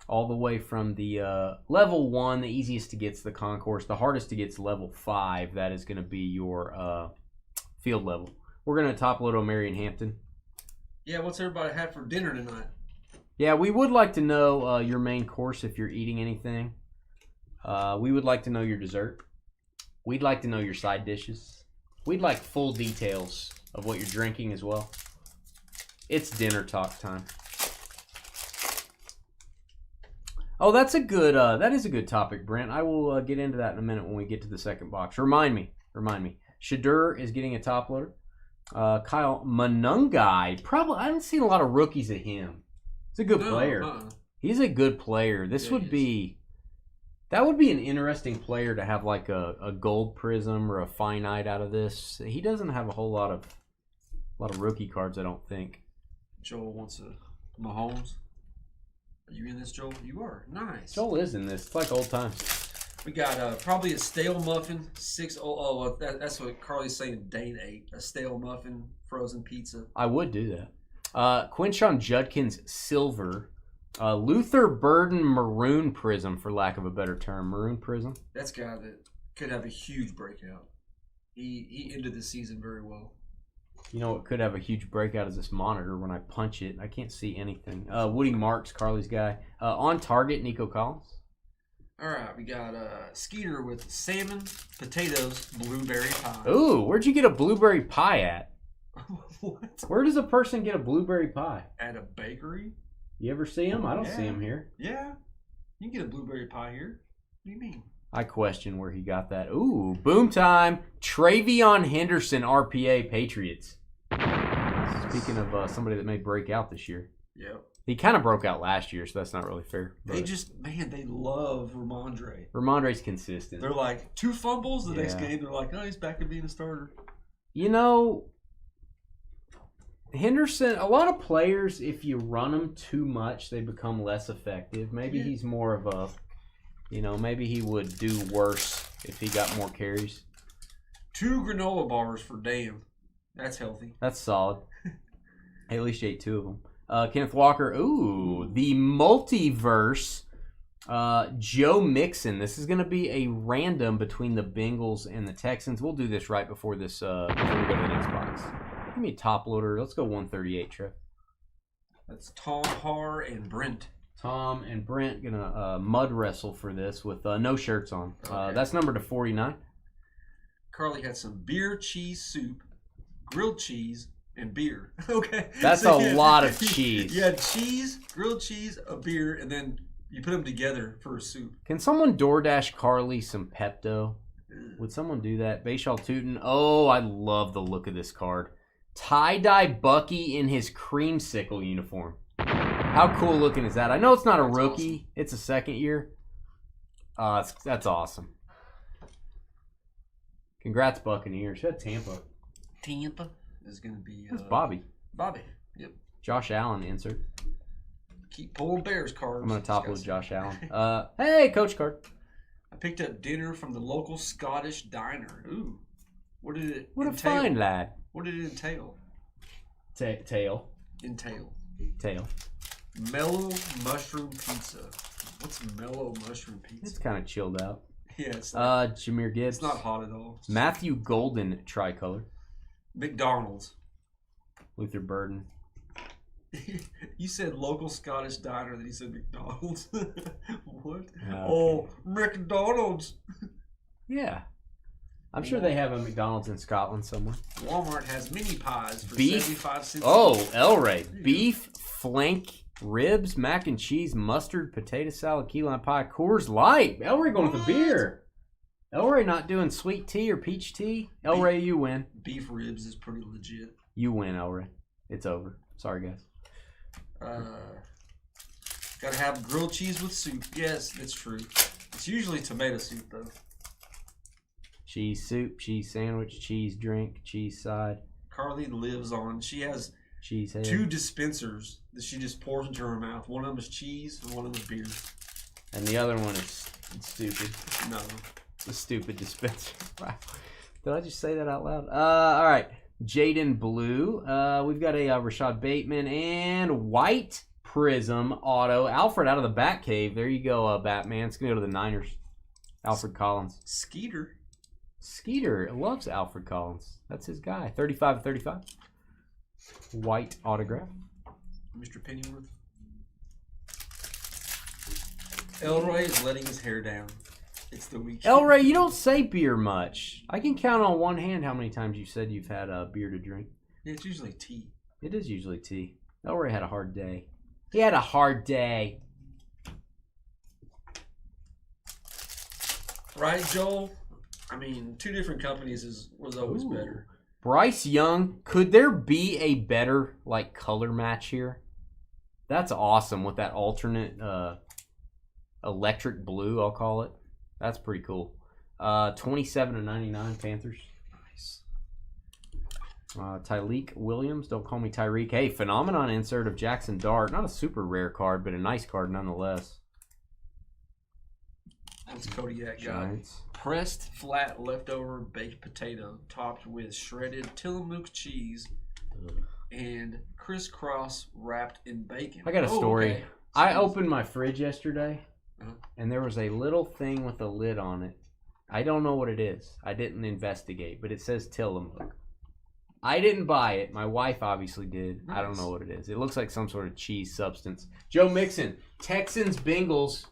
All the way from the level 1, the easiest to get is the concourse. The hardest to get is level 5. That is going to be your field level. We're going to top load on Marion Hampton. Yeah, what's everybody had for dinner tonight? Yeah, we would like to know your main course if you're eating anything. We would like to know your dessert. We'd like to know your side dishes. We'd like full details of what you're drinking as well. It's dinner talk time. Oh, that's a good. That is a good topic, Brent. I will get into that in a minute when we get to the second box. Remind me. Shadur is getting a top loader. Kyle Manungai. Probably. I haven't seen a lot of rookies of him. He's a good player. He's a good player. This would be. That would be an interesting player to have like a gold prism or a finite out of this. He doesn't have a whole lot of rookie cards, I don't think. Joel wants a Mahomes. Are you in this, Joel? You are. Nice. Joel is in this. It's like old times. We got probably a stale muffin. That's what Carly's saying. Dane ate a stale muffin, frozen pizza. I would do that. Quinshon Judkins silver. Luther Burden maroon prism, for lack of a better term. Maroon prism. That's a guy that could have a huge breakout. He ended the season very well. You know what could have a huge breakout is this monitor. When I punch it, I can't see anything. Woody Marks, Carly's guy. On target, Nico Collins. All right, we got Skeeter with salmon, potatoes, blueberry pie. Ooh, where'd you get a blueberry pie at? What? Where does a person get a blueberry pie? At a bakery? You ever see them? I don't see them here. Yeah. You can get a blueberry pie here. What do you mean? I question where he got that. Ooh, boom time. Travion Henderson, RPA, Patriots. Speaking of somebody that may break out this year. Yep. He kind of broke out last year, so that's not really fair. They just, man, they love Ramondre. Ramondre's consistent. They're like, 2 fumbles the next game. They're like, oh, he's back to being a starter. You know, Henderson, a lot of players, if you run them too much, they become less effective. Maybe he's more of a, you know, maybe he would do worse if he got more carries. 2 granola bars for Dan. That's healthy. That's solid. At least you ate 2 of them. Kenneth Walker. Ooh, the multiverse. Joe Mixon. This is going to be a random between the Bengals and the Texans. We'll do this right before this. Before we go to the next box. Give me a top loader. Let's go 138, Trev. That's Tom, Har, and Brent. Tom and Brent gonna mud wrestle for this with no shirts on. Okay. That's numbered to 49. Carly had some beer, cheese, soup, grilled cheese, and beer. Okay. That's so a lot of cheese. You had cheese, grilled cheese, a beer, and then you put them together for a soup. Can someone DoorDash Carly some Pepto? Would someone do that? Baishal Tootin. Oh, I love the look of this card. Tie-dye Bucky in his creamsicle uniform. How cool looking is that? I know it's not a rookie. Awesome. It's a second year. That's awesome. Congrats, Buccaneers. That's Tampa. Tampa is going to be... That's Bobby. Bobby. Yep. Josh Allen insert. Keep pulling Bears cards. I'm going to top load Josh Allen. Hey, coach card. I picked up dinner from the local Scottish diner. Ooh. What did it What entail? a fine lad. What did it entail? Tail. Entail. Mellow mushroom pizza. What's mellow mushroom pizza? It's kind of chilled out. Yeah, it's like, Jameer Gibbs. It's not hot at all. Matthew Golden tricolor. McDonald's. Luther Burden. You said local Scottish diner, then you said McDonald's. What? Okay. Oh, McDonald's. Yeah. I'm sure they have a McDonald's in Scotland somewhere. Walmart has mini pies for beef. 75 cents. Oh, Elray. Beef, flank, ribs, mac and cheese, mustard, potato salad, key lime pie, Coors Light. Elray going with the beer. Elray not doing sweet tea or peach tea. Elray, you win. Beef ribs is pretty legit. You win, Elray. It's over. Sorry, guys. Gotta have grilled cheese with soup. Yes, that's true. It's usually tomato soup, though. Cheese soup, cheese sandwich, cheese drink, cheese side. Carly lives on. She has cheese head. 2 dispensers that she just pours into her mouth. One of them is cheese and one of them is beer. And the other one is stupid. No. It's a stupid dispenser. Wow. Did I just say that out loud? All right. Jaden Blue. We've got a Rashad Bateman and White Prism Auto. Alfred out of the Batcave. There you go, Batman. It's going to go to the Niners. Alfred Collins. Skeeter loves Alfred Collins. That's his guy. 35/35. White autograph. Mr. Pennyworth. Elroy is letting his hair down. It's the weekend. Elroy, you don't say beer much. I can count on one hand how many times you said you've had a beer to drink. Yeah, it's usually tea. It is usually tea. Elroy had a hard day. He had a hard day. Right, Joel? I mean, 2 different companies was always better. Bryce Young, could there be a better color match here? That's awesome with that alternate electric blue, I'll call it. That's pretty cool. 27/99 Panthers. Nice. Tyreek Williams, don't call me Tyreek. Hey, phenomenon insert of Jackson Dart. Not a super rare card, but a nice card nonetheless. What's Kodiak got? Giants. Pressed flat leftover baked potato topped with shredded Tillamook cheese and crisscross wrapped in bacon. I got a story. Okay. I opened my fridge yesterday, Uh-huh. and there was a little thing with a lid on it. I don't know what it is. I didn't investigate, but it says Tillamook. I didn't buy it. My wife obviously did. Nice. I don't know what it is. It looks like some sort of cheese substance. Joe Mixon, Texans, Bengals.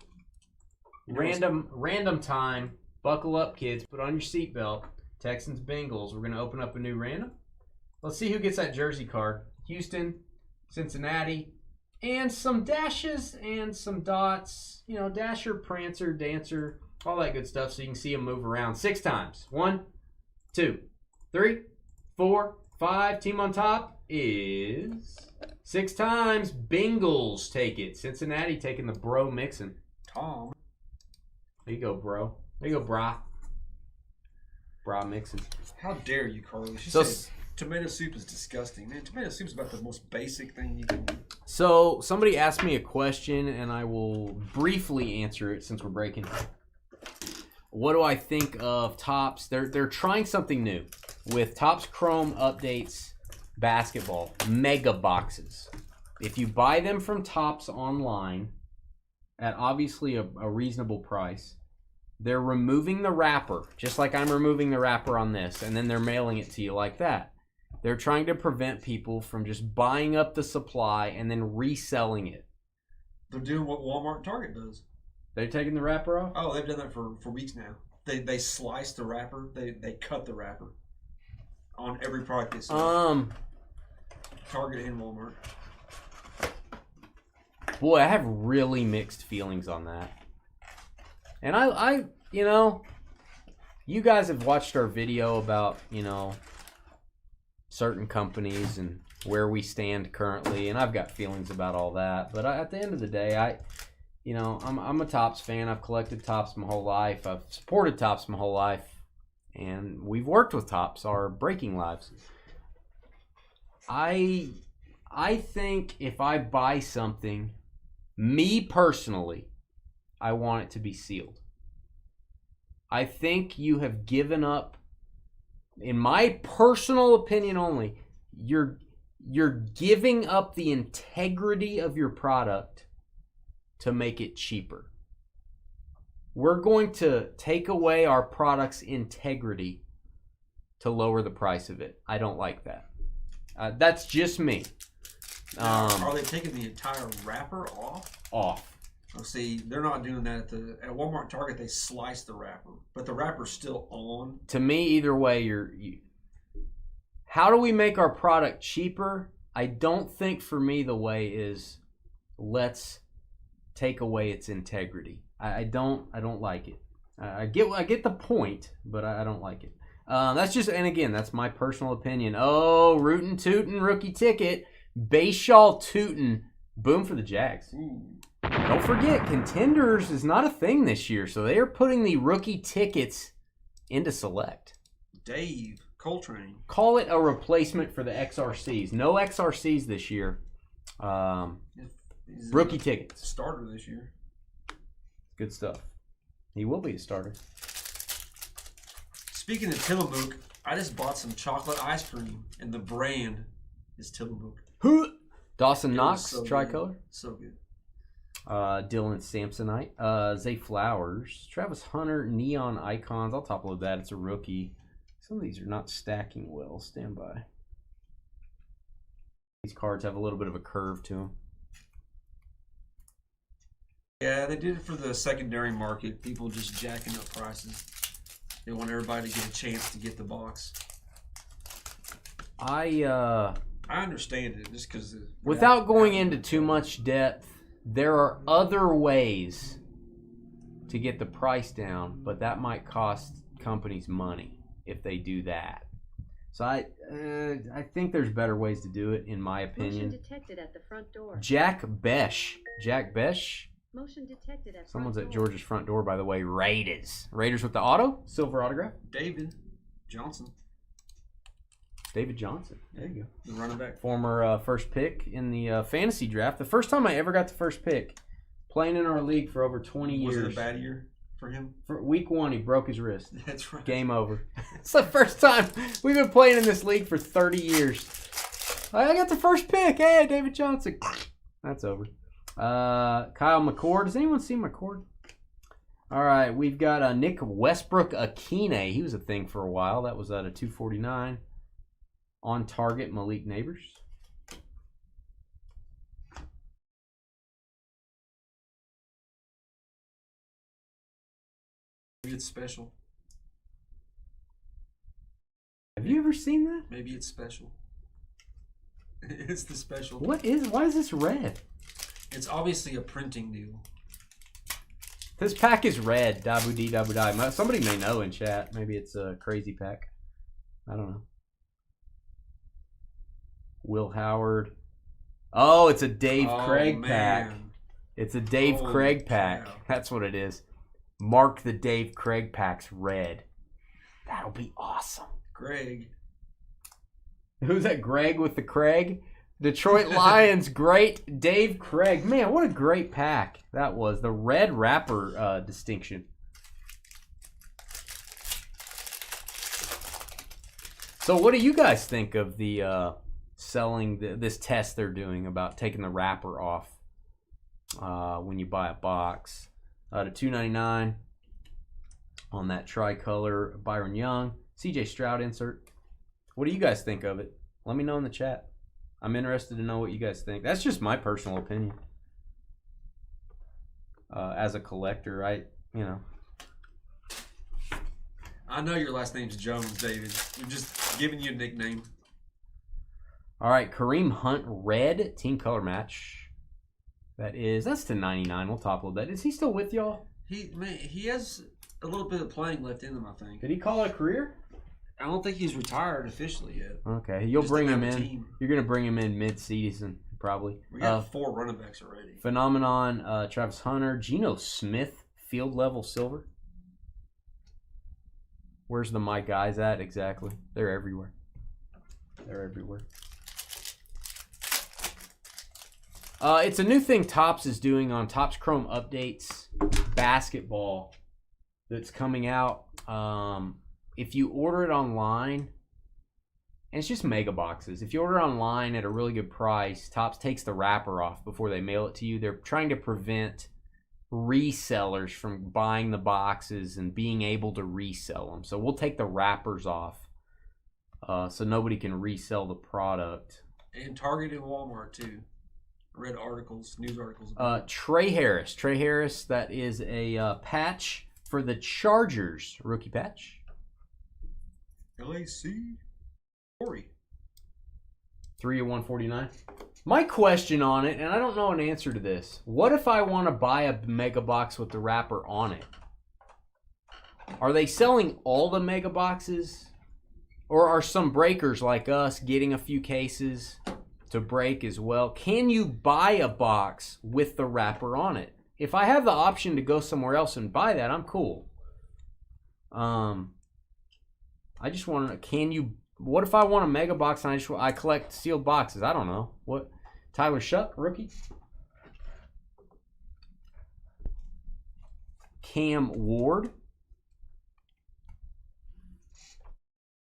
Random time. Buckle up, kids. Put on your seatbelt. Texans, Bengals. We're going to open up a new random. Let's see who gets that jersey card. Houston, Cincinnati, and some dashes and some dots. You know, Dasher, Prancer, Dancer, all that good stuff so you can see them move around 6 times. 1, 2, 3, 4, 5. Team on top is 6 times. Bengals take it. Cincinnati taking the bro mixing. Tom. There you go, bro. There you go, brah. Bra mixing. How dare you, Carly? She So, said tomato soup is disgusting. Man, tomato soup is about the most basic thing you can do. so somebody asked me a question, and I will briefly answer it since we're breaking. What do I think of Topps? They're trying something new with Topps Chrome Updates Basketball Mega Boxes. If you buy them from Topps online at obviously a reasonable price, they're removing the wrapper, just like I'm removing the wrapper on this, and then they're mailing it to you like that. They're trying to prevent people from just buying up the supply and then reselling it. They're doing what Walmart and Target does. They're taking the wrapper off? Oh, they've done that for weeks now. They slice the wrapper. They cut the wrapper on every product they sell. Target and Walmart. Boy, I have really mixed feelings on that. And I you know, you guys have watched our video about, you know, certain companies and where we stand currently, and I've got feelings about all that. But at the end of the day, I'm a Topps fan. I've collected Topps my whole life. I've supported Topps my whole life, and we've worked with Topps our breaking lives. I think if I buy something, me personally, I want it to be sealed. I think you have given up, in my personal opinion only, you're giving up the integrity of your product to make it cheaper. We're going to take away our product's integrity to lower the price of it. I don't like that. That's just me. Are they taking the entire wrapper off? Off. Oh, see, they're not doing that at Walmart and Target. They slice the wrapper, but the wrapper's still on. To me, either way, how do we make our product cheaper? I don't think for me the way is let's take away its integrity. I don't like it. I get the point, but I don't like it. That's just, and again, that's my personal opinion. Oh, rootin' tootin' rookie ticket, Bashaw tootin', boom for the Jags. Ooh. Don't forget, Contenders is not a thing this year, so they are putting the rookie tickets into Select. Dave Coltrane. Call it a replacement for the XRCs. No XRCs this year. He's Rookie a tickets. starter this year. Good stuff. He will be a starter. Speaking of Tillamook, I just bought some chocolate ice cream, and the brand is Tillamook. Dawson It Knox, was so tricolor. good. So good. Dylan Samsonite. Zay Flowers. Travis Hunter, Neon Icons. I'll top load that. It's a rookie. Some of these are not stacking well. Stand by. These cards have a little bit of a curve to them. Yeah, they did it for the secondary market. People just jacking up prices. They want everybody to get a chance to get the box. I understand it just because. without going into too much depth, there are other ways to get the price down, but that might cost companies money if they do that. So I think there's better ways to do it, in my opinion. Motion detected at the front door. Jack Besh. Jack Besh. Motion detected at Someone's front at door. George's front door, by the way. Raiders. Raiders with the auto. Silver autograph. David Johnson, David Johnson. There you go. the running back. Former first pick in the fantasy draft. The first time I ever got the first pick. Playing in our league for over 20 years. Was it a bad year for him? For week 1, he broke his wrist. That's right. Game over. It's the first time we've been playing in this league for 30 years. I got the first pick. Hey, David Johnson. That's over. Kyle McCord. Does anyone see McCord? All right, we've got Nick Westbrook Akine. He was a thing for a while. That was at a 249. On target, Malik Neighbors. Maybe it's special. Have you ever seen that? Maybe it's special. It's the special. Why is this red? It's obviously a printing deal. This pack is red. Dabu dee dabu die. Somebody may know in chat. Maybe it's a crazy pack. I don't know. Will Howard. Oh, it's a Dave Craig pack. It's a Dave Craig pack. Cow. That's what it is. Mark the Dave Craig packs red. That'll be awesome. Greg. Who's that? Greg with the Craig? Detroit Lions, great Dave Craig. Man, what a great pack that was. The red wrapper distinction. So what do you guys think of the selling, this test they're doing about taking the wrapper off when you buy a box? To $2.99 on that tricolor Byron Young. CJ Stroud insert. What do you guys think of it? Let me know in the chat. I'm interested to know what you guys think. That's just my personal opinion. As a collector, I know your last name's Jones, David. I'm just giving you a nickname. All right, Kareem Hunt red team color match. That's to 99. We'll talk a little bit. Is he still with y'all? He has a little bit of playing left in him, I think. Did he call it a career? I don't think he's retired officially yet. Okay, you'll bring him in. You're gonna bring him in mid-season, probably. We got 4 running backs already. Phenomenon, Travis Hunter, Geno Smith, field level silver. Where's the my guys at exactly? They're everywhere. They're everywhere. It's a new thing Topps is doing on Topps Chrome Updates basketball that's coming out. If you order it online, and it's just mega boxes. If you order online at a really good price, Topps takes the wrapper off before they mail it to you. They're trying to prevent resellers from buying the boxes and being able to resell them. So we'll take the wrappers off so nobody can resell the product. And Target and Walmart too. Read articles, news articles. Trey Harris. Trey Harris, that is a patch for the Chargers. Rookie patch. LAC. Corey. 3 of 149. My question on it, and I don't know an answer to this. What if I want to buy a mega box with the wrapper on it? Are they selling all the mega boxes? Or are some breakers like us getting a few cases to break as well? Can you buy a box with the wrapper on it? If I have the option to go somewhere else and buy that, I'm cool. I just want to, what if I want a mega box and I collect sealed boxes? I don't know. What? Tyler Shuck, rookie. Cam Ward.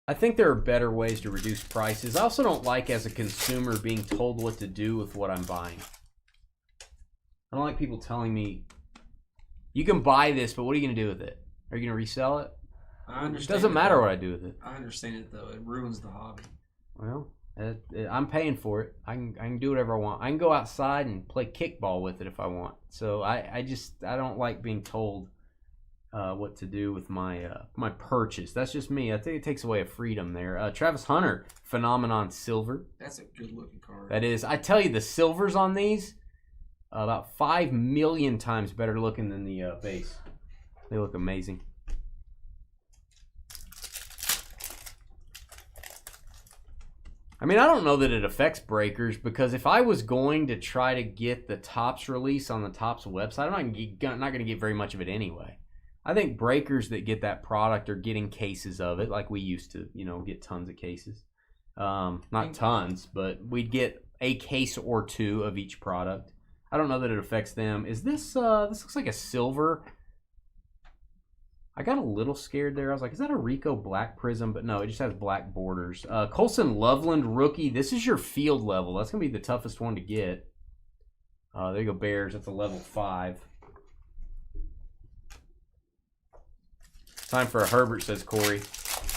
I think there are better ways to reduce prices. I also don't like, as a consumer, being told what to do with what I'm buying. I don't like people telling me, you can buy this, but what are you going to do with it? Are you going to resell it? I understand. It doesn't matter what I do with it. I understand it, though. It ruins the hobby. Well, I'm paying for it. I can do whatever I want. I can go outside and play kickball with it if I want. So I don't like being told what to do with my my purchase. That's just me. I think it takes away a freedom there. Travis Hunter, Phenomenon Silver. That's a good looking card. That is. I tell you, the silvers on these about 5 million times better looking than the base. They look amazing. I mean, I don't know that it affects breakers, because if I was going to try to get the Topps release on the Topps website, I'm not going to get very much of it anyway. I think breakers that get that product are getting cases of it, like we used to, get tons of cases. Not tons, but we'd get a case or two of each product. I don't know that it affects them. Is this, this looks like a silver. I got a little scared there. I was like, is that a Rico Black Prism? But no, it just has black borders. Colson Loveland, rookie. This is your field level. That's going to be the toughest one to get. There you go, Bears. That's a level 5. Time for a Herbert, says Corey.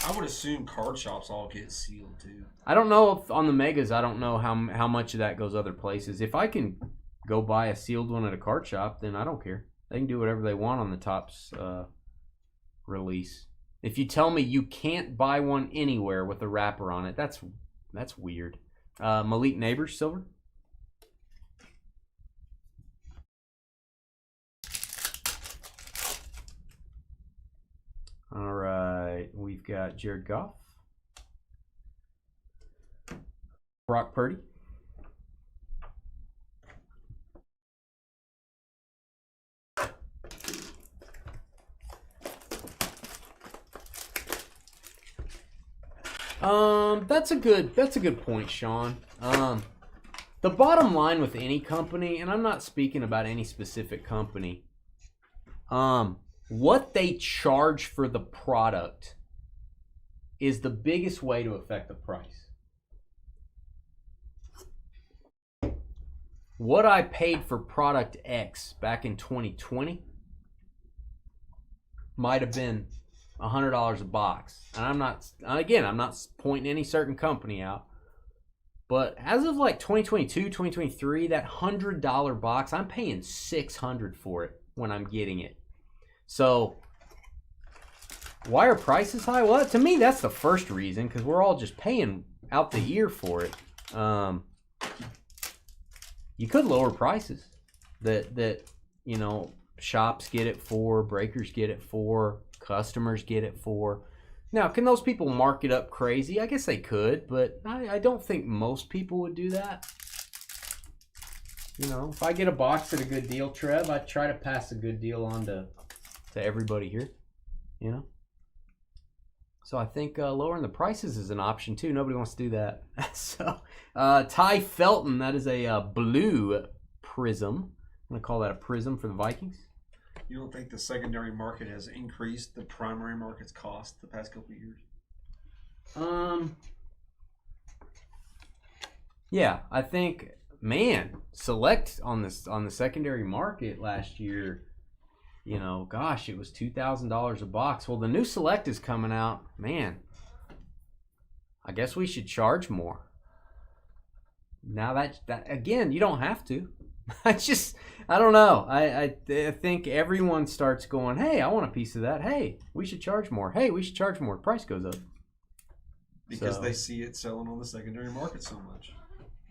I would assume card shops all get sealed too. I don't know if on the megas. I don't know how much of that goes other places. If I can go buy a sealed one at a card shop, then I don't care. They can do whatever they want on the Topps release. If you tell me you can't buy one anywhere with a wrapper on it, that's weird. Malik Neighbors, silver. All right, we've got Jared Goff, Brock Purdy, that's a good point, Sean. The bottom line with any company, and I'm not speaking about any specific company, what they charge for the product is the biggest way to affect the price. What I paid for product X back in 2020 might have been $100 a box. And I'm not pointing any certain company out. But as of like 2022, 2023, that $100 box, I'm paying $600 for it when I'm getting it. So, why are prices high? Well, to me, that's the first reason, because we're all just paying out the ear for it. You could lower prices that shops get it for, breakers get it for, customers get it for. Now, can those people mark it up crazy? I guess they could, but I don't think most people would do that. If I get a box at a good deal, Trev, I try to pass a good deal on to everybody here, So I think lowering the prices is an option too. Nobody wants to do that. So Ty Felton, that is a blue prism. I'm gonna call that a prism for the Vikings. You don't think the secondary market has increased the primary market's cost the past couple of years? Yeah, I think, select on the secondary market last year. Gosh, it was $2,000 a box. Well, the new Select is coming out. Man, I guess we should charge more. Now that again, you don't have to. I don't know. I think everyone starts going, hey, I want a piece of that. Hey, we should charge more. Hey, we should charge more. Price goes up. Because they see it selling on the secondary market so much.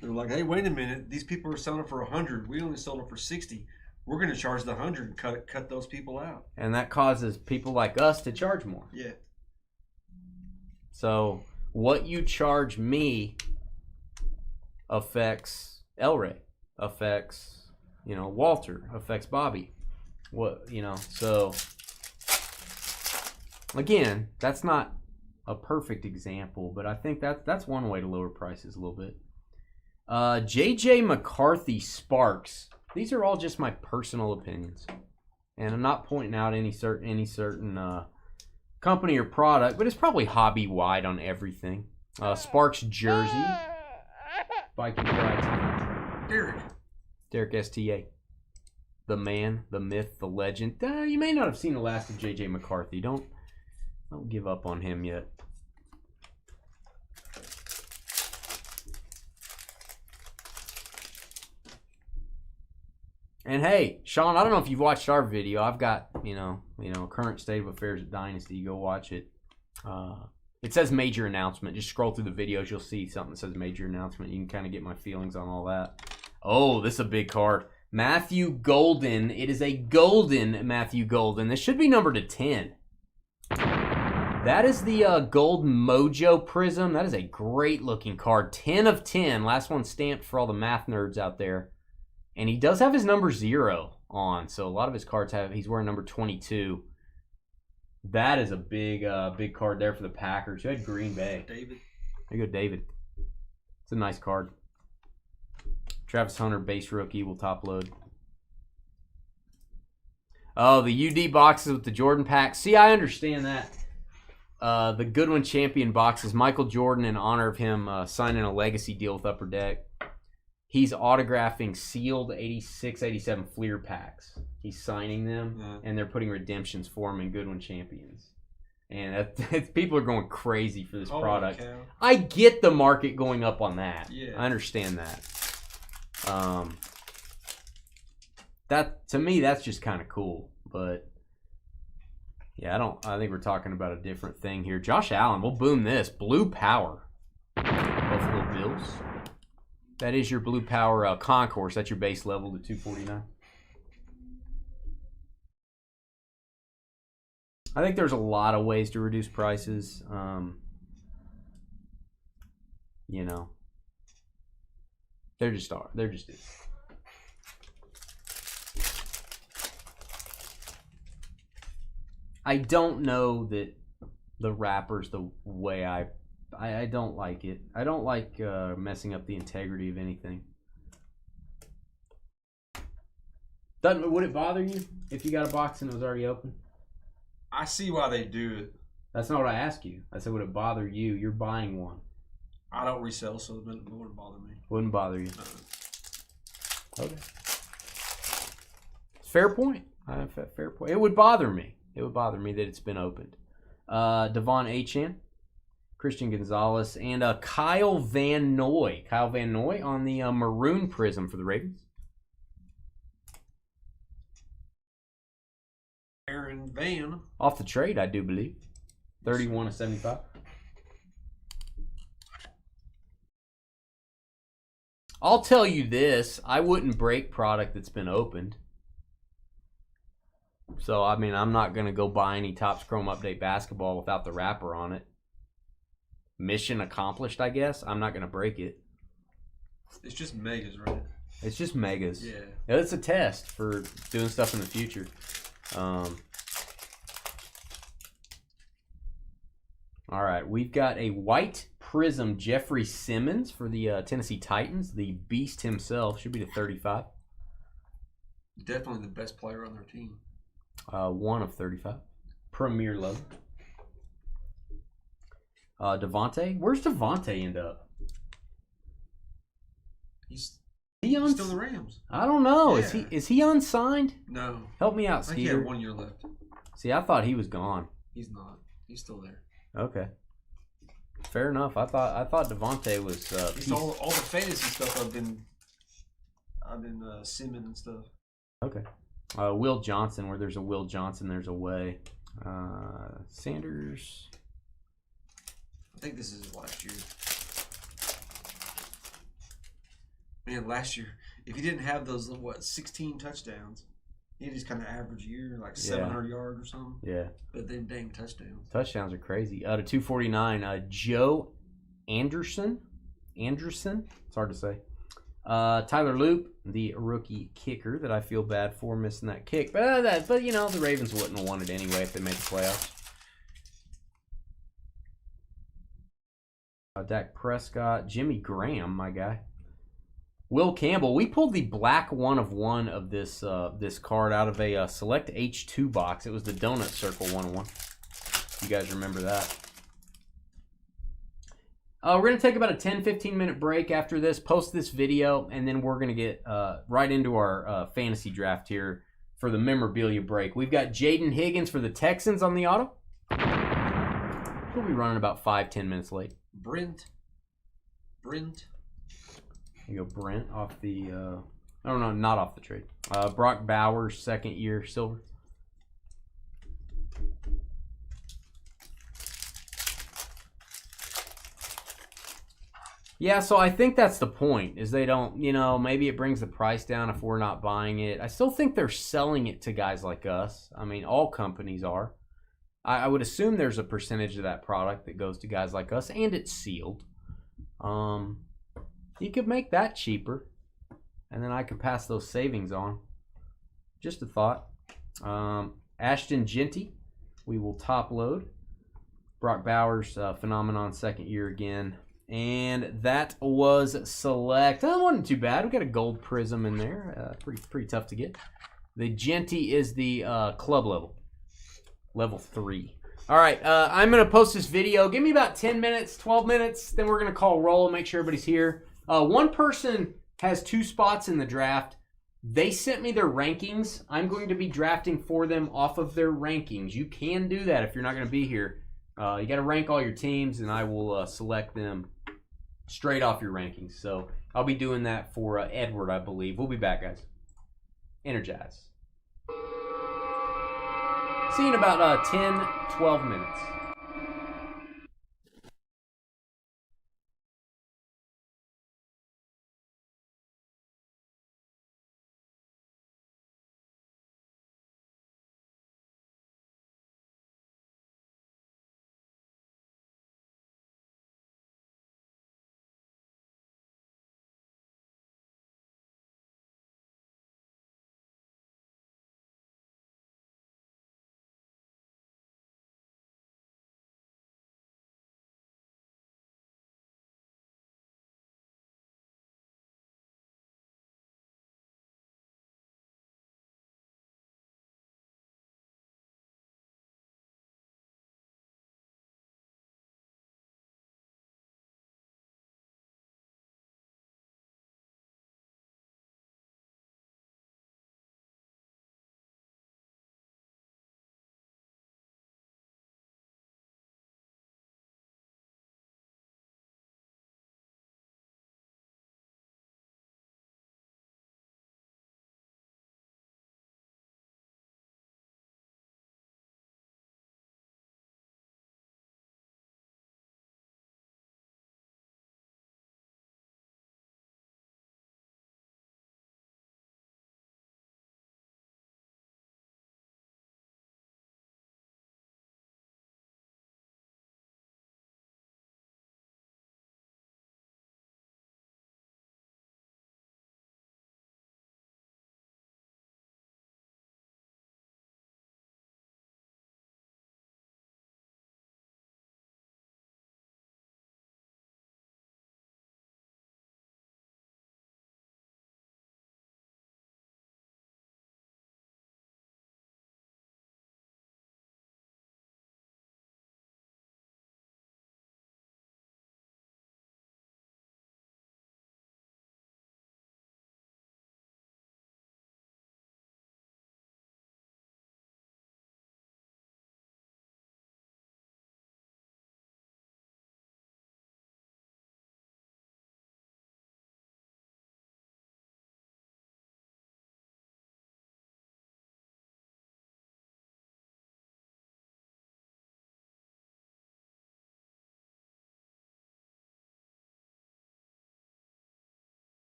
They're like, hey, wait a minute. These people are selling it for 100. We only sold it for 60. We're going to charge the 100 and cut those people out. And that causes people like us to charge more. Yeah. So what you charge me affects El Rey, affects, Walter, affects Bobby. So again, that's not a perfect example, but I think that's one way to lower prices a little bit. JJ McCarthy Sparks. These are all just my personal opinions, and I'm not pointing out any certain company or product, but it's probably hobby wide on everything. Sparks jersey, Viking Pride. Derek STA, the man, the myth, the legend. You may not have seen the last of JJ McCarthy. Don't give up on him yet. And hey, Sean, I don't know if you've watched our video. I've got, current state of affairs at Dynasty. You go watch it. It says major announcement. Just scroll through the videos. You'll see something that says major announcement. You can kind of get my feelings on all that. Oh, this is a big card. Matthew Golden. It is a golden Matthew Golden. This should be numbered to 10. That is the Gold Mojo Prism. That is a great looking card. 10 of 10. Last one stamped for all the math nerds out there. And he does have his number 0 on, so a lot of his cards he's wearing number 22. That is a big card there for the Packers. Who had Green Bay? David. There you go, David. It's a nice card. Travis Hunter, base rookie, will top load. Oh, the UD boxes with the Jordan pack. See, I understand that. The Goodwin Champion boxes. Michael Jordan, in honor of him signing a legacy deal with Upper Deck. He's autographing sealed 86, 87 Fleer packs. He's signing them, and they're putting redemptions for him in Goodwin Champions. And people are going crazy for this Holy product. cow. I get the market going up on that. Yeah. I understand that. That to me, that's just kind of cool. But yeah, I think we're talking about a different thing here. Josh Allen, we'll boom this. Blue Power. Buffalo Bills. That is your Blue Power Concourse. That's your base level to 249. I think there's a lot of ways to reduce prices. You know, they're just is. I don't know that the wrapper's the way I don't like it. I don't like messing up the integrity of anything. Would it bother you if you got a box and it was already open? I see why they do it. That's not what I asked you. I said, would it bother you? You're buying one. I don't resell, so it wouldn't bother me. Wouldn't bother you. Okay. Fair point. Fair point. It would bother me. It would bother me that it's been opened. Devon Achane, Christian Gonzalez, and Kyle Van Noy. Kyle Van Noy on the maroon prism for the Ravens. Aaron Van. Off the trade, I do believe. 31/75. I'll tell you this. I wouldn't break product that's been opened. So, I mean, I'm not going to go buy any Topps Chrome Update basketball without the wrapper on it. Mission accomplished, I guess. I'm not going to break it. It's just megas, right? It's just megas. Yeah. It's a test for doing stuff in the future. All right, we've got a white prism Jeffrey Simmons for the Tennessee Titans. The beast himself should be the 35. Definitely the best player on their team. 1 of 35. Premier level. Devontae. Where's Devontae end up? He's still in the Rams. I don't know. Yeah. Is he unsigned? No. Help me out, I think he Skeeter. had 1 year left. See, I thought he was gone. He's not. He's still there. Okay. Fair enough. I thought Devontae was. It's all the fantasy stuff I've been simming and stuff. Okay. Will Johnson. Where there's a Will Johnson, there's a way. Sanders. I think this is his last year. Man, last year, if he didn't have those 16 touchdowns, he had just kind of average year, like 700 yards or something. Yeah. But then dang touchdowns. Touchdowns are crazy. To 249, Joe Anderson. It's hard to say. Tyler Loop, the rookie kicker that I feel bad for missing that kick. But you know, the Ravens wouldn't have won it anyway if they made the playoffs. Dak Prescott, Jimmy Graham, my guy. Will Campbell. We pulled the black 1 of 1 of this this card out of a select H2 box. It was the Donut Circle 101. You guys remember that? We're going to take about a 10-15 minute break after this, post this video, and then we're going to get right into our fantasy draft here for the memorabilia break. We've got Jaden Higgins for the Texans on the auto. We'll be running about 5-10 minutes late. Brent. You go Brent off the, oh no, not off the trade. Brock Bowers, 2nd year silver. Yeah, so I think that's the point, is they don't, you know, maybe it brings the price down if we're not buying it. I still think they're selling it to guys like us. I mean, all companies are. I would assume there's a percentage of that product that goes to guys like us, and it's sealed. You could make that cheaper, and then I could pass those savings on. Just a thought. Ashton Genty, we will top load. Brock Bowers, phenomenon, 2nd year again. And that was select. That wasn't too bad. We got a gold prism in there. Pretty tough to get. The Genty is the club level. Level 3. All right, I'm going to post this video. Give me about 10 minutes, 12 minutes. Then we're going to call roll and make sure everybody's here. One person has 2 spots in the draft. They sent me their rankings. I'm going to be drafting for them off of their rankings. You can do that if you're not going to be here. You got to rank all your teams, and I will select them straight off your rankings. So I'll be doing that for Edward, I believe. We'll be back, guys. Energize. See you in about 10, 12 minutes.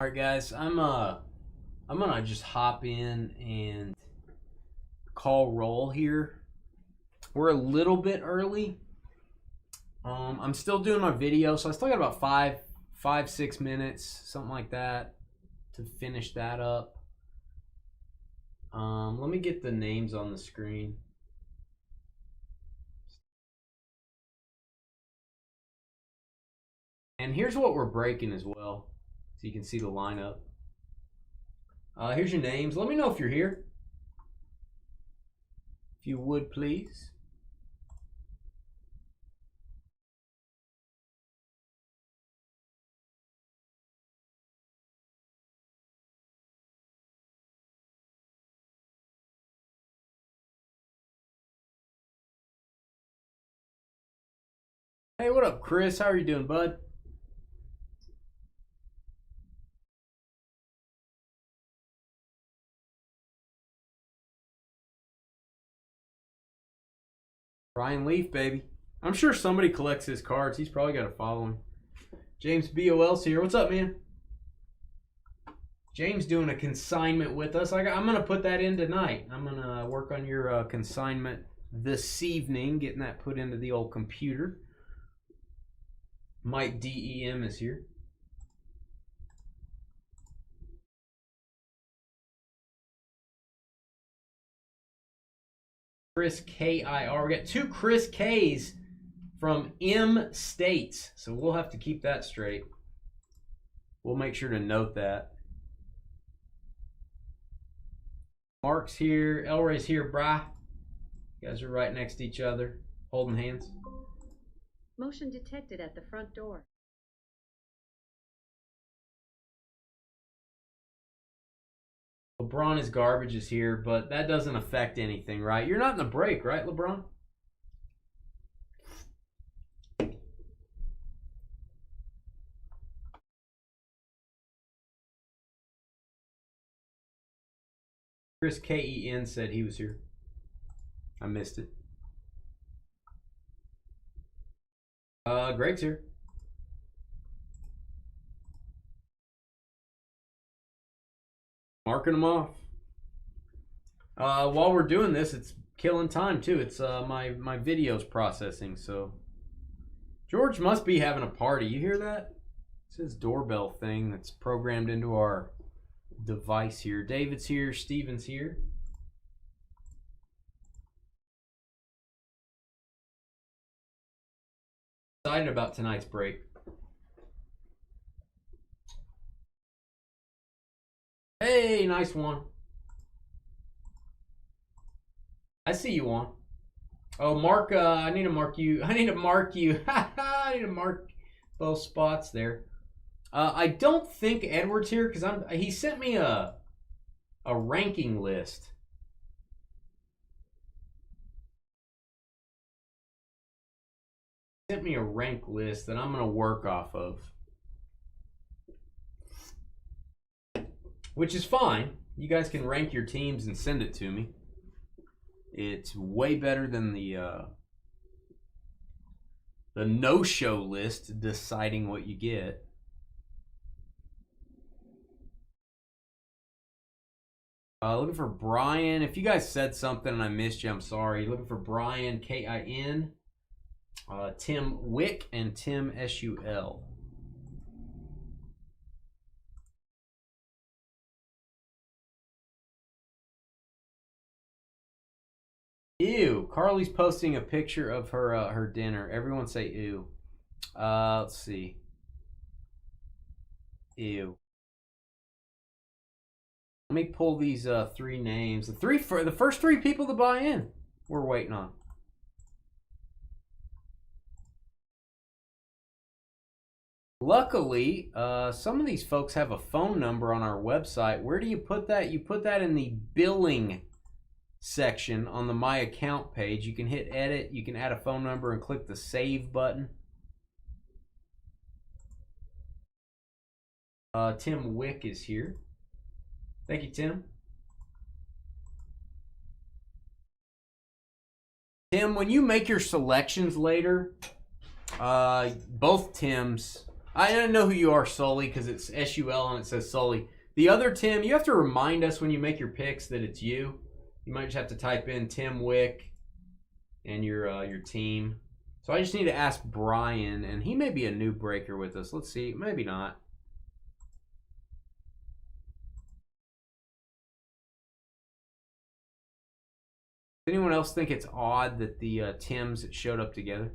All right, guys, I'm gonna just hop in and call roll here. We're a little bit early. I'm still doing my video, so I still got about 5-6 minutes, something like that, to finish that up. Let me get the names on the screen. And here's what we're breaking as well, so you can see the lineup. Here's your names. Let me know if you're here. If you would, please. Hey, what up, Chris? How are you doing, bud? Brian Leaf, baby. I'm sure somebody collects his cards. He's probably got a following. James BOL's here. What's up, man? James doing a consignment with us. I'm going to put that in tonight. I'm going to work on your consignment this evening, getting that put into the old computer. Mike DEM is here. Chris KIR. We got 2 Chris K's from M States, so we'll have to keep that straight. We'll make sure to note that. Mark's here. Elray's here, brah. You guys are right next to each other, holding hands. Motion detected at the front door. LeBron is garbage is here, but that doesn't affect anything, right? You're not in the break, right, LeBron? Chris KEN said he was here. I missed it. Greg's here. Marking them off. While we're doing this, it's killing time too. It's my video's processing, so George must be having a party. You hear that? It's his doorbell thing that's programmed into our device here. David's here, Steven's here. Excited about tonight's break. Hey, nice one. I see you on. Oh, Mark, I need to mark you. I need to mark you. I need to mark both spots there. I don't think Edward's here because he sent me a ranking list. He sent me a rank list that I'm going to work off of. Which is fine. You guys can rank your teams and send it to me. It's way better than the no-show list deciding what you get. Looking for Brian. If you guys said something and I missed you, I'm sorry. Looking for Brian, K-I-N, Tim Wick, and Tim S-U-L. Ew. Carly's posting a picture of her her dinner. Everyone say ew. Let's see. Ew. Let me pull these 3 names. The first 3 people to buy in, we're waiting on. Luckily, some of these folks have a phone number on our website. Where do you put that? You put that in the billing section on the My Account page. You can hit edit, you can add a phone number and click the save button. Tim Wick is here. Thank you, Tim. Tim, when you make your selections later, both Tims I know who you are, Sully, because it's SUL and it says Sully. The other Tim, you have to remind us when you make your picks that it's you. You might just have to type in Tim Wick and your team. So I just need to ask Brian, and he may be a new breaker with us. Let's see. Maybe not. Does anyone else think it's odd that the Tims showed up together?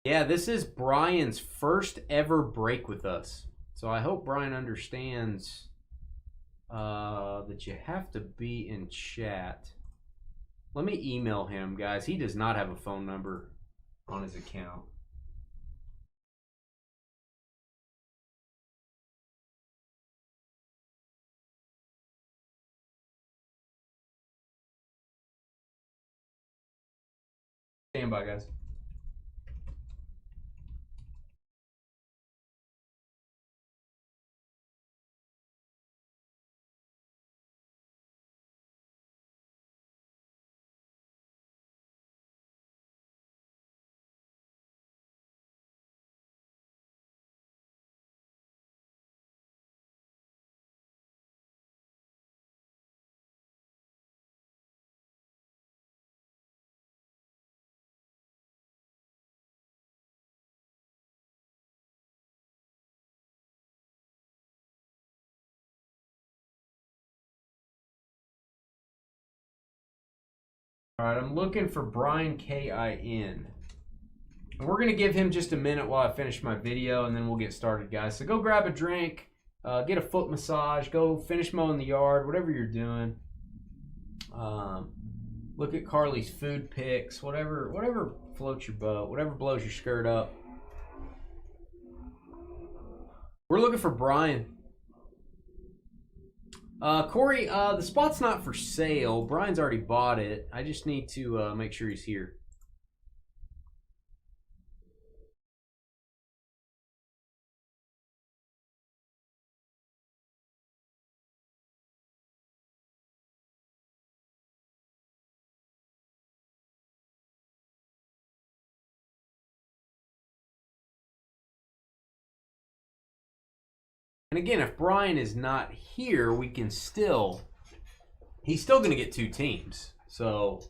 Yeah, this is Brian's first ever break with us. So I hope Brian understands that you have to be in chat. Let me email him, guys. He does not have a phone number on his account. Stand by, guys. All right, I'm looking for Brian K-I-N. And we're going to give him just a minute while I finish my video, and then we'll get started, guys. So go grab a drink, get a foot massage, go finish mowing the yard, whatever you're doing. Look at Carly's food picks, whatever floats your boat, whatever blows your skirt up. We're looking for Brian. Corey, the spot's not for sale. Brian's already bought it. I just need to make sure he's here. And again, if Brian is not here, we can still... He's still going to get 2 teams. So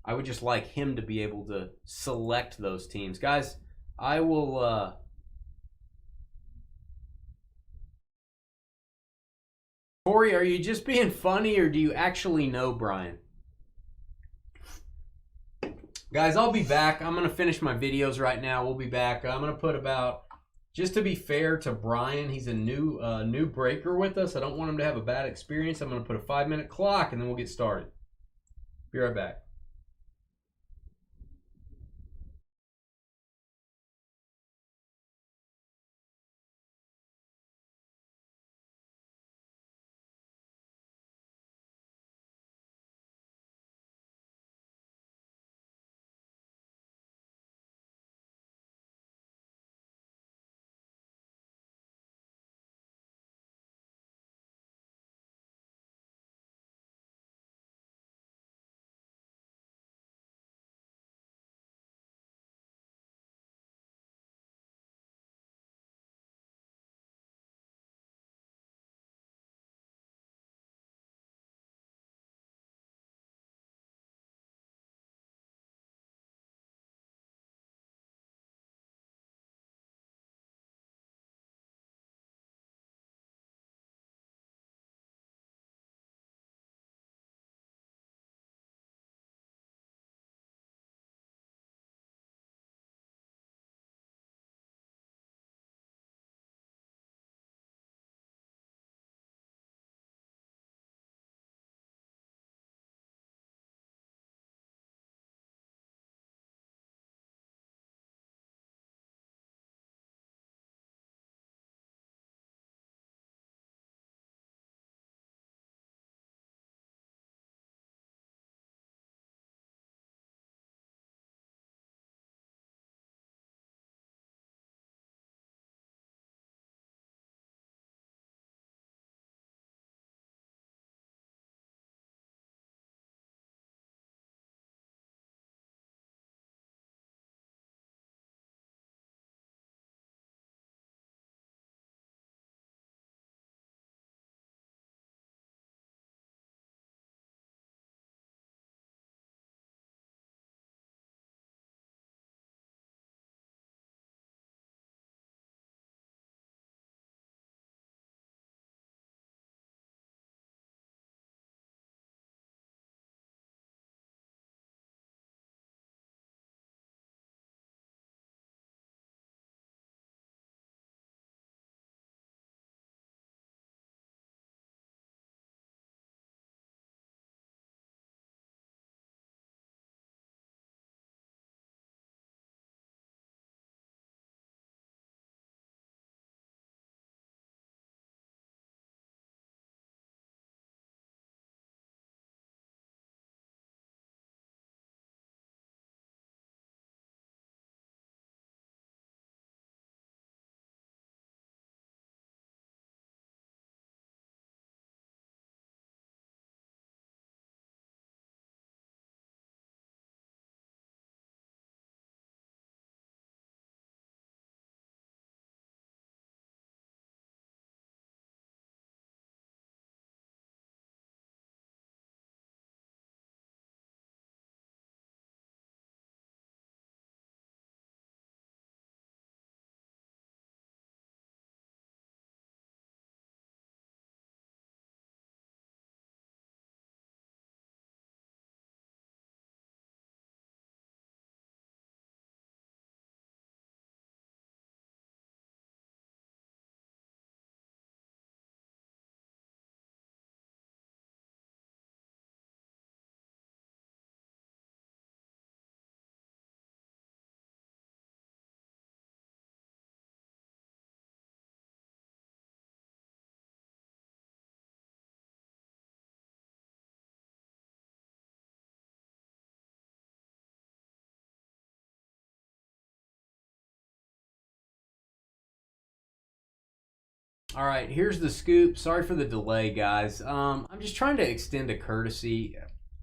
I would just like him to be able to select those teams. Guys, I will... Corey, are you just being funny or do you actually know Brian? Guys, I'll be back. I'm going to finish my videos right now. We'll be back. I'm going to put about... Just to be fair to Brian, he's a new breaker with us. I don't want him to have a bad experience. I'm going to put a 5-minute clock and then we'll get started. Be right back. All right, here's the scoop. Sorry for the delay, guys. I'm just trying to extend a courtesy.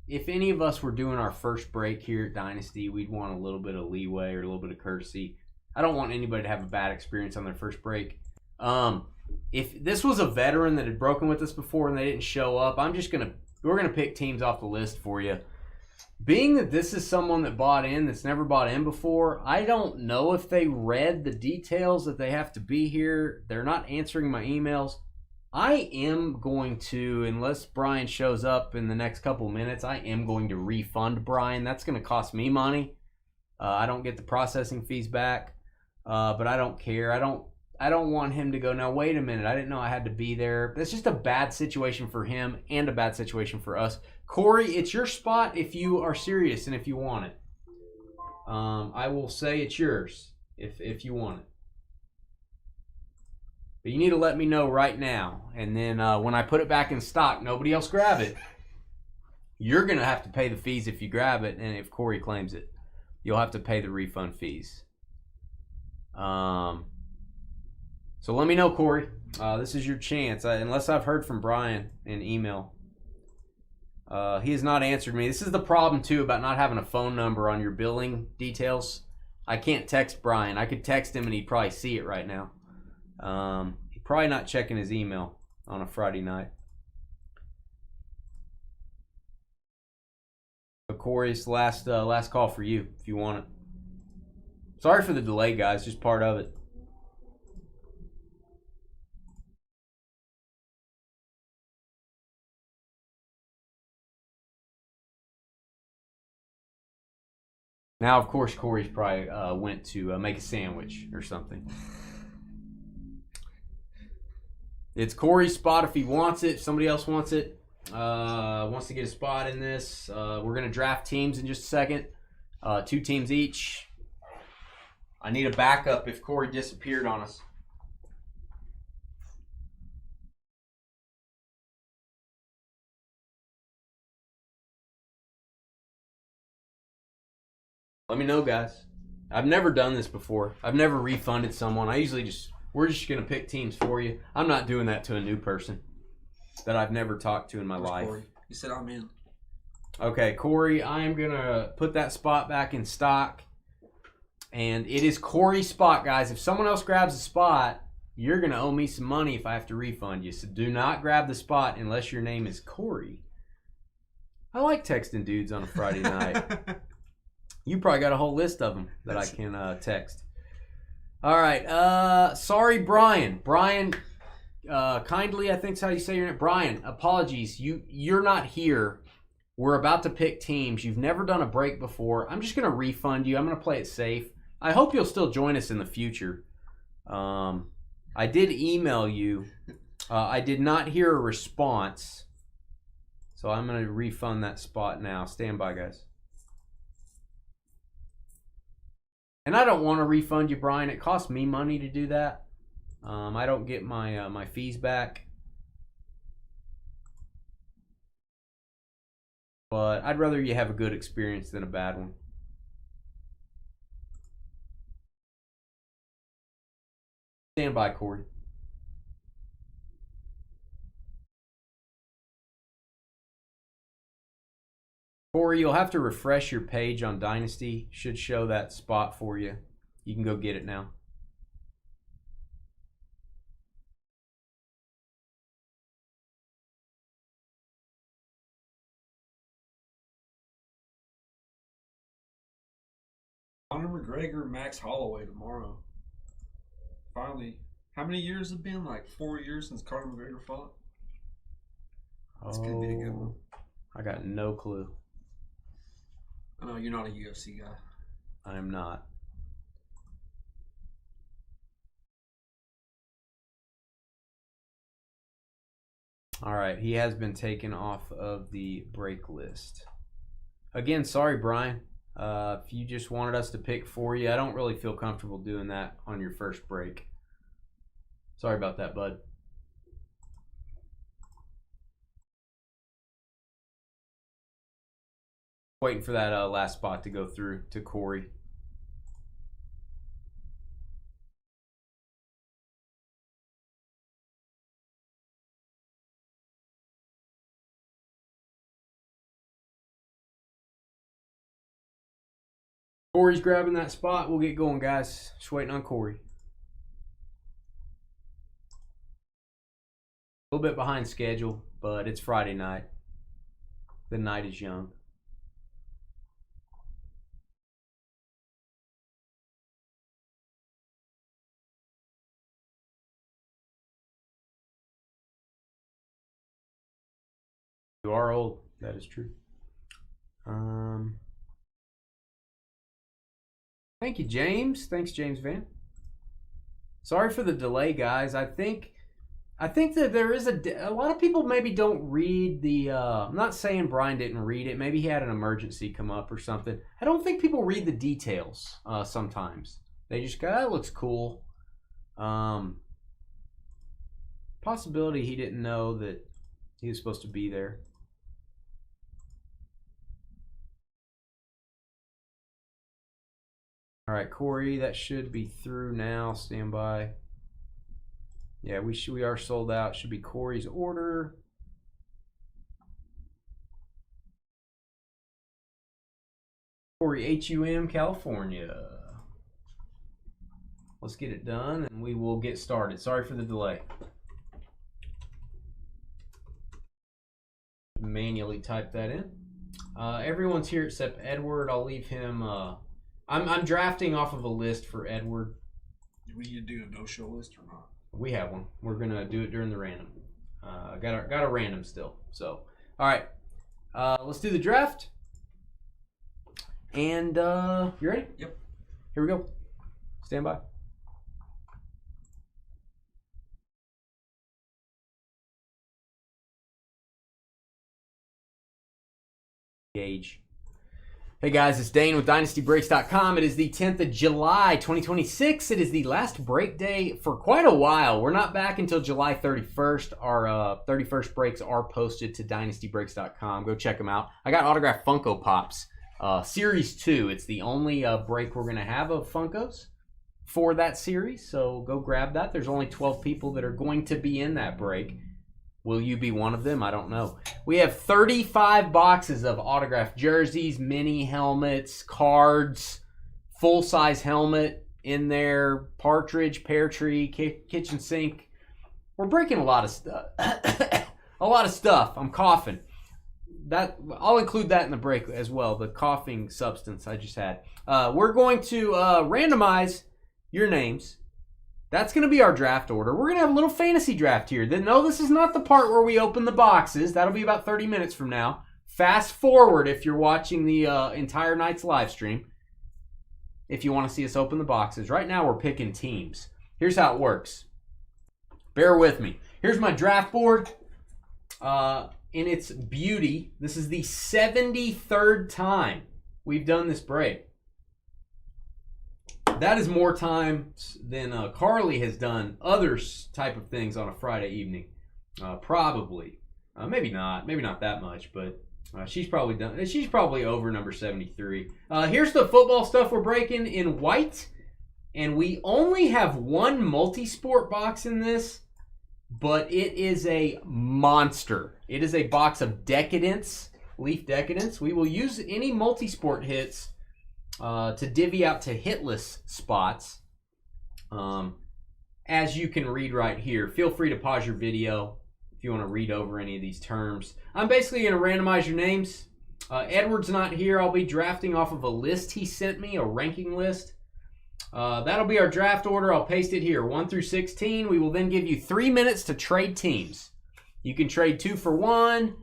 If any of us were doing our first break here at Dynasty, we'd want a little bit of leeway or a little bit of courtesy. I don't want anybody to have a bad experience on their first break. If this was a veteran that had broken with us before and they didn't show up, we're gonna pick teams off the list for you. Being that this is someone that bought in that's never bought in before, I don't know if they read the details that they have to be here. They're not answering my emails. I am going to, unless Brian shows up in the next couple minutes, I am going to refund Brian. That's going to cost me money. I don't get the processing fees back, but I don't care. I don't want him to go, now wait a minute, I didn't know I had to be there. That's just a bad situation for him and a bad situation for us. Corey, it's your spot if you are serious and if you want it. I will say it's yours if you want it. But you need to let me know right now. And then when I put it back in stock, nobody else grab it. You're going to have to pay the fees if you grab it. And if Corey claims it, you'll have to pay the refund fees. So let me know, Corey. This is your chance. Unless I've heard from Brian in email. He has not answered me. This is the problem, too, about not having a phone number on your billing details. I can't text Brian. I could text him and he'd probably see it right now. He's probably not checking his email on a Friday night. But Corey, it's the last call for you if you want it. Sorry for the delay, guys. Just part of it. Now, of course, Corey's probably went to make a sandwich or something. It's Corey's spot if he wants it. If somebody else wants it, wants to get a spot in this. We're going to draft teams in just a second. 2 teams each. I need a backup if Corey disappeared on us. Let me know, guys. I've never done this before. I've never refunded someone. We're just going to pick teams for you. I'm not doing that to a new person that I've never talked to in my life. Corey? You said I'm in. Okay, Corey, I am going to put that spot back in stock. And it is Corey's spot, guys. If someone else grabs the spot, you're going to owe me some money if I have to refund you. So do not grab the spot unless your name is Corey. I like texting dudes on a Friday night. You probably got a whole list of them that I can text. All right. Sorry, Brian. Brian, kindly, I think is how you say your name. Brian, apologies. You're not here. We're about to pick teams. You've never done a break before. I'm just going to refund you. I'm going to play it safe. I hope you'll still join us in the future. I did email you. I did not hear a response. So I'm going to refund that spot now. Stand by, guys. And I don't want to refund you, Brian. It costs me money to do that. I don't get my fees back. But I'd rather you have a good experience than a bad one. Stand by, Corey. Corey, you'll have to refresh your page on Dynasty. Should show that spot for you. You can go get it now. Conor McGregor, Max Holloway tomorrow. Finally. How many years have it been? Like 4 years since Conor McGregor fought? This could be a good one. I got no clue. I know you're not a UFC guy. I am not. All right, he has been taken off of the break list. Again, sorry, Brian. If you just wanted us to pick for you, I don't really feel comfortable doing that on your first break. Sorry about that, bud. Waiting for that last spot to go through to Corey. Corey's grabbing that spot. We'll get going, guys. Just waiting on Corey. A little bit behind schedule, but it's Friday night. The night is young. You are old. That is true. Thank you, James. Thanks, James Van. Sorry for the delay, guys. I think that there is a lot of people maybe don't read the. I'm not saying Brian didn't read it. Maybe he had an emergency come up or something. I don't think people read the details sometimes. They just go, "That looks cool." Possibility he didn't know that he was supposed to be there. All right, Corey, that should be through now. Stand by. Yeah, we are sold out. Should be Corey's order. Corey, HUM, California. Let's get it done, and we will get started. Sorry for the delay. Manually type that in. Everyone's here except Edward. I'll leave him. I'm drafting off of a list for Edward. Do we need to do a no-show list or not? We have one. We're gonna do it during the random. Got a random still. So, all right. Let's do the draft. And you ready? Yep. Here we go. Stand by. Gauge. Hey guys, it's Dane with DynastyBreaks.com. It is the 10th of July, 2026. It is the last break day for quite a while. We're not back until July 31st. Our 31st breaks are posted to DynastyBreaks.com. Go check them out. I got autographed Funko Pops, Series 2. It's the only break we're going to have of Funkos for that series, so go grab that. There's only 12 people that are going to be in that break. Will you be one of them? I don't know. We have 35 boxes of autographed jerseys, mini helmets, cards, full-size helmet in there, partridge, pear tree, kitchen sink. We're breaking a lot of stuff. A lot of stuff. I'm coughing. I'll include that in the break as well, the coughing substance I just had. We're going to randomize your names. That's going to be our draft order. We're going to have a little fantasy draft here. No, this is not the part where we open the boxes. That'll be about 30 minutes from now. Fast forward if you're watching the entire night's live stream. If you want to see us open the boxes. Right now we're picking teams. Here's how it works. Bear with me. Here's my draft board. In its beauty, this is the 73rd time we've done this break. That is more times than Carly has done other type of things on a Friday evening. Probably. Maybe not that much, but she's probably done. She's probably over number 73. Here's the football stuff we're breaking in white. And we only have one multi-sport box in this, but it is a monster. It is a box of Decadence, Leaf Decadence. We will use any multi-sport hits to divvy out to hitless spots. As you can read right here, feel free to pause your video if you want to read over any of these terms. I'm basically going to randomize your names. Edward's not here. I'll be drafting off of a list he sent me, a ranking list. That'll be our draft order. I'll paste it here, 1 through 16. We will then give you 3 minutes to trade teams. You can trade 2 for 1.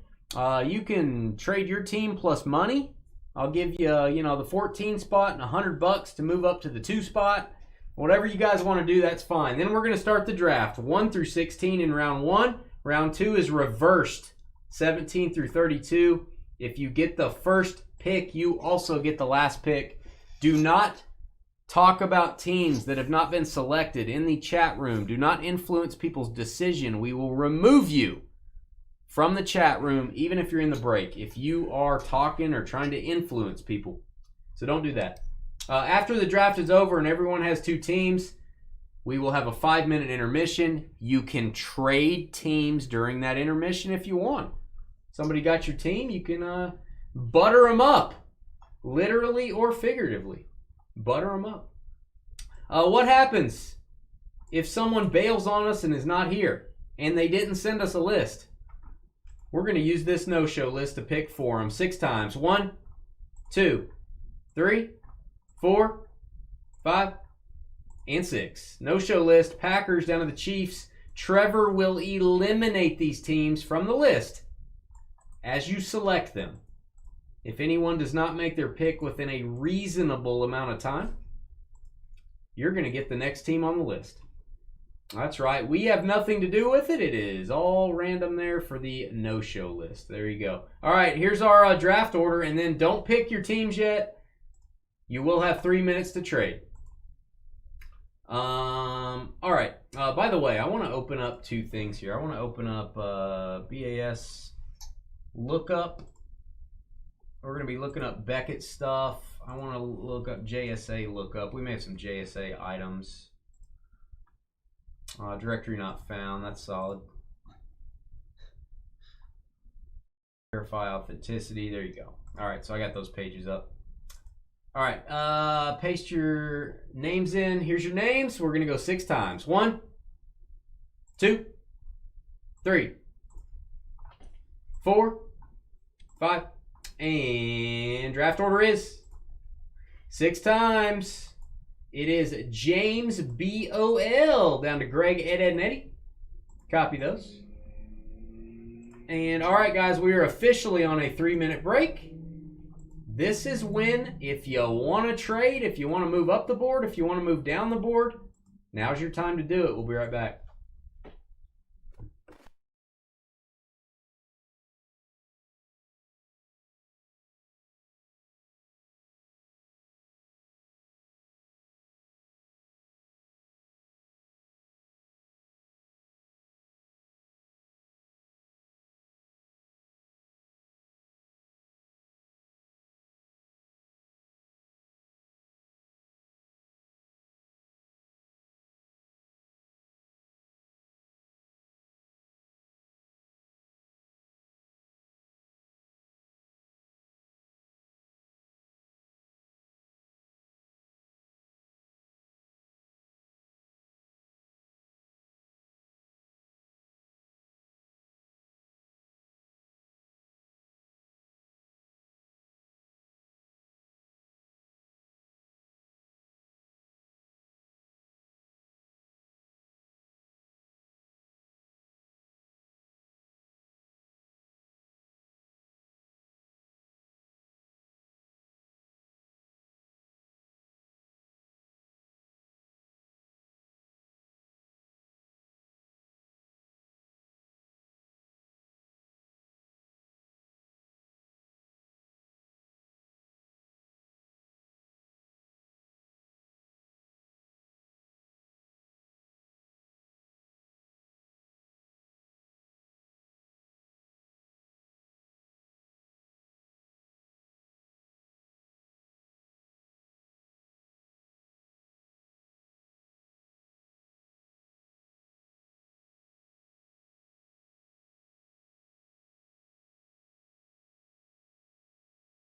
You can trade your team plus money. I'll give you, the 14 spot and $100 to move up to the 2 spot. Whatever you guys want to do, that's fine. Then we're going to start the draft, 1 through 16 in round 1. Round 2 is reversed, 17 through 32. If you get the first pick, you also get the last pick. Do not talk about teams that have not been selected in the chat room. Do not influence people's decision. We will remove you from the chat room, even if you're in the break, if you are talking or trying to influence people. So don't do that. After the draft is over and everyone has 2 teams, we will have a 5-minute intermission. You can trade teams during that intermission if you want. Somebody got your team, you can butter them up, literally or figuratively. Butter them up. What happens if someone bails on us and is not here and they didn't send us a list? We're going to use this no-show list to pick for them 6 times. 1, 2, 3, 4, 5, and 6. No-show list. Packers down to the Chiefs. Trevor will eliminate these teams from the list as you select them. If anyone does not make their pick within a reasonable amount of time, you're going to get the next team on the list. That's right. We have nothing to do with it. It is all random there for the no-show list. There you go. All right, here's our draft order, and then don't pick your teams yet. You will have 3 minutes to trade. All right. By the way, I want to open up 2 things here. I want to open up BAS lookup. We're going to be looking up Beckett stuff. I want to look up JSA lookup. We may have some JSA items. Directory not found. That's solid. Verify authenticity. There you go. All right, so I got those pages up. All right, paste your names in. Here's your names. We're going to go 6 times. 1, 2, 3, 4, 5, and draft order is 6 times. It is James B.O.L. down to Greg, Ed, and Eddie. Copy those. And all right, guys, we are officially on a 3-minute break. This is when, if you want to trade, if you want to move up the board, if you want to move down the board, now's your time to do it. We'll be right back.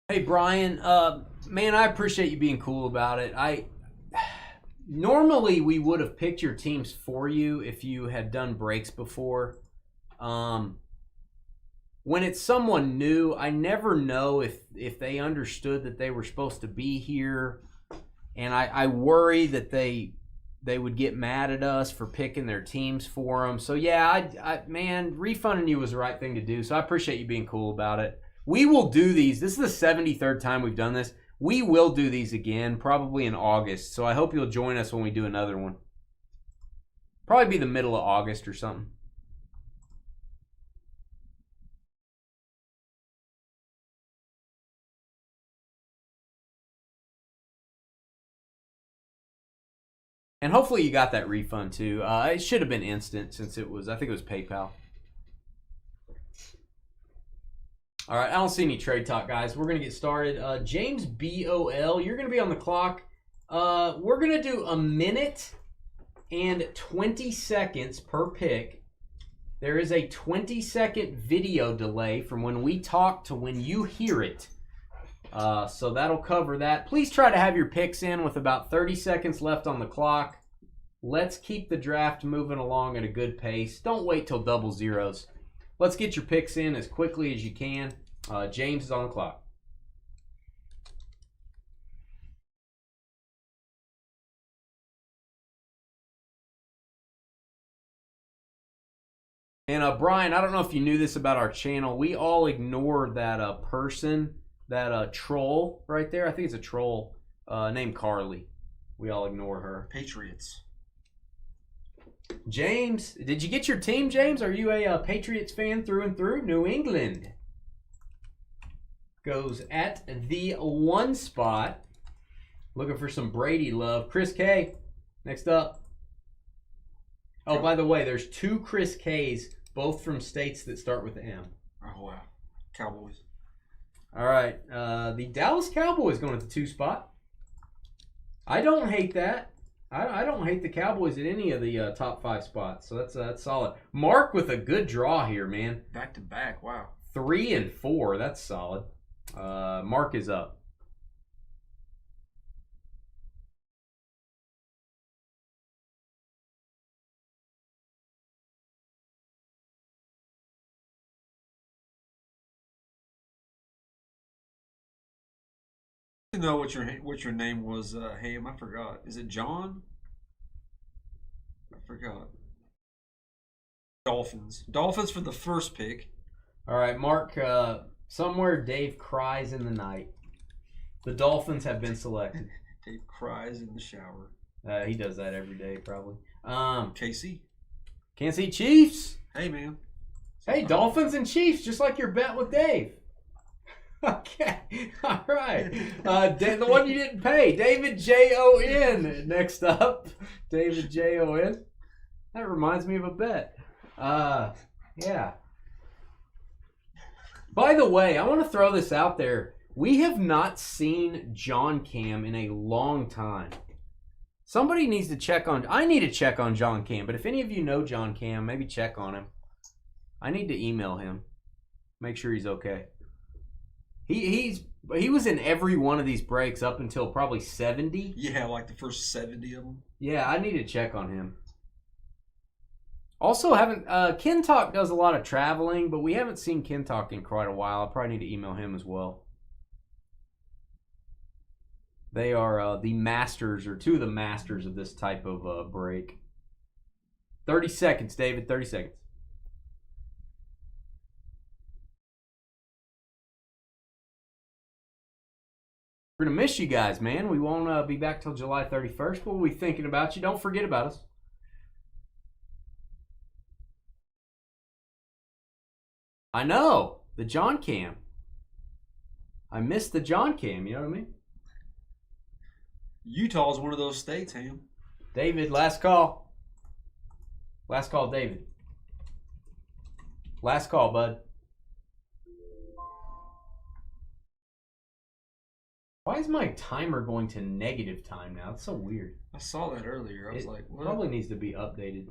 Hey Brian, man, I appreciate you being cool about it. Normally we would have picked your teams for you if you had done breaks before. When it's someone new, I never know if they understood that they were supposed to be here, and I worry that they would get mad at us for picking their teams for them. So yeah, man, refunding you was the right thing to do. So I appreciate you being cool about it. We will do these. This is the 73rd time we've done this. We will do these again, probably in August. So I hope you'll join us when we do another one. Probably be the middle of August or something. And hopefully you got that refund too. It should have been instant since it was, I think it was PayPal. All right, I don't see any trade talk, guys. We're going to get started. James B.O.L., you're going to be on the clock. We're going to do 1 minute and 20 seconds per pick. There is a 20-second video delay from when we talk to when you hear it. So that'll cover that. Please try to have your picks in with about 30 seconds left on the clock. Let's keep the draft moving along at a good pace. Don't wait till double zeros. Let's get your picks in as quickly as you can. James is on the clock. And Brian, I don't know if you knew this about our channel. We all ignore that person, that troll right there. I think it's a troll named Carly. We all ignore her. Patriots. James, did you get your team, James? Are you a Patriots fan through and through? New England goes at the 1 spot. Looking for some Brady love. Chris K, next up. Oh, by the way, there's 2 Chris Ks, both from states that start with M. Oh, wow. Cowboys. All right. The Dallas Cowboys going at the 2 spot. I don't hate that. I don't hate the Cowboys at any of the top 5 spots, so that's solid. Mark with a good draw here, man. Back to back, wow. 3 and 4, that's solid. Mark is up. I know what your name was, Ham. I forgot. Is it John? I forgot. Dolphins. Dolphins for the first pick. All right, Mark. Somewhere Dave cries in the night. The Dolphins have been selected. Dave cries in the shower. He does that every day, probably. Casey. Kansas City Chiefs. Hey, man. Hey, Dolphins and Chiefs, just like your bet with Dave. Okay, all right. The one you didn't pay, David Jon. Next up, David Jon. That reminds me of a bet. Yeah. By the way, I want to throw this out there. We have not seen John Cam in a long time. Somebody needs to check on. I need to check on John Cam, but if any of you know John Cam, maybe check on him. I need to email him. Make sure he's okay. He was in every one of these breaks up until probably 70. Yeah, like the first 70 of them. Yeah, I need to check on him. Also, Ken Talk does a lot of traveling, but we haven't seen Ken Talk in quite a while. I probably need to email him as well. They are the masters, or 2 of the masters of this type of break. 30 seconds, David. 30 seconds. We're going to miss you guys, man. We won't be back till July 31st. We'll be thinking about you. Don't forget about us. I know. The John Cam. I missed the John Cam. You know what I mean? Utah is one of those states, Ham. David, last call. Last call, David. Last call, bud. Why is my timer going to negative time now? It's so weird. I saw that earlier. I was like, what? Probably needs to be updated.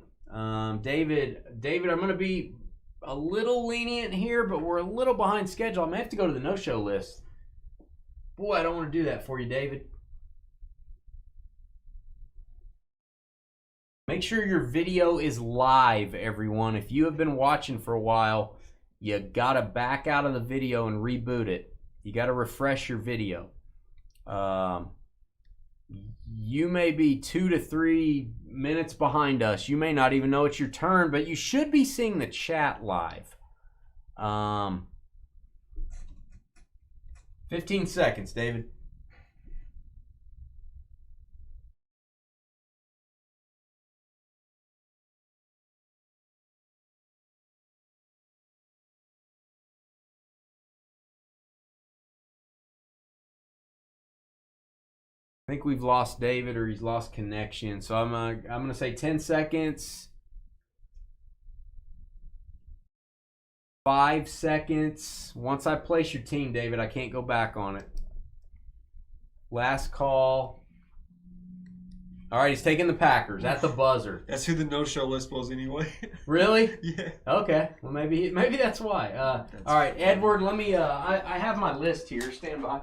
David, I'm going to be a little lenient here, but we're a little behind schedule. I may have to go to the no-show list. Boy, I don't want to do that for you, David. Make sure your video is live, everyone. If you have been watching for a while, you got to back out of the video and reboot it. You got to refresh your video. You may be 2 to 3 minutes behind us. You may not even know it's your turn, but you should be seeing the chat live. 15 seconds, David. I think we've lost David, or he's lost connection. So I'm gonna say 10 seconds. 5 seconds. Once I place your team, David, I can't go back on it. Last call. All right, he's taking the Packers at the buzzer. That's who the no-show list was anyway. Really? Yeah. Okay. Well, maybe that's why. All right, Edward. Let me. I have my list here. Stand by.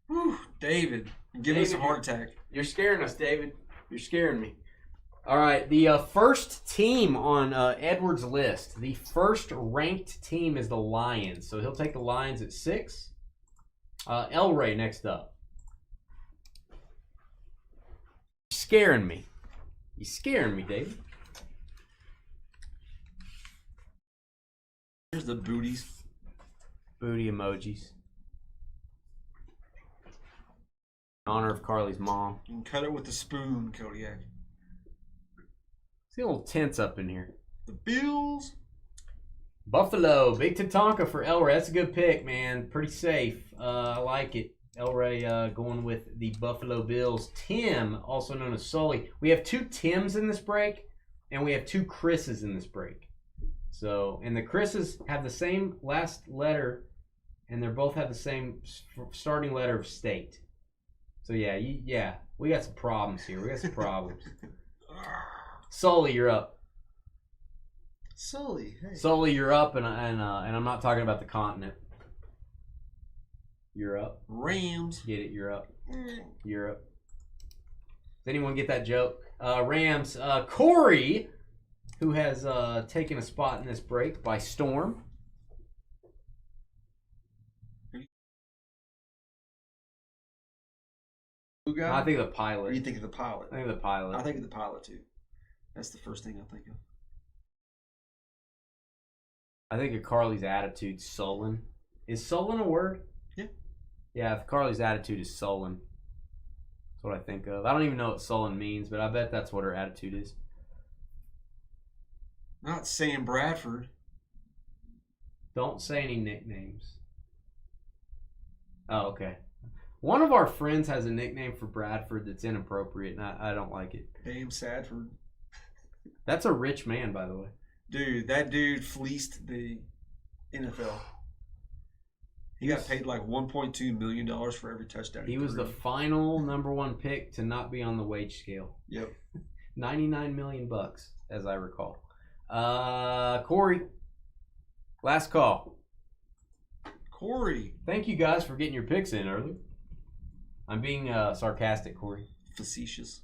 Whew, David, give me David, some heart attack. You're scaring us, David. You're scaring me. All right, the first team on Edward's list, the first ranked team is the Lions. So he'll take the Lions at 6. El Rey next up. You're scaring me. You're scaring me, David. Here's the booties. Booty emojis. In honor of Carly's mom. You can cut it with the spoon, Kodiak. See a little tense up in here. The Bills. Buffalo, big Tatanka for El Rey. That's a good pick, man. Pretty safe. I like it. El Rey going with the Buffalo Bills. Tim, also known as Sully. We have 2 Tims in this break, and we have 2 Chris's in this break. So, and the Chris's have the same last letter, and they both have the same starting letter of state. So yeah, we got some problems here. We got some problems. Sully, you're up. Sully, hey. Sully, you're up, and I'm not talking about the continent. You're up. Rams. Get it? You're up. You're up. Does anyone get that joke? Rams. Corey, who has taken a spot in this break by storm. Who got? I think the pilot. You think of the pilot? I think the pilot. I think of the pilot too. That's the first thing I think of. I think of Carly's attitude, sullen. Is sullen a word? Yeah. Yeah, Carly's attitude is sullen. That's what I think of. I don't even know what sullen means, but I bet that's what her attitude is. Not Sam Bradford. Don't say any nicknames. Oh, okay. One of our friends has a nickname for Bradford that's inappropriate, and I don't like it. Bam Sadford. That's a rich man, by the way. Dude, that dude fleeced the NFL. He got paid like $1.2 million for every touchdown. He was the final #1 pick to not be on the wage scale. Yep. $99 million, as I recall. Corey, last call. Corey. Thank you guys for getting your picks in early. I'm being sarcastic, Corey. Facetious.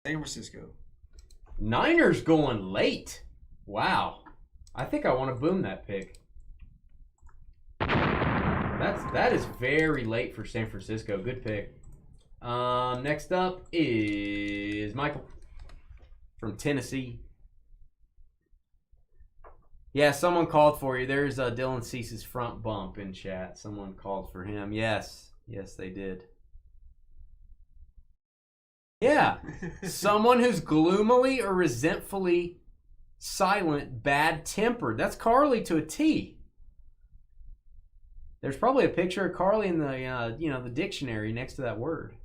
San Francisco. Niners going late. Wow. I think I want to boom that pick. That is very late for San Francisco. Good pick. Next up is Michael from Tennessee. Yeah, someone called for you. There's Dylan Cease's front bump in chat. Someone called for him. Yes, they did. Yeah, someone who's gloomily or resentfully silent, bad-tempered. That's Carly to a T. There's probably a picture of Carly in the the dictionary next to that word.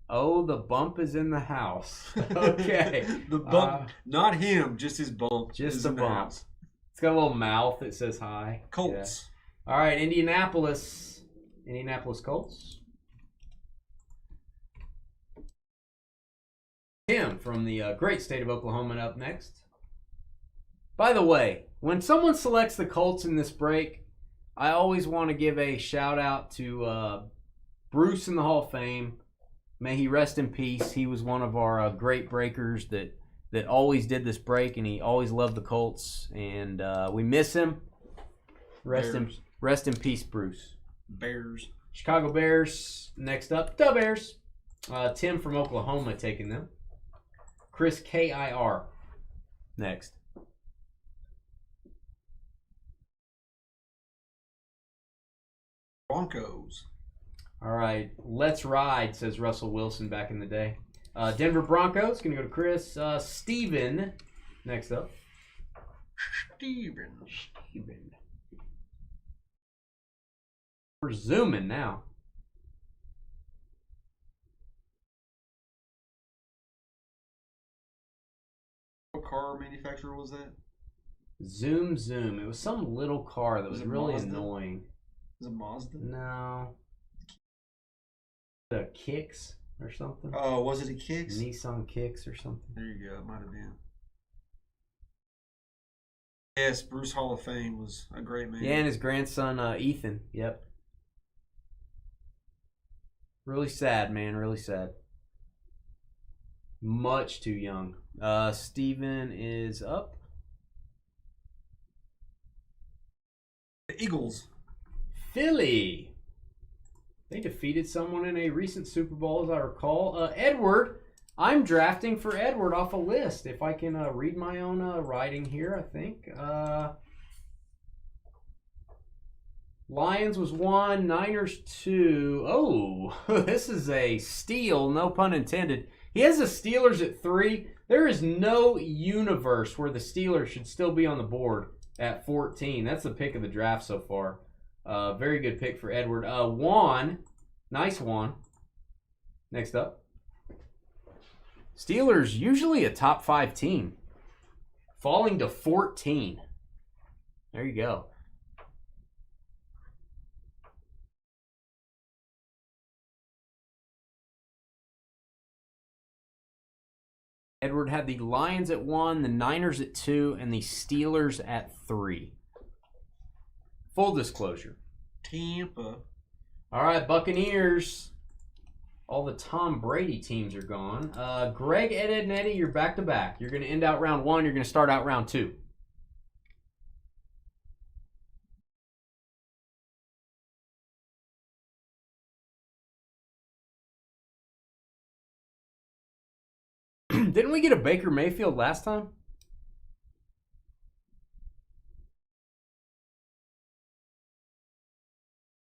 Oh, the bump is in the house. Okay. The bump, not him, just his bump. Just a bump. It's got a little mouth that says hi. Colts. Yeah. All right, Indianapolis Colts. Tim from the great state of Oklahoma up next. By the way, when someone selects the Colts in this break, I always want to give a shout out to Bruce in the Hall of Fame. May he rest in peace. He was one of our great breakers that always did this break, and he always loved the Colts. And we miss him. Rest in peace, Bruce. Bears. Chicago Bears. Next up, the Bears. Tim from Oklahoma taking them. Chris K.I.R. next. Broncos. All right, let's ride, says Russell Wilson back in the day. Denver Broncos, going to go to Chris. Steven, next up. Steven. We're zooming now. What car manufacturer was that? Zoom. It was some little car that was really Mazda? annoying. Was it Mazda? No. The Kicks or something. Oh, was it a Kicks? Nissan Kicks or something. There you go. It might have been. Yes, Bruce Hall of Fame was a great man. Yeah, and his grandson, Ethan. Yep. Really sad, man. Really sad. Much too young. Steven is up. The Eagles. Philly. They defeated someone in a recent Super Bowl, as I recall. Edward. I'm drafting for Edward off a list. If I can read my own writing here, I think. Lions was 1, Niners 2. Oh, this is a steal, no pun intended. He has the Steelers at 3. There is no universe where the Steelers should still be on the board at 14. That's the pick of the draft so far. Very good pick for Edward. Juan. Nice Juan. Next up. Steelers, usually a top 5 team. Falling to 14. There you go. Edward had the Lions at 1, the Niners at 2, and the Steelers at 3. Full disclosure. Tampa. All right, Buccaneers. All the Tom Brady teams are gone. Greg, Ed, and Eddie, you're back-to-back. You're going to end out round 1. You're going to start out round 2. Didn't we get a Baker Mayfield last time?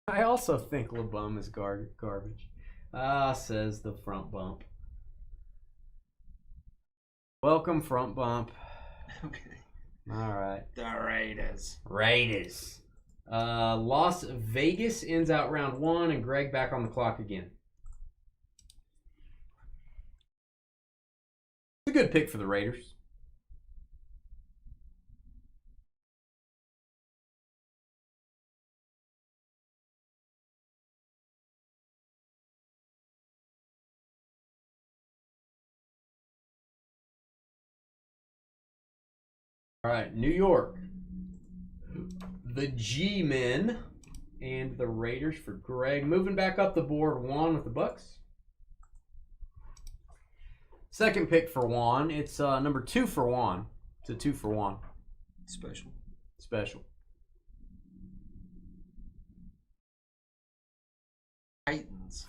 I also think LeBum is garbage. Says the front bump. Welcome, front bump. Okay. All right. The Raiders. Raiders. Las Vegas ends out round 1, and Greg back on the clock again. It's a good pick for the Raiders. All right, New York. The G-Men and the Raiders for Greg. Moving back up the board, Juan with the Bucks. Second pick for Juan. It's number 2 for Juan. It's a 2 for Juan. Special. Titans.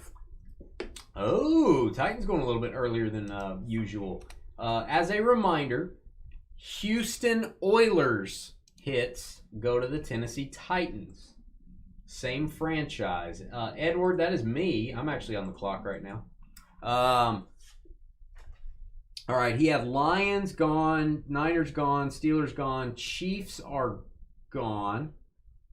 Oh, Titans going a little bit earlier than usual. As a reminder, Houston Oilers hits go to the Tennessee Titans. Same franchise. Edward, that is me. I'm actually on the clock right now. All right, he had Lions gone, Niners gone, Steelers gone, Chiefs are gone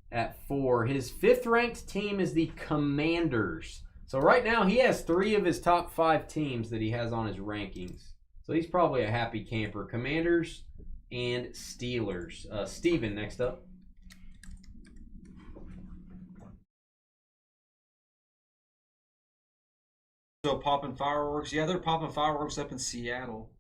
at 4. His 5th ranked team is the Commanders. So right now he has 3 of his top 5 teams that he has on his rankings. So he's probably a happy camper. Commanders and Steelers. Steven, next up. So popping fireworks. Yeah, they're popping fireworks up in Seattle.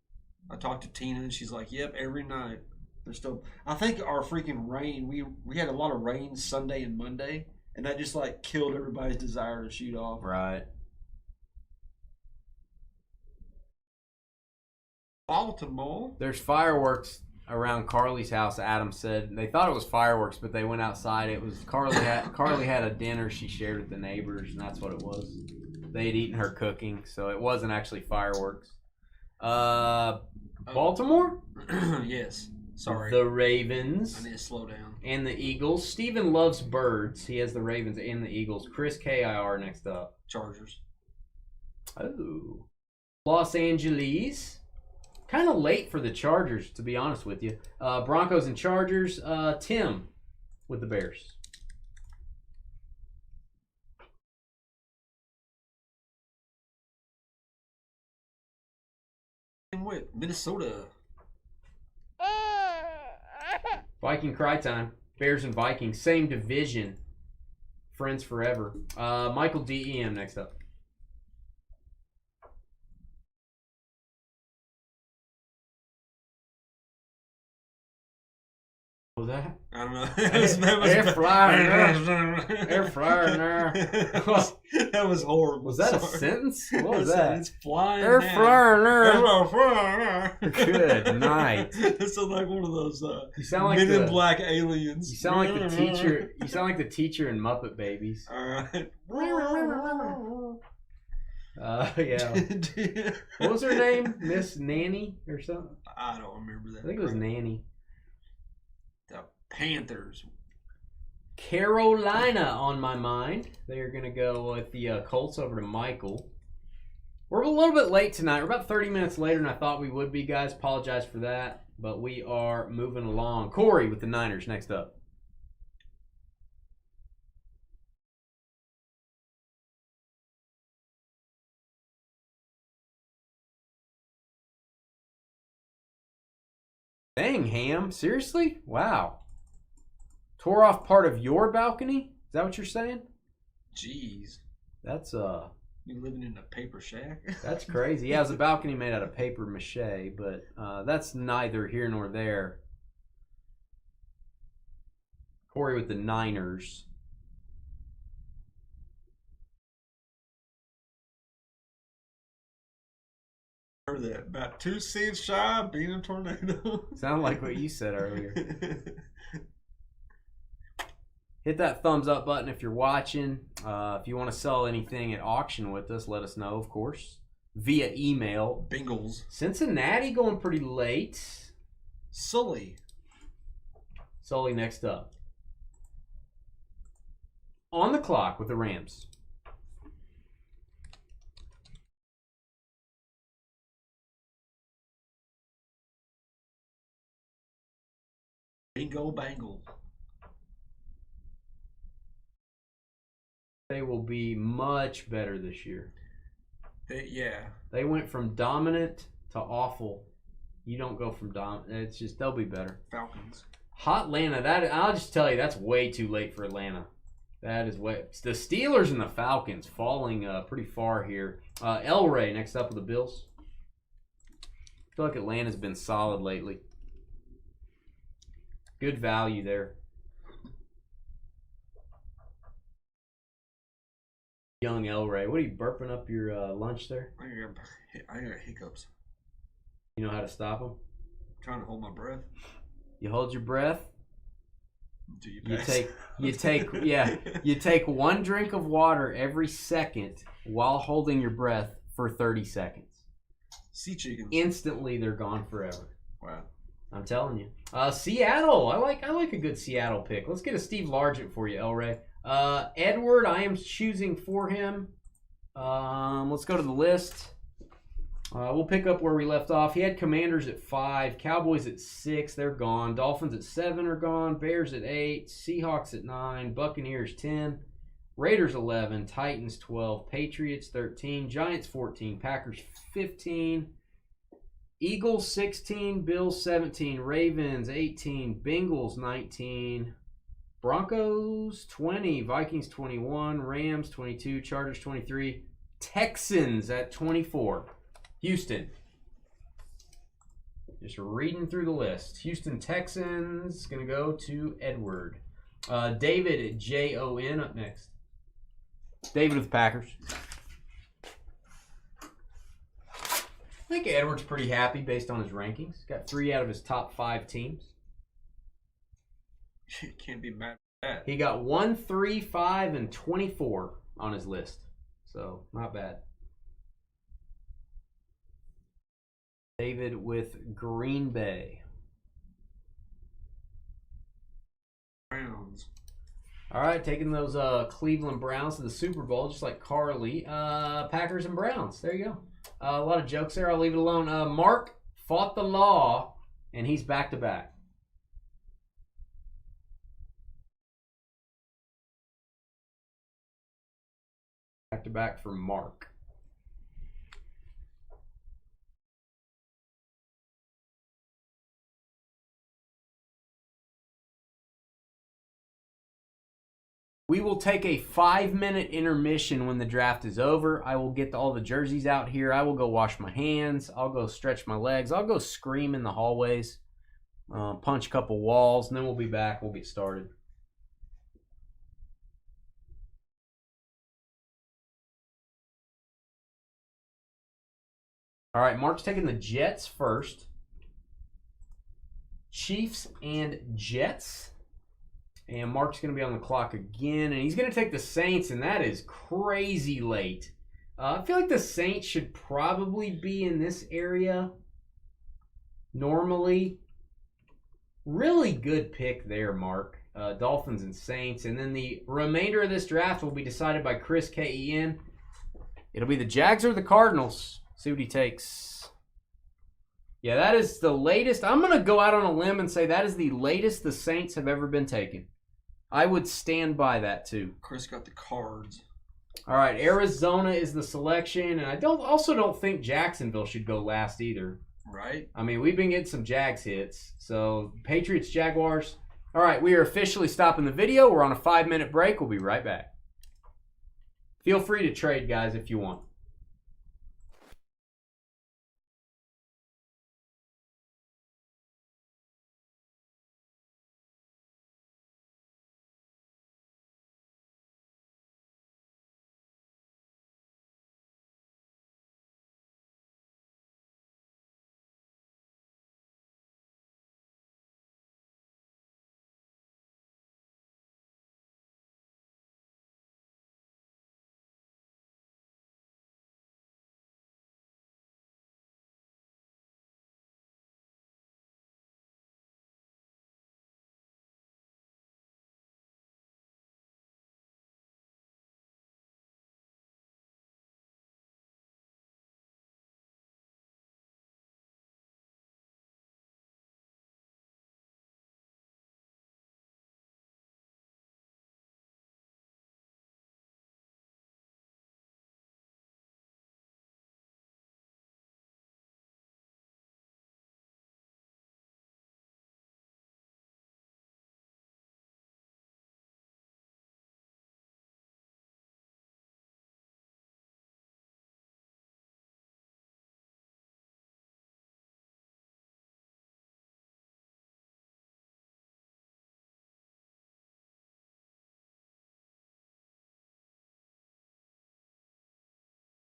I talked to Tina and she's like, yep, every night. They're still I think our freaking rain, we had a lot of rain Sunday and Monday, and that just like killed everybody's desire to shoot off. Right. Baltimore. There's fireworks around Carly's house, Adam said. They thought it was fireworks, but they went outside. It was Carly had a dinner she shared with the neighbors, and that's what it was. They had eaten her cooking, so it wasn't actually fireworks. Baltimore? Yes. Sorry. The Ravens. I need to slow down. And the Eagles. Steven loves birds. He has the Ravens and the Eagles. Chris KIR next up. Chargers. Oh. Los Angeles. Kind of late for the Chargers, to be honest with you. Broncos and Chargers. Tim with the Bears. With Minnesota. Viking cry time. Bears and Vikings. Same division. Friends forever. Michael DEM next up. What was that? I don't know. Air fryer. Air fryer. That was horrible. Was that a Sorry. sentence? What was that? It's flying. Air now. fryer. Good night. That sounds like one of those You sound like Men in Black aliens. You sound like the teacher. You sound like the teacher in Muppet Babies. All right. Yeah. What was her name? Miss Nanny or something? I don't remember that. I think it was Nanny. The Panthers. Carolina on my mind. They're going to go with the Colts over to Michael. We're a little bit late tonight. We're about 30 minutes later than I thought we would be, guys. Apologize for that. But we are moving along. Corey with the Niners next up. Dang, Ham. Seriously? Wow. Tore off part of your balcony? Is that what you're saying? Jeez. That's You living in a paper shack? that's crazy. Yeah, it was a balcony made out of paper mache, but that's neither here nor there. Corey with the Niners. Heard that. About 2 cents shy of being a tornado. Sound like what you said earlier. Hit that thumbs up button if you're watching. If you want to sell anything at auction with us, let us know, of course, via email. Bengals. Cincinnati going pretty late. Sully next up. On the clock with the Rams. Bingo Bangle. They will be much better this year. Yeah. They went from dominant to awful. You don't go from dominant. It's just they'll be better. Falcons. Hot Atlanta. That I'll just tell you, that's way too late for Atlanta. That is way. The Steelers and the Falcons falling pretty far here. El Rey next up with the Bills. I feel like Atlanta's been solid lately. Good value there. Young El Rey. What are you burping up your lunch there? I got hiccups. You know how to stop them? I'm trying to hold my breath. You hold your breath. Do you You pass? you take 1 drink of water every second while holding your breath for 30 seconds. Sea chickens. Instantly they're gone forever. Wow. I'm telling you. Seattle. I like a good Seattle pick. Let's get a Steve Largent for you, El Rey. Edward, I am choosing for him. Let's go to the list. We'll pick up where we left off. He had Commanders at 5, Cowboys at 6, they're gone. Dolphins at 7 are gone. Bears at 8, Seahawks at 9, Buccaneers 10, Raiders 11, Titans 12, Patriots 13, Giants 14, Packers 15, Eagles 16, Bills 17, Ravens 18, Bengals 19, Broncos 20, Vikings 21, Rams 22, Chargers 23, Texans at 24. Houston. Just reading through the list. Houston Texans going to go to Edward. David at JON up next. David with the Packers. I think Edward's pretty happy based on his rankings. Got 3 out of his top 5 teams. Can't be mad at that. He got 1, 3, 5, and 24 on his list. So, not bad. David with Green Bay. Browns. All right, taking those Cleveland Browns to the Super Bowl, just like Carly. Packers and Browns. There you go. A lot of jokes there. I'll leave it alone. Mark fought the law, and he's back-to-back. Back-to-back for Mark. We will take a 5-minute intermission when the draft is over. I will get all the jerseys out here. I will go wash my hands. I'll go stretch my legs. I'll go scream in the hallways. punch a couple walls, and then we'll be back. We'll get started. All right, Mark's taking the Jets first. Chiefs and Jets. And Mark's going to be on the clock again. And he's going to take the Saints, and that is crazy late. I feel like the Saints should probably be in this area normally. Really good pick there, Mark. Dolphins and Saints. And then the remainder of this draft will be decided by Chris Ken. It'll be the Jags or the Cardinals. See what he takes. Yeah, that is the latest. I'm going to go out on a limb and say that is the latest the Saints have ever been taken. I would stand by that too. Chris got the Cards. All right, Arizona is the selection, and I also don't think Jacksonville should go last either. Right. I mean, we've been getting some Jags hits. So, Patriots, Jaguars. All right, we are officially stopping the video. We're on a 5-minute break. We'll be right back. Feel free to trade, guys, if you want.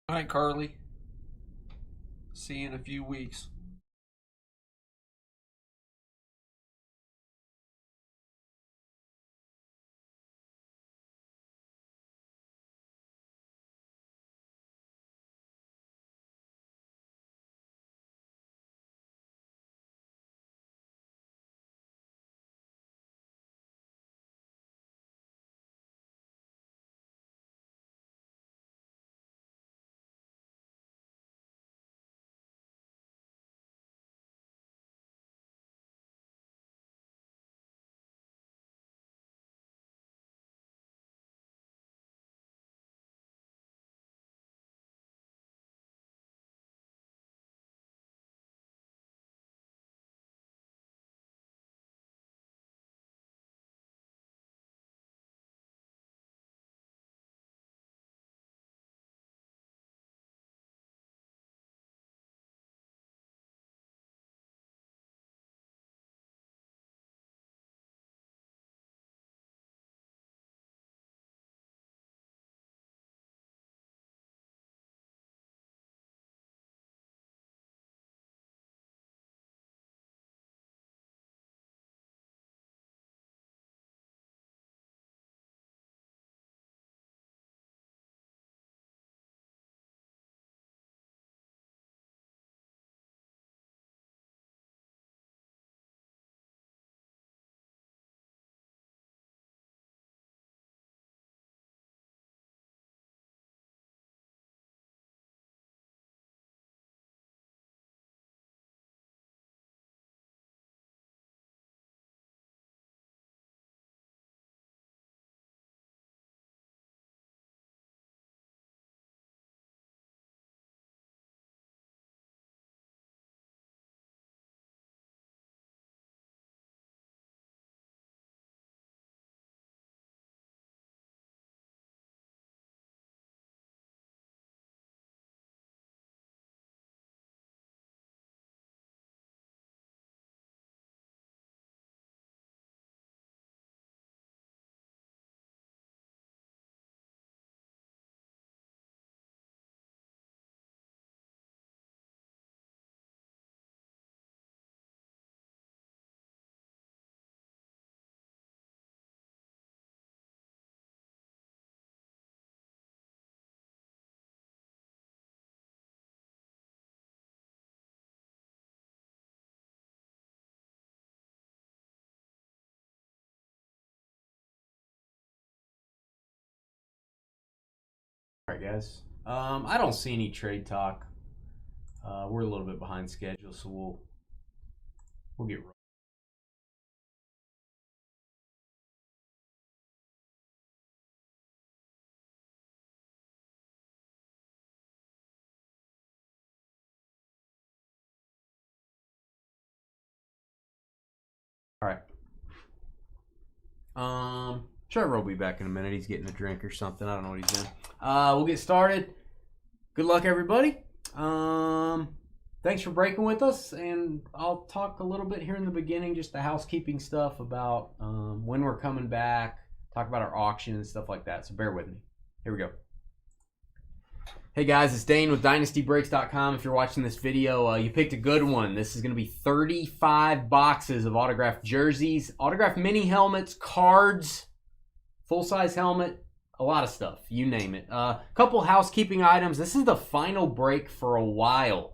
All right, Carly. See you in a few weeks. guys. I don't see any trade talk. We're a little bit behind schedule, so we'll get rolling. All right. Trevor will be back in a minute. He's getting a drink or something. I don't know what he's doing. We'll get started. Good luck, everybody. Thanks for breaking with us, and I'll talk a little bit here in the beginning, just the housekeeping stuff about when we're coming back, talk about our auction and stuff like that, so bear with me. Here we go. Hey guys, it's Dane with DynastyBreaks.com. If you're watching this video, you picked a good one. This is going to be 35 boxes of autographed jerseys, autographed mini helmets, cards, full-size helmet, a lot of stuff, you name it. Couple housekeeping items. This is the final break for a while.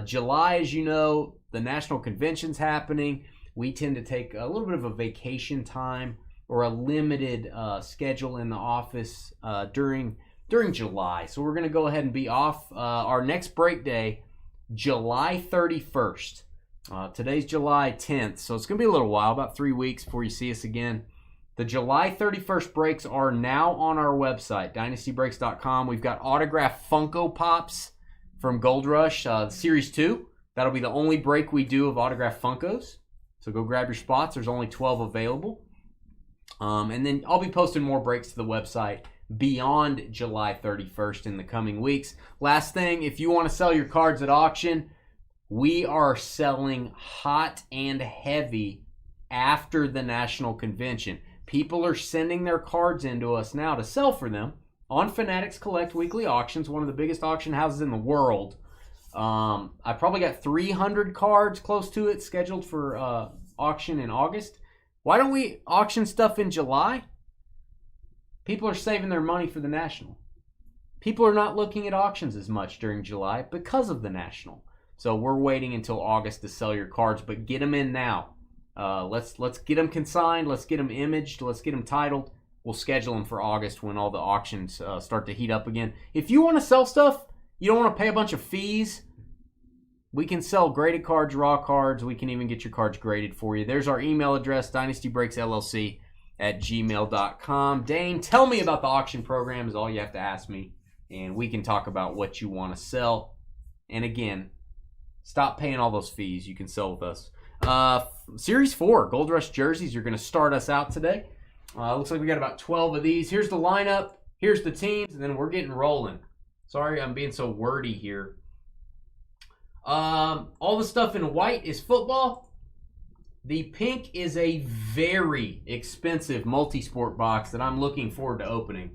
July, as you know, the National Convention's happening. We tend to take a little bit of a vacation time or a limited schedule in the office during July. So we're going to go ahead and be off. Our next break day, July 31st. Today's July 10th, so it's going to be a little while, about 3 weeks before you see us again. The July 31st breaks are now on our website, DynastyBreaks.com. We've got autographed Funko Pops from Gold Rush, Series 2. That'll be the only break we do of autographed Funkos. So go grab your spots. There's only 12 available. And then I'll be posting more breaks to the website beyond July 31st in the coming weeks. Last thing, if you want to sell your cards at auction, we are selling hot and heavy after the National Convention. People are sending their cards into us now to sell for them on Fanatics Collect Weekly Auctions, one of the biggest auction houses in the world. I probably got 300 cards close to it scheduled for auction in August. Why don't we auction stuff in July? People are saving their money for the National. People are not looking at auctions as much during July because of the National. So we're waiting until August to sell your cards, but get them in now. Let's get them consigned. Let's get them imaged. Let's get them titled. We'll schedule them for August when all the auctions start to heat up again. If you want to sell stuff, you don't want to pay a bunch of fees, we can sell graded cards, raw cards. We can even get your cards graded for you. There's our email address, dynastybreaksllc@gmail.com. Dane, tell me about the auction program is all you have to ask me, and we can talk about what you want to sell. And again, stop paying all those fees. You can sell with us. Series 4, Gold Rush jerseys. You're going to start us out today. Looks like we got about 12 of these. Here's the lineup. Here's the teams, and then we're getting rolling. Sorry I'm being so wordy here. All the stuff in white is football. The pink is a very expensive multi-sport box that I'm looking forward to opening.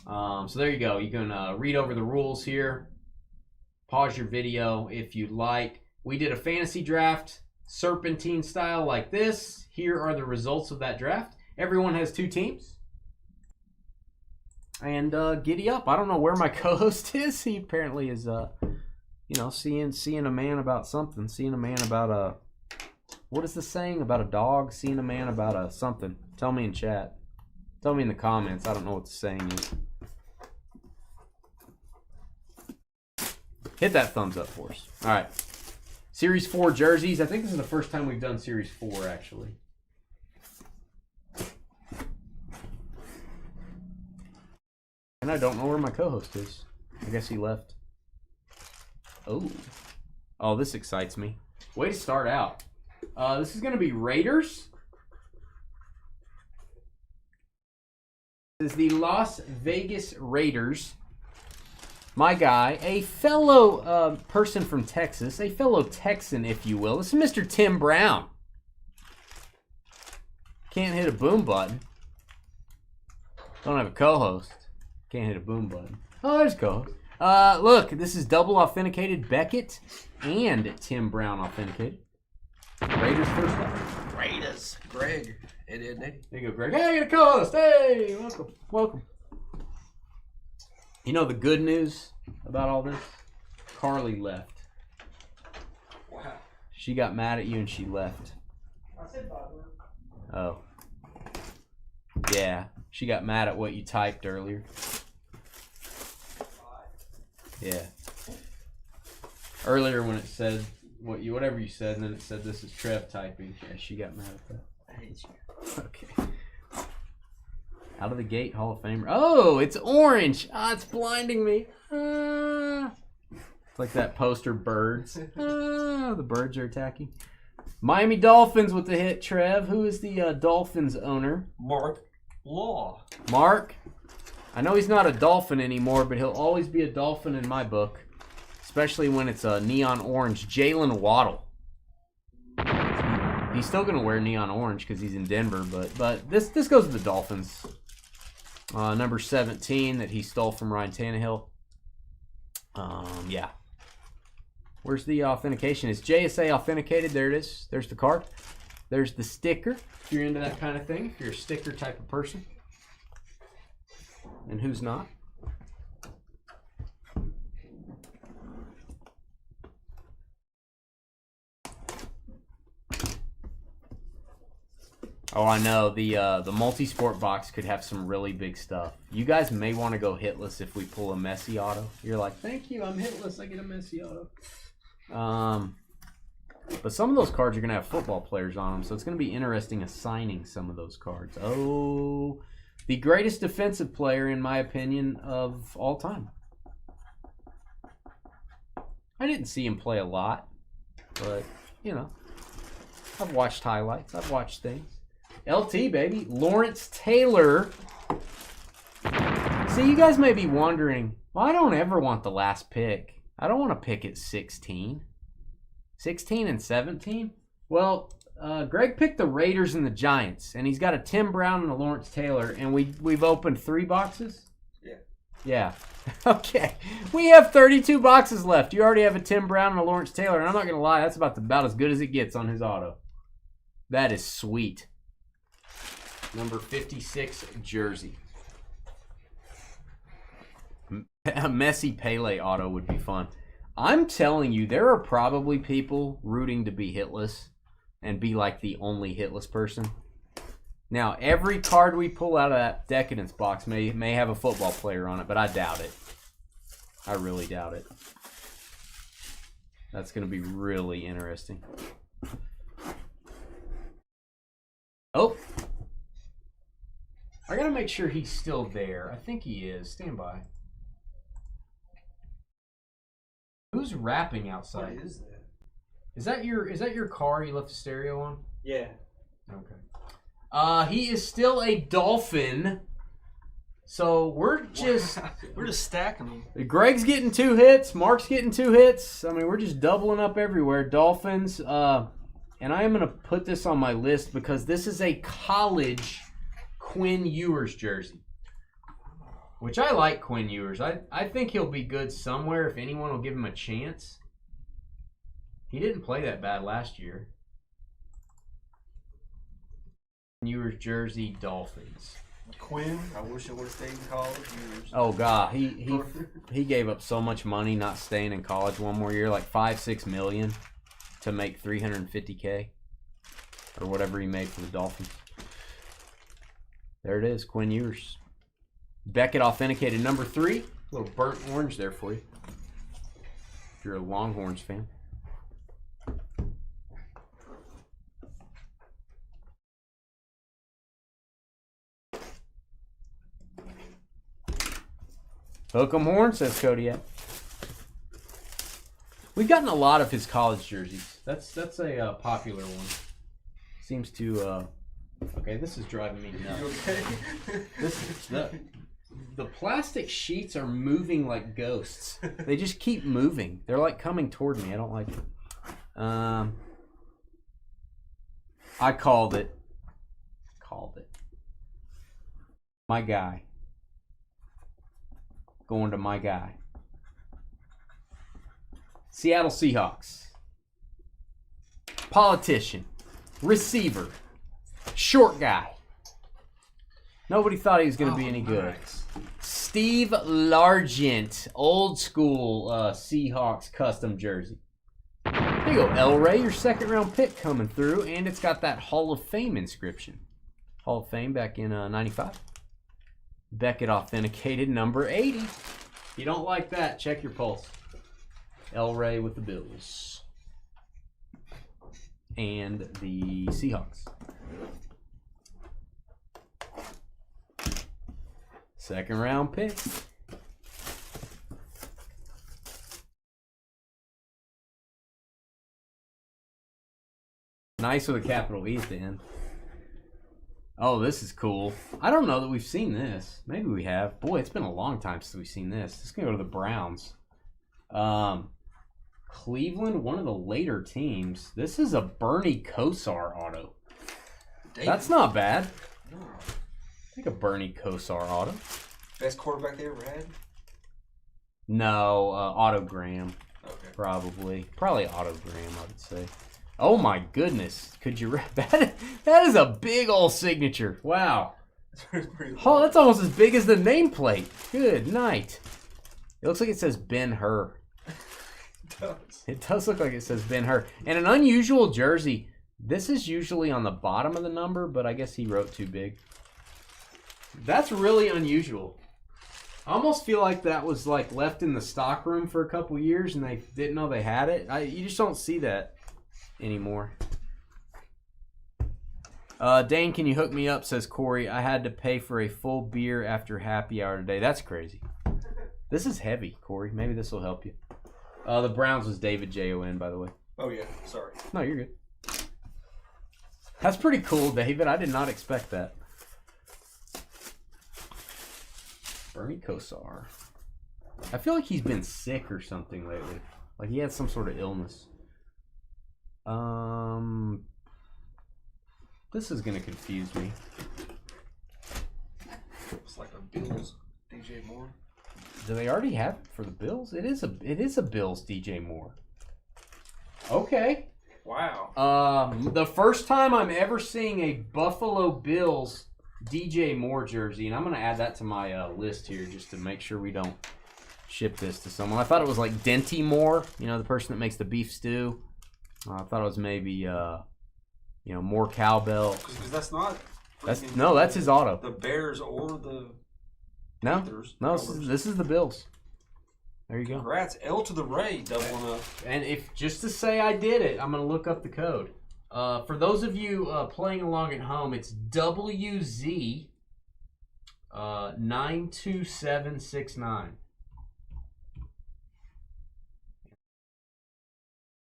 So there you go. You can read over the rules here. Pause your video if you'd like. We did a fantasy draft, serpentine style like this. Here are the results of that draft. Everyone has 2 teams. And giddy up. I don't know where my co-host is. He apparently is, seeing a man about something. Seeing a man about a... What is the saying about a dog? Seeing a man about a something. Tell me in chat. Tell me in the comments. I don't know what the saying is. Hit that thumbs up for us. All right. Series 4 jerseys. I think this is the first time we've done Series 4, actually. And I don't know where my co-host is. I guess he left. Oh, this excites me. Way to start out. This is going to be Raiders. This is the Las Vegas Raiders. My guy, a fellow person from Texas, a fellow Texan, if you will. This is Mr. Tim Brown. Can't hit a boom button. Don't have a co-host. Can't hit a boom button. Oh, there's a co-host. Look, this is double authenticated Beckett and Tim Brown authenticated. Raiders first up. Raiders. Greg. And Eddie. There you go, Greg. Hey, I got a co-host. Hey, welcome. Welcome. You know the good news about all this? Carly left. Wow. She got mad at you and she left. I said 5 words. Oh. Yeah. She got mad at what you typed earlier. Yeah. Earlier when it said whatever you said, and then it said this is Trev typing. Yeah, she got mad at that. I hate you. Okay. Out of the gate, Hall of Famer. Oh, it's orange. Ah, it's blinding me. Ah. It's like that poster, Birds. Ah, the birds are attacking. Miami Dolphins with the hit, Trev. Who is the Dolphins owner? Mark Law. Mark. I know he's not a Dolphin anymore, but he'll always be a Dolphin in my book. Especially when it's a neon orange. Jalen Waddle. He's still going to wear neon orange because he's in Denver, but this goes to the Dolphins. Number 17 that he stole from Ryan Tannehill. Yeah. Where's the authentication? Is JSA authenticated? There it is. There's the card. There's the sticker. If you're into that kind of thing. If you're a sticker type of person. And who's not? Oh, I know. The multi-sport box could have some really big stuff. You guys may want to go hitless if we pull a Messi auto. You're like, thank you, I'm hitless, I get a Messi auto. But some of those cards are going to have football players on them, so it's going to be interesting assigning some of those cards. Oh, the greatest defensive player, in my opinion, of all time. I didn't see him play a lot, but, you know, I've watched highlights, I've watched things. LT, baby. Lawrence Taylor. See, you guys may be wondering, well, I don't ever want the last pick. I don't want to pick at 16. 16 and 17? Well, Greg picked the Raiders and the Giants, and he's got a Tim Brown and a Lawrence Taylor, and we've opened 3 boxes? Yeah. Yeah. Okay. We have 32 boxes left. You already have a Tim Brown and a Lawrence Taylor, and I'm not going to lie, that's about as good as it gets on his auto. That is sweet. Number 56 jersey. A Messi Pele auto would be fun. I'm telling you, there are probably people rooting to be hitless and be like the only hitless person. Now, every card we pull out of that Decadence box may have a football player on it, but I doubt it. I really doubt it. That's going to be really interesting. Oh. I gotta make sure he's still there. I think he is. Stand by. Who's rapping outside? What is that? Is that your car you left the stereo on? Yeah. Okay. He is still a Dolphin. So we're just stacking them. Greg's getting 2 hits. Mark's getting 2 hits. I mean, we're just doubling up everywhere. Dolphins. And I am gonna put this on my list because this is a college Quinn Ewers jersey, which I like. Quinn Ewers. I think he'll be good somewhere if anyone will give him a chance. He didn't play that bad last year. Ewers jersey, Dolphins. Quinn, I wish I would have stayed in college. Ewers. Oh God, he gave up so much money not staying in college one more year, like $5-6 million to make $350K or whatever he made for the Dolphins. There it is, Quinn Ewers. Beckett authenticated number 3. A little burnt orange there for you. If you're a Longhorns fan. Hook 'em horn, says Kodiak. We've gotten a lot of his college jerseys. That's a popular one. Seems to okay, this is driving me nuts. Okay. The plastic sheets are moving like ghosts. They just keep moving. They're like coming toward me. I don't like it. I called it. My guy. Going to my guy. Seattle Seahawks. Politician. Receiver. Short guy. Nobody thought he was going to be any good. Nice. Steve Largent. Old school Seahawks custom jersey. There you go, El Rey. Your 2nd round pick coming through. And it's got that Hall of Fame inscription. Hall of Fame back in 95. Beckett authenticated number 80. If you don't like that, check your pulse. Elway with the Bills. And the Seahawks. Second round pick. Nice with a capital E at the end. Oh, this is cool. I don't know that we've seen this. Maybe we have. Boy, it's been a long time since we've seen this. This is going to go to the Browns. Cleveland, one of the later teams. This is a Bernie Kosar auto. David. That's not bad. No. I think a Bernie Kosar auto. Best quarterback they ever had? No, autogram. Okay. Probably autogram, I would say. Oh my goodness. Could you read that? That is a big old signature. Wow. Oh, that's almost as big as the nameplate. Good night. It looks like it says Ben-Hur. It does look like it says Ben-Hur. And an unusual jersey. This is usually on the bottom of the number, but I guess he wrote too big. That's really unusual. I almost feel like that was like left in the stock room for a couple years and they didn't know they had it. You just don't see that anymore. Dane, can you hook me up? Says Corey. I had to pay for a full beer after happy hour today. That's crazy. This is heavy, Corey. Maybe this will help you. The Browns was David Jon, by the way. Oh yeah, sorry. No, you're good. That's pretty cool, David. I did not expect that. Bernie Kosar. I feel like he's been sick or something lately. Like he had some sort of illness. This is gonna confuse me. It's like a Bills DJ Moore. Do they already have it for the Bills? It is a Bills DJ Moore. Okay. Wow. The first time I'm ever seeing a Buffalo Bills DJ Moore jersey, and I'm gonna add that to my list here just to make sure we don't ship this to someone. I thought it was like Denty Moore, you know, the person that makes the beef stew. I thought it was maybe more cowbell. Because that's not. That's his auto. The Bears or the. No, Panthers, no, this is the Bills. There you go. Congrats, L to the Ray, doubling up. And if just to say I did it, I'm gonna look up the code. For those of you playing along at home, it's WZ 92769.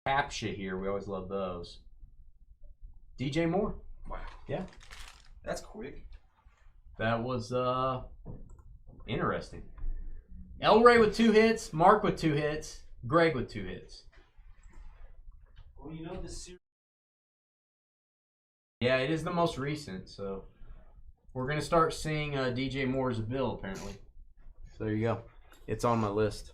Captcha here. We always love those. DJ Moore. Wow. Yeah. That's quick. That was interesting. Elway with 2 hits, Mark with 2 hits, Greg with 2 hits. Well, you know this series. Yeah, it is the most recent, so we're going to start seeing DJ Moore as a bill, apparently. So there you go. It's on my list.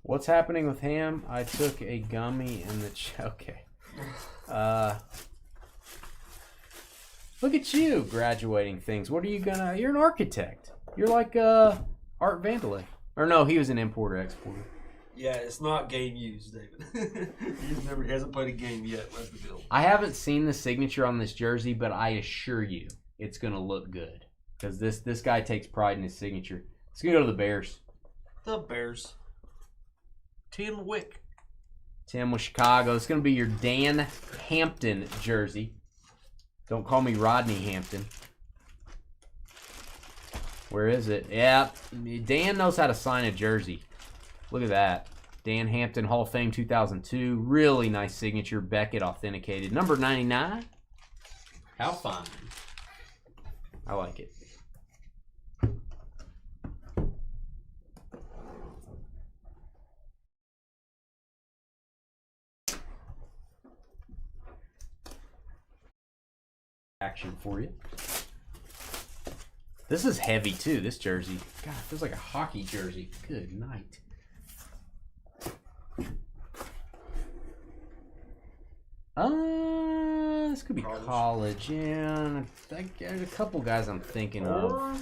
What's happening with Ham? I took a gummy in the... Okay. Look at you graduating things. What are you gonna... You're an architect. You're like Art Vandelay. Or no, he was an importer-exporter. Yeah, it's not game used, David. He hasn't played a game yet. That's the deal. I haven't seen the signature on this jersey, but I assure you it's going to look good. Because this guy takes pride in his signature. It's going to go to the Bears. The Bears. Tim Wick. Tim with Chicago. It's going to be your Dan Hampton jersey. Don't call me Rodney Hampton. Where is it? Yeah, Dan knows how to sign a jersey. Look at that. Dan Hampton, Hall of Fame 2002. Really nice signature. Beckett authenticated. Number 99. How fine. I like it. Action for you. This is heavy too, this jersey. God, it feels like a hockey jersey. Good night. This could be college. Yeah, there's a couple guys I'm thinking of. I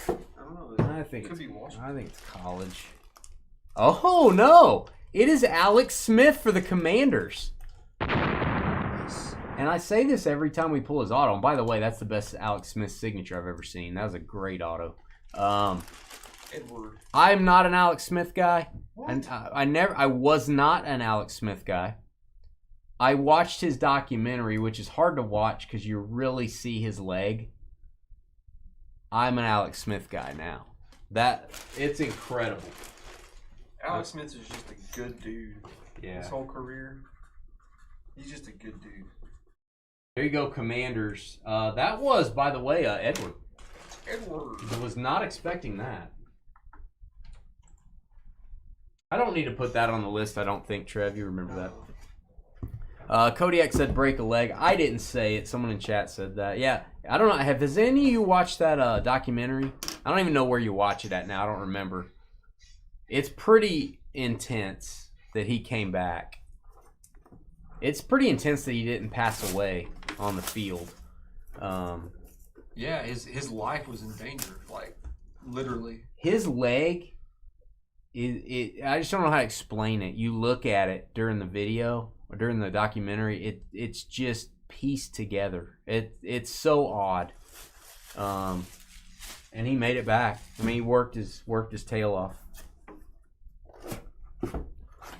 don't know. I think Could be Washington. I think it's college. Oh no! It is Alex Smith for the Commanders. And I say this every time we pull his auto. And by the way, that's the best Alex Smith signature I've ever seen. That was a great auto. Edward. I'm not an Alex Smith guy. What? I was not an Alex Smith guy. I watched his documentary, which is hard to watch because you really see his leg. I'm an Alex Smith guy now. It's incredible. Alex Smith is just a good dude. Yeah. His whole career, he's just a good dude. There you go, Commanders. That was, by the way, Edward. Edward. I was not expecting that. I don't need to put that on the list, I don't think, Trev. You remember that. Kodiak said break a leg. I didn't say it. Someone in chat said that. Yeah, I don't know. Has any of you watched that documentary? I don't even know where you watch it at now. I don't remember. It's pretty intense that he came back. It's pretty intense that he didn't pass away on the field. Yeah, his life was in danger, like literally. His leg, I just don't know how to explain it. You look at it during the video or during the documentary, it's just pieced together. It's so odd. And he made it back. I mean, he worked his tail off.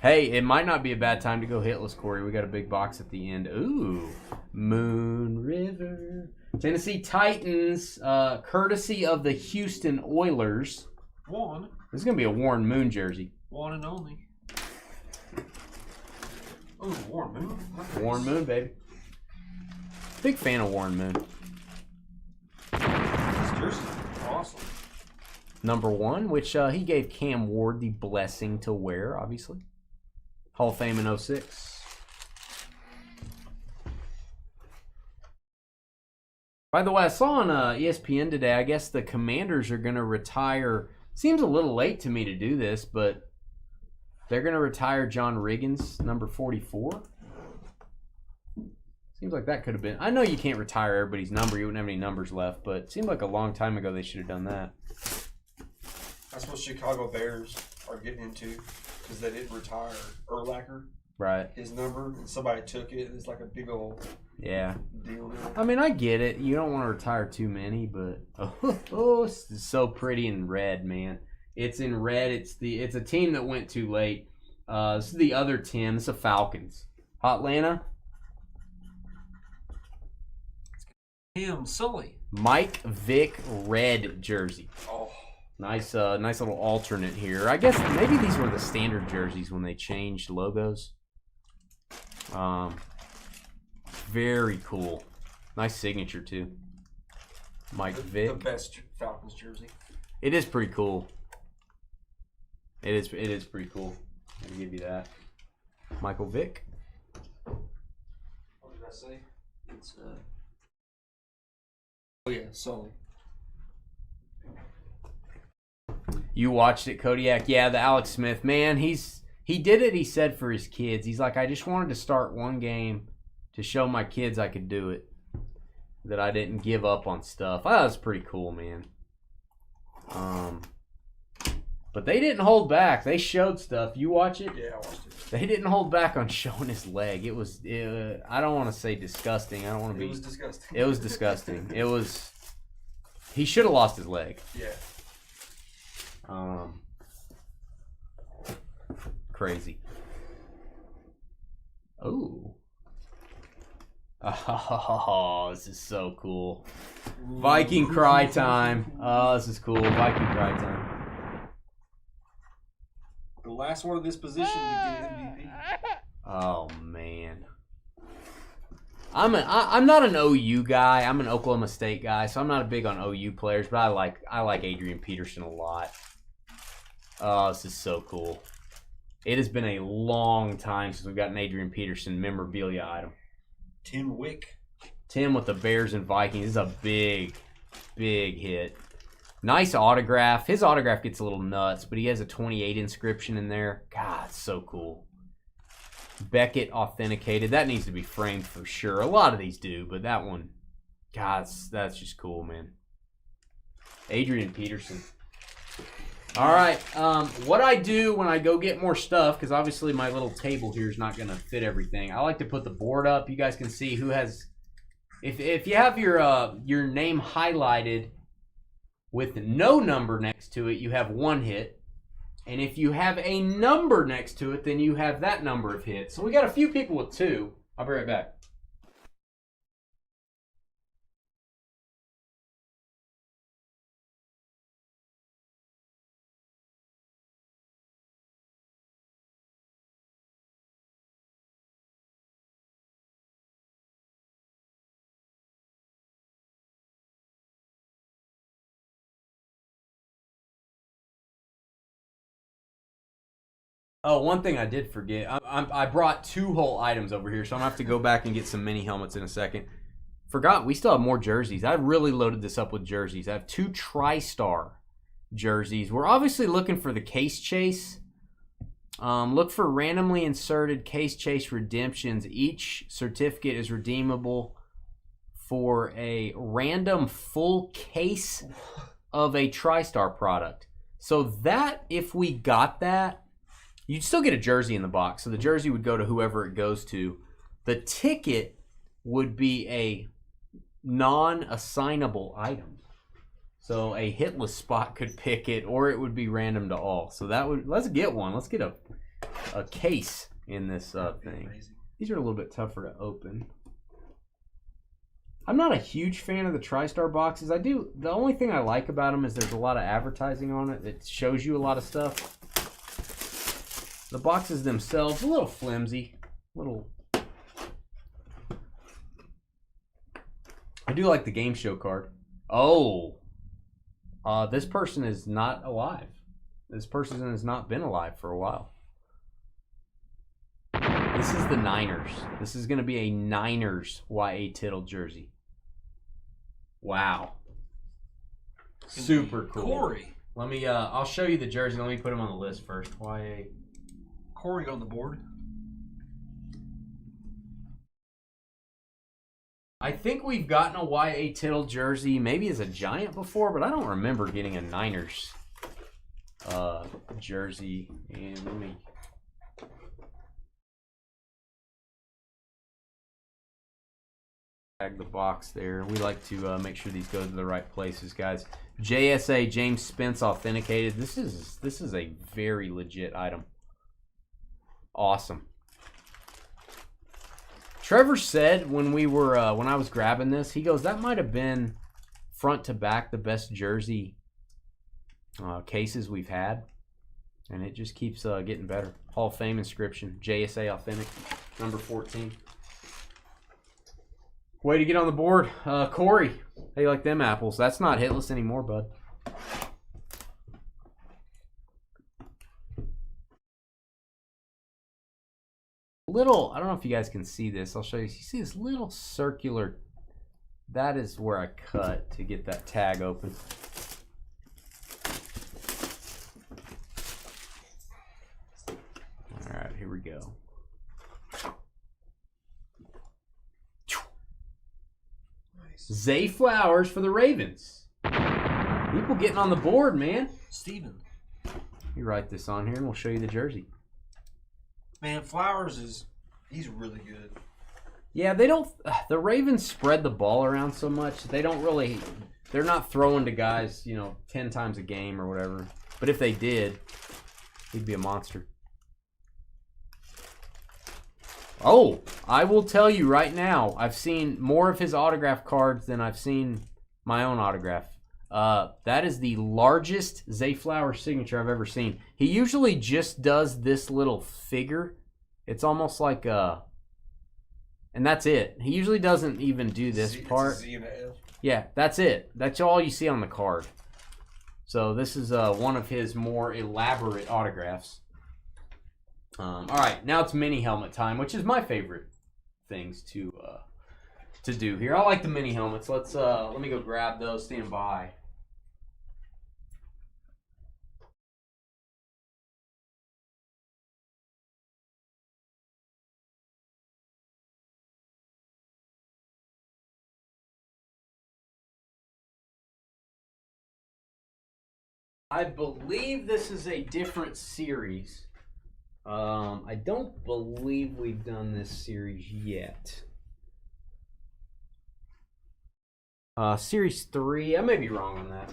Hey, it might not be a bad time to go hitless, Corey. We got a big box at the end. Ooh, Moon River. Tennessee Titans, courtesy of the Houston Oilers. One. This is going to be a Warren Moon jersey. One and only. Oh, Warren Moon. Nice. Warren Moon, baby. Big fan of Warren Moon. This jersey's awesome. Number 1, which he gave Cam Ward the blessing to wear, obviously. Hall of Fame in 06. By the way, I saw on ESPN today, I guess the Commanders are going to retire. Seems a little late to me to do this, but they're going to retire John Riggins, number 44. Seems like that could have been. I know you can't retire everybody's number. You wouldn't have any numbers left, but it seemed like a long time ago they should have done that. That's what Chicago Bears are getting into because they didn't retire Urlacher, Right. his number, and somebody took it. It's like a big old Yeah. deal now. I mean, I get it. You don't want to retire too many, but oh, this is so pretty in red, man. It's in red. It's a team that went too late. This is the other team. This is the Falcons. Hotlanta. Him, Sully. Mike Vick red jersey. Oh, Nice little alternate here. I guess maybe these were the standard jerseys when they changed logos. Very cool. Nice signature too. Mike Vick. the best Falcons jersey. It is pretty cool. It is pretty cool. I'll give you that. Michael Vick. What did I say? It's oh yeah, Sully. You watched it, Kodiak. Yeah, the Alex Smith. Man, he did it, he said, for his kids. He's like, I just wanted to start one game to show my kids I could do it. That I didn't give up on stuff. I thought it was pretty cool, man. But they didn't hold back. They showed stuff. You watch it? Yeah, I watched it. They didn't hold back on showing his leg. It was, I don't want to say disgusting. I don't want to be. It was disgusting. It was disgusting. It was. He should have lost his leg. Yeah. Crazy. Oh. Oh, this is so cool. Viking cry time. Oh, this is cool. Viking cry time. The last one of this position to get MVP. Oh man. I'm not an OU guy. I'm an Oklahoma State guy, so I'm not big on OU players, but I like Adrian Peterson a lot. Oh, this is so cool. It has been a long time since we've got an Adrian Peterson memorabilia item. Tim Wick. Tim with the Bears and Vikings. This is a big, big hit. Nice autograph. His autograph gets a little nuts, but he has a 28 inscription in there. God, it's so cool. Beckett authenticated. That needs to be framed for sure. A lot of these do, but that one, God, that's just cool, man. Adrian Peterson. All right. What I do when I go get more stuff, because obviously my little table here is not going to fit everything. I like to put the board up. You guys can see who has. If you have your name highlighted with no number next to it, you have 1 hit. And if you have a number next to it, then you have that number of hits. So we got a few people with 2. I'll be right back. Oh, one thing I did forget. I brought 2 whole items over here, so I'm going to have to go back and get some mini helmets in a second. Forgot, we still have more jerseys. I really loaded this up with jerseys. I have 2 TriStar jerseys. We're obviously looking for the case chase. Look for randomly inserted case chase redemptions. Each certificate is redeemable for a random full case of a TriStar product. So that, if we got that, you'd still get a jersey in the box. So the jersey would go to whoever it goes to. The ticket would be a non-assignable item. So a hitless spot could pick it, or it would be random to all. So that would, let's get one. Let's get a case in this thing. These are a little bit tougher to open. I'm not a huge fan of the TriStar boxes. The only thing I like about them is there's a lot of advertising on it. It shows you a lot of stuff. The boxes themselves, a little flimsy. I do like the game show card. Oh. This person is not alive. This person has not been alive for a while. This is the Niners. This is going to be a Niners Y.A. Tittle jersey. Wow. Super cool. Corey. Let me, I'll show you the jersey. Let me put him on the list first. Y.A. Corey on the board. I think we've gotten a Y.A. Tittle jersey maybe as a Giant before, but I don't remember getting a Niners jersey. And let me... tag the box there. We like to make sure these go to the right places, guys. JSA, James Spence authenticated. This is a very legit item. Awesome. Trevor said when we were when I was grabbing this, he goes, that might have been front to back the best jersey cases we've had, and it just keeps getting better. Hall of Fame inscription, JSA authentic, number 14. Way to get on the board, Corey. How you like them apples? That's not hitless anymore, bud. Little, I don't know if you guys can see this. I'll show you. You see this little circular? That is where I cut to get that tag open. All right, here we go. Zay Flowers for the Ravens. People getting on the board, man. Steven. You write this on here and we'll show you the jersey. Man, Flowers he's really good. Yeah, they don't, the Ravens spread the ball around so much. They don't really, they're not throwing to guys, 10 times a game or whatever. But if they did, he'd be a monster. Oh, I will tell you right now, I've seen more of his autograph cards than I've seen my own autograph. That is the largest Zay Flowers signature I've ever seen. He usually just does this little figure. It's almost like and that's it. He usually doesn't even do this part. It's a Z and a F. Yeah, that's it. That's all you see on the card. So this is one of his more elaborate autographs. All right, now it's mini helmet time, which is my favorite things to do here. I like the mini helmets. Let me go grab those. Stand by. I believe this is a different series. I don't believe we've done this series yet. Series 3. I may be wrong on that.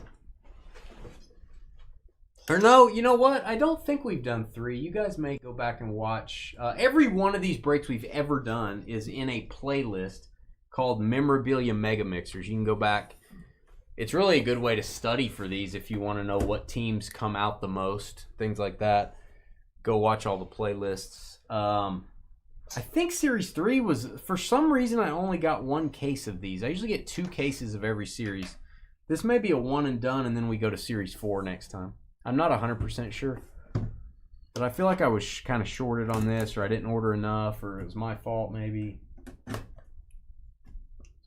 Or no, you know what? I don't think we've done 3. You guys may go back and watch. Every one of these breaks we've ever done is in a playlist called Memorabilia Mega Mixers. You can go back. It's really a good way to study for these if you want to know what teams come out the most, things like that. Go watch all the playlists. I think Series 3 was, for some reason, I only got 1 case of these. I usually get 2 cases of every series. This may be a one and done, and then we go to Series 4 next time. I'm not 100% sure. But I feel like I was kind of shorted on this, or I didn't order enough, or it was my fault maybe.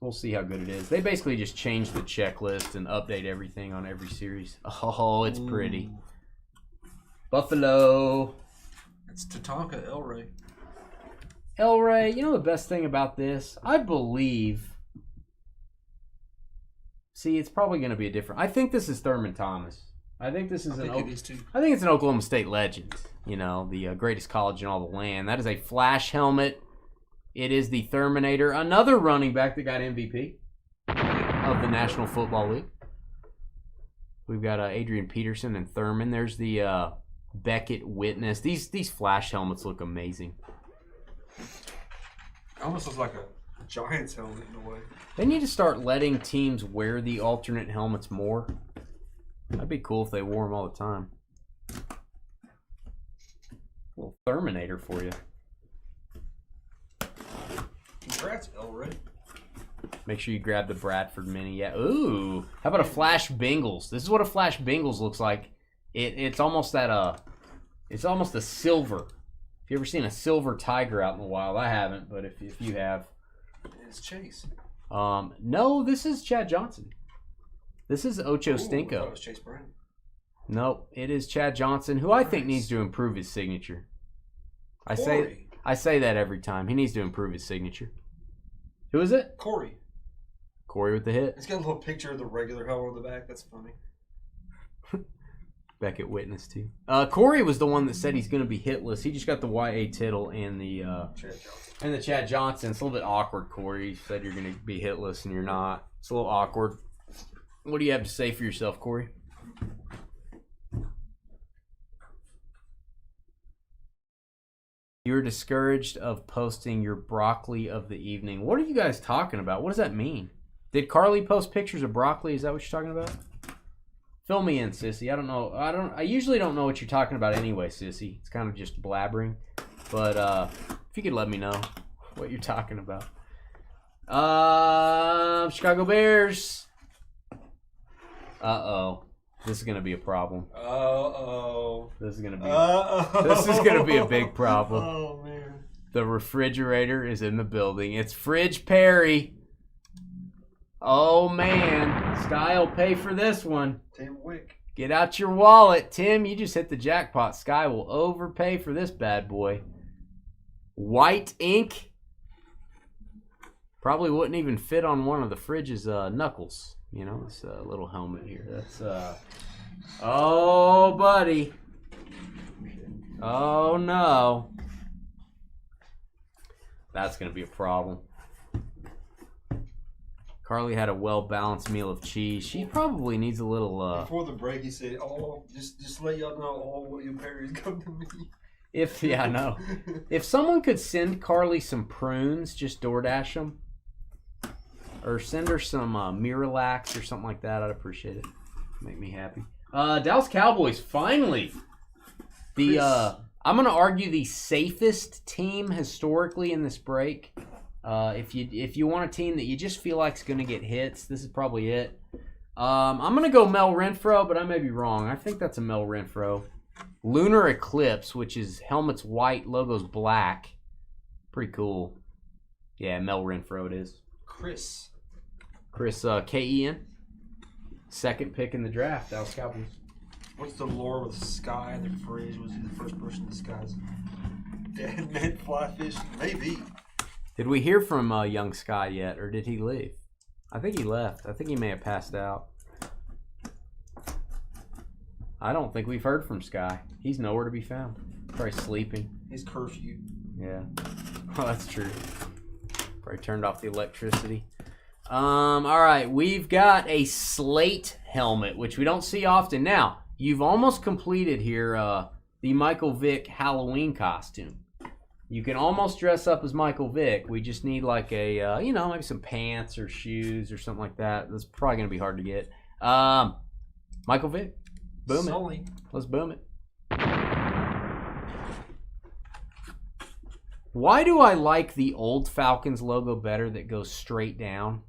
We'll see how good it is. They basically just change the checklist and update everything on every series. Oh, it's pretty. Buffalo. It's Tatanka Elray. Elray, you know the best thing about this? I believe... See, it's probably going to be a different... I think this is Thurman Thomas. I think this is I think it's an Oklahoma State legend. You know, the greatest college in all the land. That is a flash helmet. It is the Thurminator, another running back that got MVP of the National Football League. We've got Adrian Peterson and Thurman. There's the Beckett Witness. These flash helmets look amazing. It almost looks like a Giants helmet in a way. They need to start letting teams wear the alternate helmets more. That'd be cool if they wore them all the time. A little Thurminator for you. Congrats, Elray. Make sure you grab the Bradford Mini. Yeah. Ooh. How about a Flash Bengals? This is what a Flash Bengals looks like. It's almost that it's almost a silver. If you ever seen a silver tiger out in the wild, I haven't, but if you have, it's Chase. No, this is Chad Johnson. This is Ocho Stinko. I thought it was Chase Brown. Nope, it is Chad Johnson, who I think needs to improve his signature. I say that every time. He needs to improve his signature. Who is it? Corey. Corey with the hit. It's got a little picture of the regular helmet on the back. That's funny. Beckett Witness too. Corey was the one that said he's going to be hitless. He just got the YA Tittle and the Chad Johnson. It's a little bit awkward, Corey. You said you're going to be hitless and you're not. It's a little awkward. What do you have to say for yourself, Corey? You're discouraged of posting your broccoli of the evening. What are you guys talking about? What does that mean? Did Carly post pictures of broccoli? Is that what you're talking about? Fill me in, sissy. I don't know. I usually don't know what you're talking about anyway, sissy. It's kind of just blabbering. But if you could let me know what you're talking about. Chicago Bears. Uh-oh. This is gonna be a problem. This is gonna be a big problem. Oh man. The refrigerator is in the building. It's Fridge Perry. Oh man. Sky will pay for this one. Tim Wick. Get out your wallet, Tim. You just hit the jackpot. Sky will overpay for this bad boy. White ink. Probably wouldn't even fit on one of the Fridge's knuckles. You know, it's a little helmet here. That's oh, buddy. Oh, no. That's going to be a problem. Carly had a well-balanced meal of cheese. She probably needs a little... Before the break, he said, "Oh, just let y'all know all William Perry's come to me." Yeah, I know. If someone could send Carly some prunes, just DoorDash them. Or send her some Miralax or something like that. I'd appreciate it. Make me happy. Dallas Cowboys, finally. I'm going to argue the safest team historically in this break. If you want a team that you just feel like is going to get hits, this is probably it. I'm going to go Mel Renfro, but I may be wrong. I think that's a Mel Renfro. Lunar Eclipse, which is helmet's white, logo's black. Pretty cool. Yeah, Mel Renfro it is. Chris K-E-N. Second pick in the draft, Dallas Cowboys. What's the lore with Sky and the Fridge? Was he the first person to Sky's dead man fly fish? Maybe. Did we hear from young Sky yet, or did he leave? I think he left. I think he may have passed out. I don't think we've heard from Sky. He's nowhere to be found. Probably sleeping. He's curfew. Yeah. Oh, that's true. Probably turned off the electricity. All right, we've got a slate helmet, which we don't see often. Now, you've almost completed here the Michael Vick Halloween costume. You can almost dress up as Michael Vick. We just need like a, you know, maybe some pants or shoes or something like that. That's probably going to be hard to get. Michael Vick, boom it. Let's boom it. Why do I like the old Falcons logo better that goes straight down?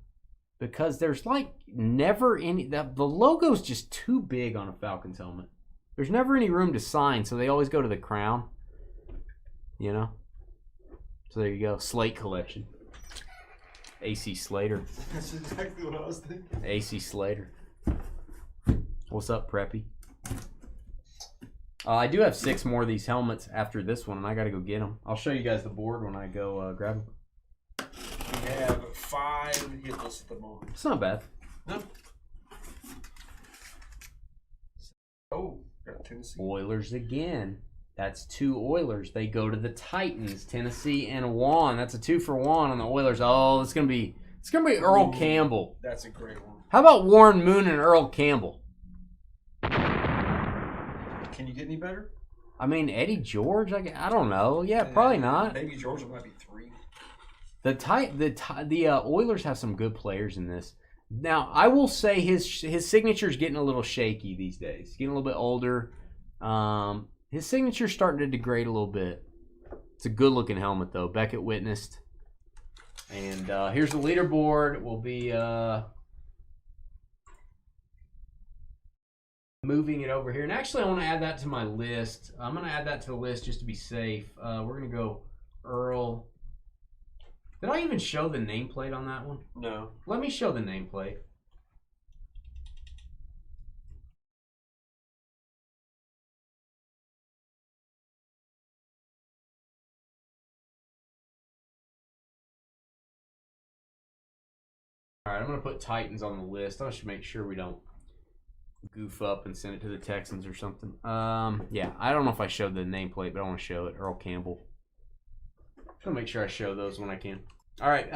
Because there's like never any, the logo's just too big on a Falcons helmet. There's never any room to sign, so they always go to the crown. You know? So there you go. Slate collection. AC Slater. That's exactly what I was thinking. AC Slater. What's up, Preppy? I do have 6 more of these helmets after this one, and I got to go get them. I'll show you guys the board when I go grab them. We have 5 hitless at the moment. It's not bad. No. Oh, got Tennessee. Oilers again. That's 2 Oilers. They go to the Titans, Tennessee, and Juan. That's a 2 for Juan on the Oilers. Oh, it's gonna be Earl Campbell. That's a great one. How about Warren Moon and Earl Campbell? Can you get any better? I mean, Eddie George. I don't know. Yeah, probably not. Maybe Georgia might be 3. The Oilers have some good players in this. Now, I will say his signature's getting a little shaky these days. Getting a little bit older. His signature's starting to degrade a little bit. It's a good-looking helmet, though. Beckett witnessed. And here's the leaderboard. We'll be moving it over here. And actually, I want to add that to my list. I'm going to add that to the list just to be safe. We're going to go Earl. Did I even show the nameplate on that one? No. Let me show the nameplate. All right, I'm going to put Titans on the list. I should make sure we don't goof up and send it to the Texans or something. Yeah, I don't know if I showed the nameplate, but I want to show it. Earl Campbell. Just going to make sure I show those when I can. All right,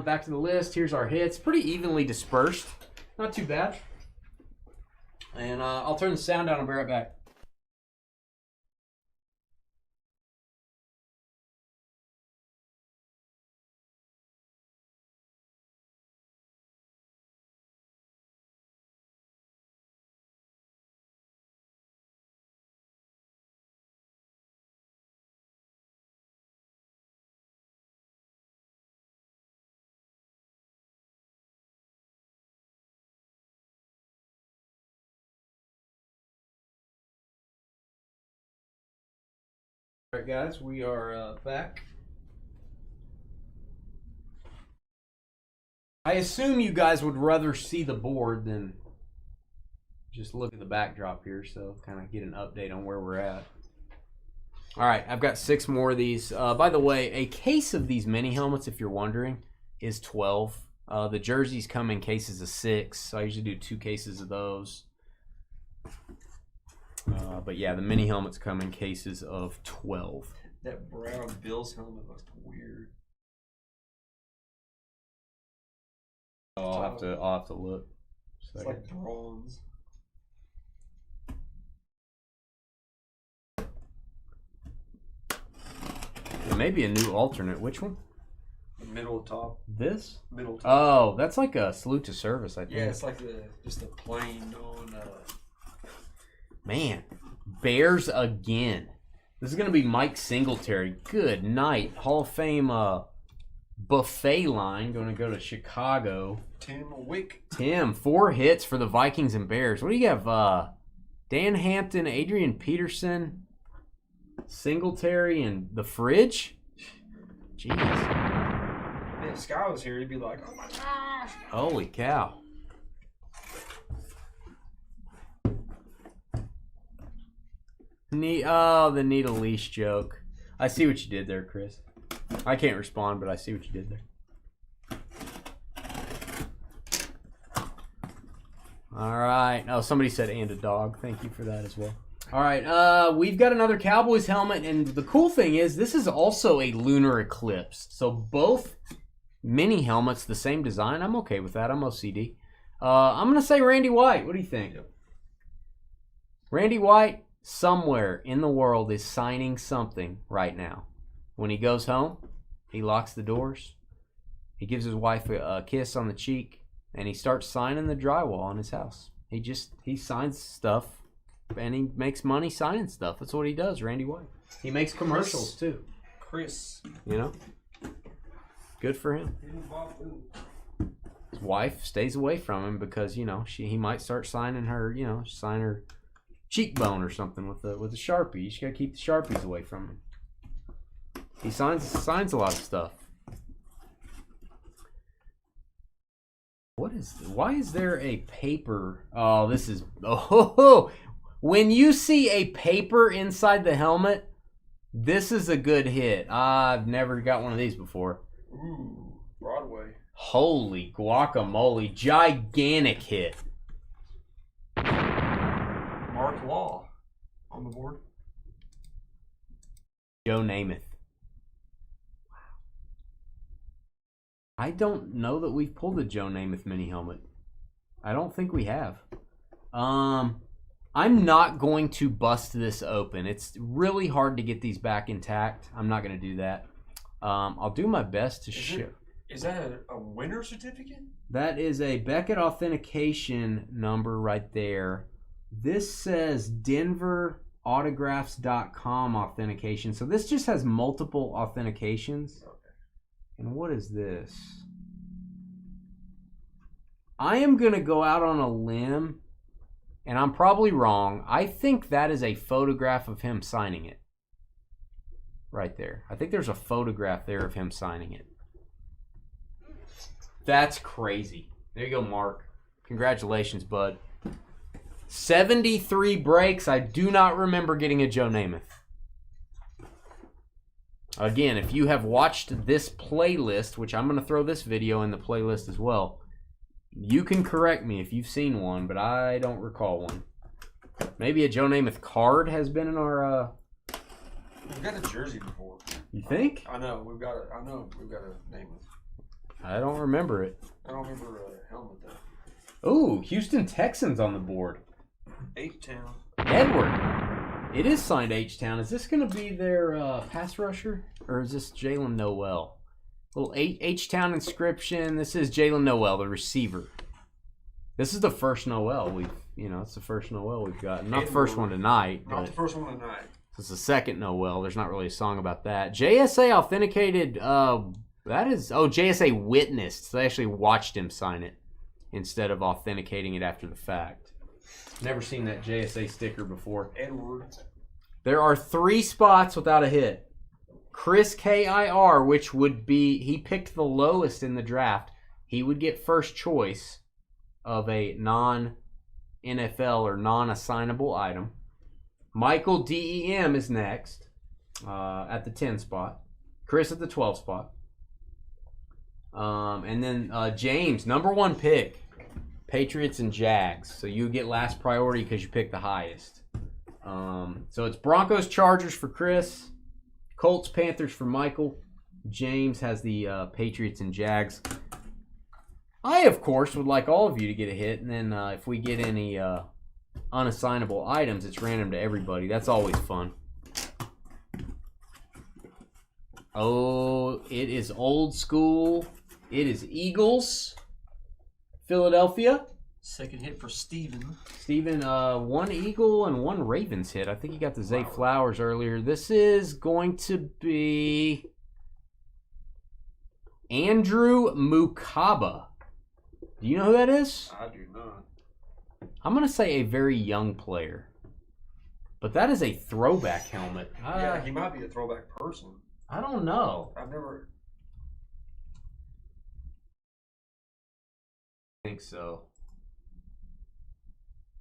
back to the list. Here's our hits. Pretty evenly dispersed. Not too bad. And I'll turn the sound down and be right back. All right, guys, we are back. I assume you guys would rather see the board than just look at the backdrop here, so kind of get an update on where we're at. All right, I've got 6 more of these. By the way, a case of these mini helmets, if you're wondering, is 12. The jerseys come in cases of 6, so I usually do 2 cases of those. But yeah, the mini helmets come in cases of 12. That brown Bills helmet looks weird. Oh, I'll have to look. It's like bronze. It may be a new alternate. Which one? The middle top. This? Middle top. Oh, that's like a salute to service, I think. Yeah, it's like just a plain on. Man, Bears again. This is going to be Mike Singletary. Good night. Hall of Fame buffet line going to go to Chicago. Tim Wick. Tim, 4 hits for the Vikings and Bears. What do you have? Dan Hampton, Adrian Peterson, Singletary, and the Fridge? Jeez. If Sky was here, he'd be like, oh my gosh. Holy cow. The needle leash joke. I see what you did there, Chris. I can't respond, but I see what you did there. All right. Oh, somebody said and a dog. Thank you for that as well. All right. We've got another Cowboys helmet, and the cool thing is this is also a lunar eclipse. So both mini helmets, the same design. I'm okay with that. I'm OCD. I'm going to say Randy White. What do you think? Yep. Randy White, somewhere in the world, is signing something right now. When he goes home, he locks the doors. He gives his wife a kiss on the cheek, and he starts signing the drywall on his house. He signs stuff, and he makes money signing stuff. That's what he does, Randy White. He makes commercials, too. Chris. You know? Good for him. His wife stays away from him because, you know, he might start signing her, you know, sign her cheekbone or something with a Sharpie. You just gotta keep the Sharpies away from him. He signs a lot of stuff. Why is there a paper? Oh, this is when you see a paper inside the helmet, this is a good hit. I've never got one of these before. Ooh, Broadway. Holy guacamole, gigantic hit. Mark Law on the board. Joe Namath. I don't know that we've pulled a Joe Namath mini helmet. I don't think we have. I'm not going to bust this open. It's really hard to get these back intact. I'm not going to do that. I'll do my best to show. Is that a winner certificate? That is a Beckett authentication number right there. This says DenverAutographs.com authentication. So this just has multiple authentications. Okay. And what is this? I am going to go out on a limb, and I'm probably wrong. I think that is a photograph of him signing it. Right there. I think there's a photograph there of him signing it. That's crazy. There you go, Mark. Congratulations, bud. 73 breaks. I do not remember getting a Joe Namath. Again, if you have watched this playlist, which I'm going to throw this video in the playlist as well, you can correct me if you've seen one, but I don't recall one. Maybe a Joe Namath card has been in our... We've got a jersey before. You think? I know we've got a Namath. I don't remember it. I don't remember a helmet though. Ooh, Houston Texans on the board. H-Town. Edward. It is signed H-Town. Is this going to be their pass rusher? Or is this Jalen Noel? Little H-Town inscription. This is Jalen Noel, the receiver. This is the first Noel it's the first Noel we've got. Not the first one tonight. Not the first one tonight. It's the second Noel. There's not really a song about that. JSA authenticated, JSA witnessed. So they actually watched him sign it instead of authenticating it after the fact. Never seen that JSA sticker before. Edward. There are 3 spots without a hit. Chris KIR, which would be, he picked the lowest in the draft. He would get first choice of a non-NFL or non-assignable item. Michael DEM is next at the 10 spot. Chris at the 12 spot. And then James, number 1 pick. Patriots and Jags. So you get last priority because you picked the highest. So it's Broncos, Chargers for Chris. Colts, Panthers for Michael. James has the Patriots and Jags. I, of course, would like all of you to get a hit. And then if we get any unassignable items, it's random to everybody. That's always fun. Oh, it is old school. It is Eagles. Philadelphia. Second hit for Steven. Steven, 1 Eagle and 1 Ravens hit. I think he got the Zay Flowers earlier. This is going to be Andrew Mukaba. Do you know who that is? I do not. I'm going to say a very young player. But that is a throwback helmet. Yeah, he might be a throwback person. I don't know. I've never... I think so.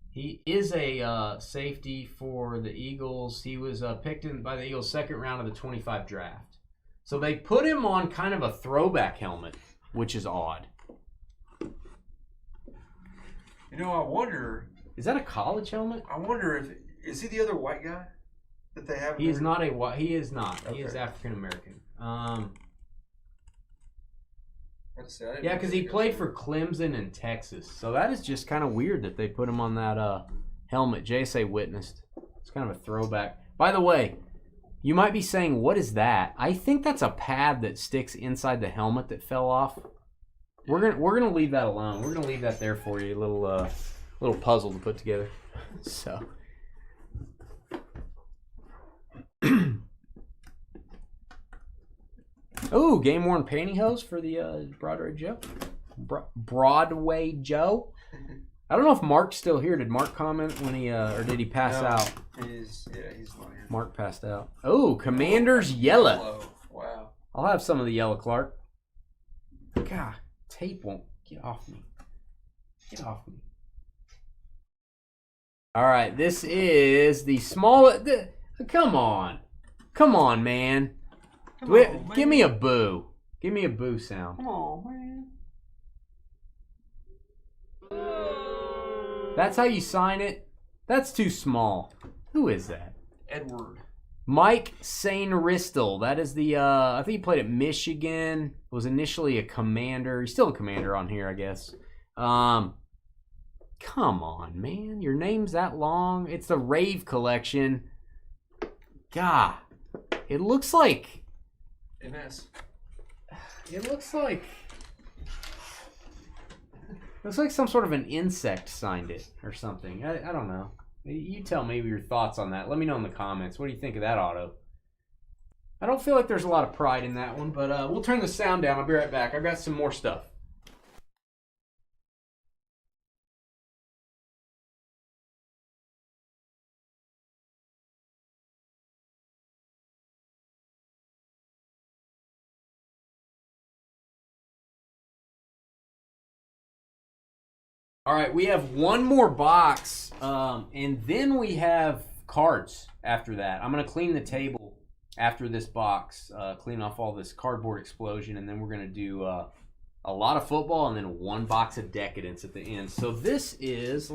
He is a safety for the Eagles. He was picked in by the Eagles 2nd round of the 25 draft. So they put him on kind of a throwback helmet, which is odd. You know, I wonder. Is that a college helmet? I wonder if is he the other white guy that they have? He is not a white. He is not. He is Okay. African American. Let's see, I didn't Yeah, know because that he guy. played for Clemson and Texas. So that is just kind of weird that they put him on that helmet. JSA witnessed. It's kind of a throwback. By the way, you might be saying, what is that? I think that's a pad that sticks inside the helmet that fell off. We're gonna leave that alone. We're gonna leave that there for you, a little puzzle to put together. So oh, game worn pantyhose for the Broadway Joe. Broadway Joe. I don't know if Mark's still here. Did Mark comment when he or did he pass out? He's not here. Mark passed out. Oh, Commander's yellow. Hello. Wow. I'll have some of the yellow, Clark. God, tape won't get off me. Get off me. All right, this is the small. Come on, man. Come on, man. Give me a boo. Give me a boo sound. Come on, man. That's how you sign it? That's too small. Who is that? Edward. Mike Sainristil. That is the, I think he played at Michigan. Was initially a commander. He's still a commander on here, I guess. Come on, man. Your name's that long. It's the Rave collection. God. It looks like... MS. It looks like... Looks like some sort of an insect signed it or something. I don't know. You tell me your thoughts on that. Let me know in the comments. What do you think of that auto? I don't feel like there's a lot of pride in that one, but we'll turn the sound down. I'll be right back. I've got some more stuff. All right, we have one more box, and then we have cards after that. I'm going to clean the table after this box, clean off all this cardboard explosion, and then we're going to do a lot of football and then one box of decadence at the end. So this is,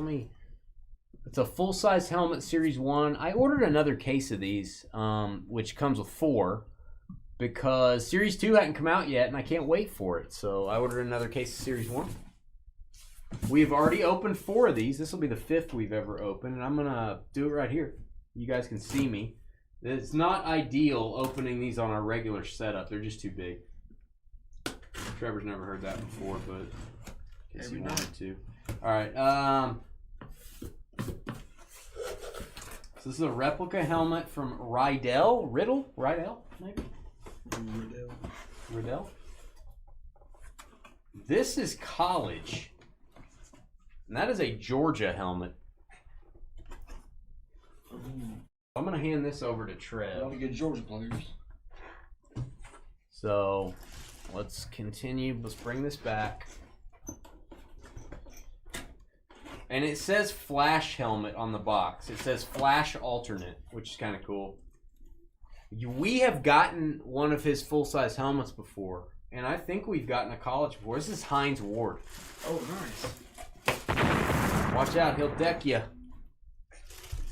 it's a full-size helmet, Series 1. I ordered another case of these, which comes with 4, because Series 2 hadn't come out yet, and I can't wait for it. So I ordered another case of Series 1. We've already opened 4 of these. This will be the 5th we've ever opened, and I'm going to do it right here. You guys can see me. It's not ideal opening these on our regular setup. They're just too big. Trevor's never heard that before, but in case he wanted to. All right. So this is a replica helmet from Riddell, maybe? Riddell. This is college. And that is a Georgia helmet. I'm going to hand this over to Trev. All the good Georgia players. So, let's continue. Let's bring this back. And it says Flash helmet on the box. It says Flash alternate, which is kind of cool. We have gotten one of his full-size helmets before. And I think we've gotten a college before. This is Heinz Ward. Oh, nice. Watch out, he'll deck you.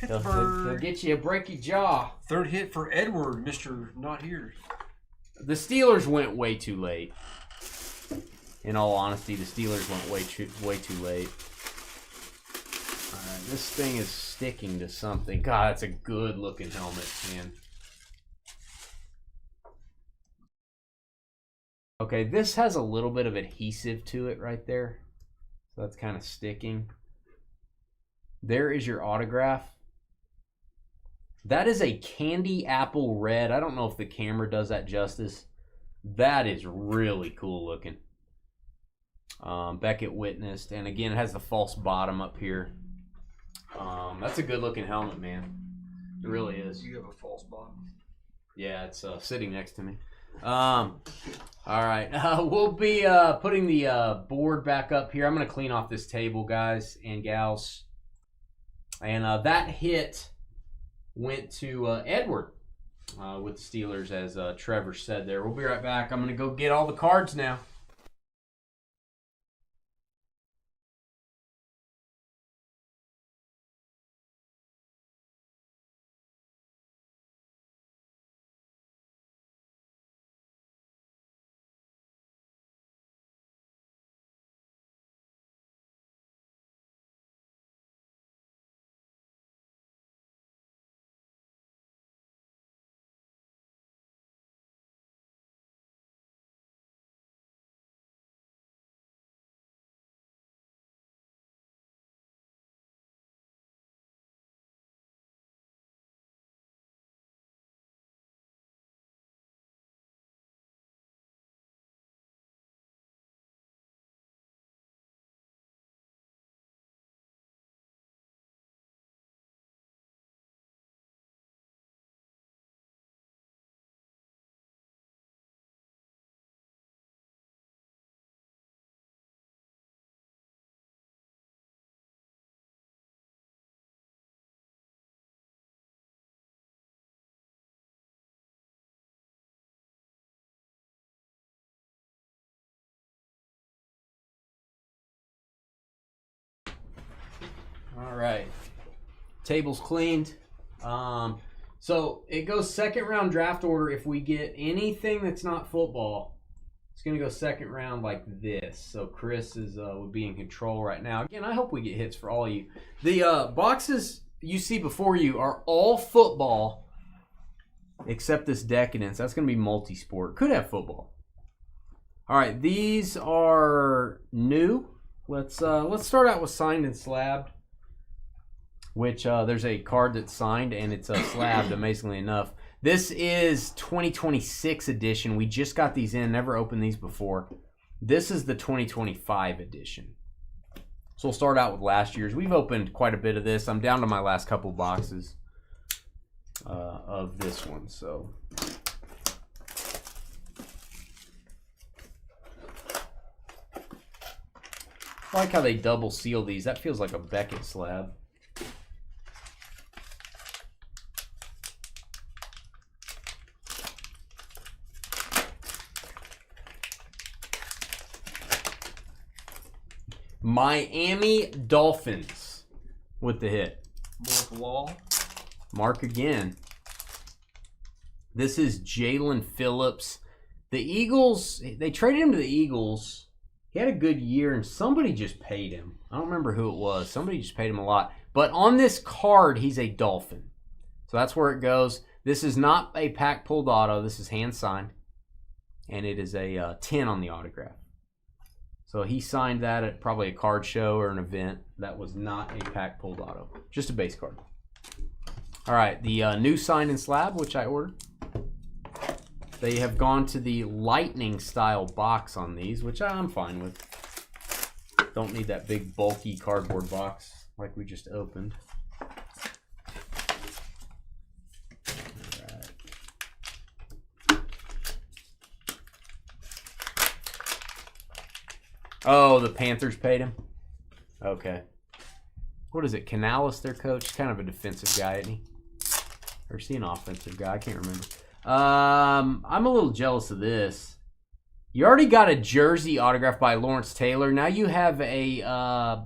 He'll get you, break your jaw. Third hit for Edward, Mr. Not Here. The Steelers went way too late. In all honesty, the Steelers went way too late. All right, this thing is sticking to something. God, that's a good looking helmet, man. Okay, this has a little bit of adhesive to it right there. So that's kind of sticking. There is your autograph. That is a candy apple red. I don't know if the camera does that justice. That is really cool looking. Beckett witnessed. And again, it has the false bottom up here. That's a good looking helmet, man. It really is. You have a false bottom. Yeah, it's sitting next to me. All right. We'll be putting the board back up here. I'm going to clean off this table, guys and gals. And that hit went to Edward with the Steelers, as Trevor said there. We'll be right back. I'm going to go get all the cards now. All right. Table's cleaned. So it goes second round draft order. If we get anything that's not football, it's going to go second round like this. So Chris would be in control right now. Again, I hope we get hits for all of you. The boxes you see before you are all football except this Decadence. That's going to be multi-sport. Could have football. All right, these are new. Let's start out with signed and slabbed, which there's a card that's signed and it's slabbed, amazingly enough. This is 2026 edition. We just got these in, never opened these before. This is the 2025 edition. So we'll start out with last year's. We've opened quite a bit of this. I'm down to my last couple boxes of this one. So I like how they double seal these. That feels like a Beckett slab. Miami Dolphins with the hit. Mark Wall. Mark again. This is Jalen Phillips. The Eagles, they traded him to the Eagles. He had a good year, and somebody just paid him. I don't remember who it was. Somebody just paid him a lot. But on this card, he's a Dolphin. So that's where it goes. This is not a pack pulled auto. This is hand signed. And it is a 10 on the autograph. So he signed that at probably a card show or an event. That was not a pack pulled auto. Just a base card. All right, the new signed and slab, which I ordered. They have gone to the lightning style box on these, which I'm fine with. Don't need that big bulky cardboard box like we just opened. Oh, the Panthers paid him? Okay. What is it? Canales, their coach? He's kind of a defensive guy, isn't he? Or is he an offensive guy? I can't remember. I'm a little jealous of this. You already got a jersey autograph by Lawrence Taylor. Now you have a,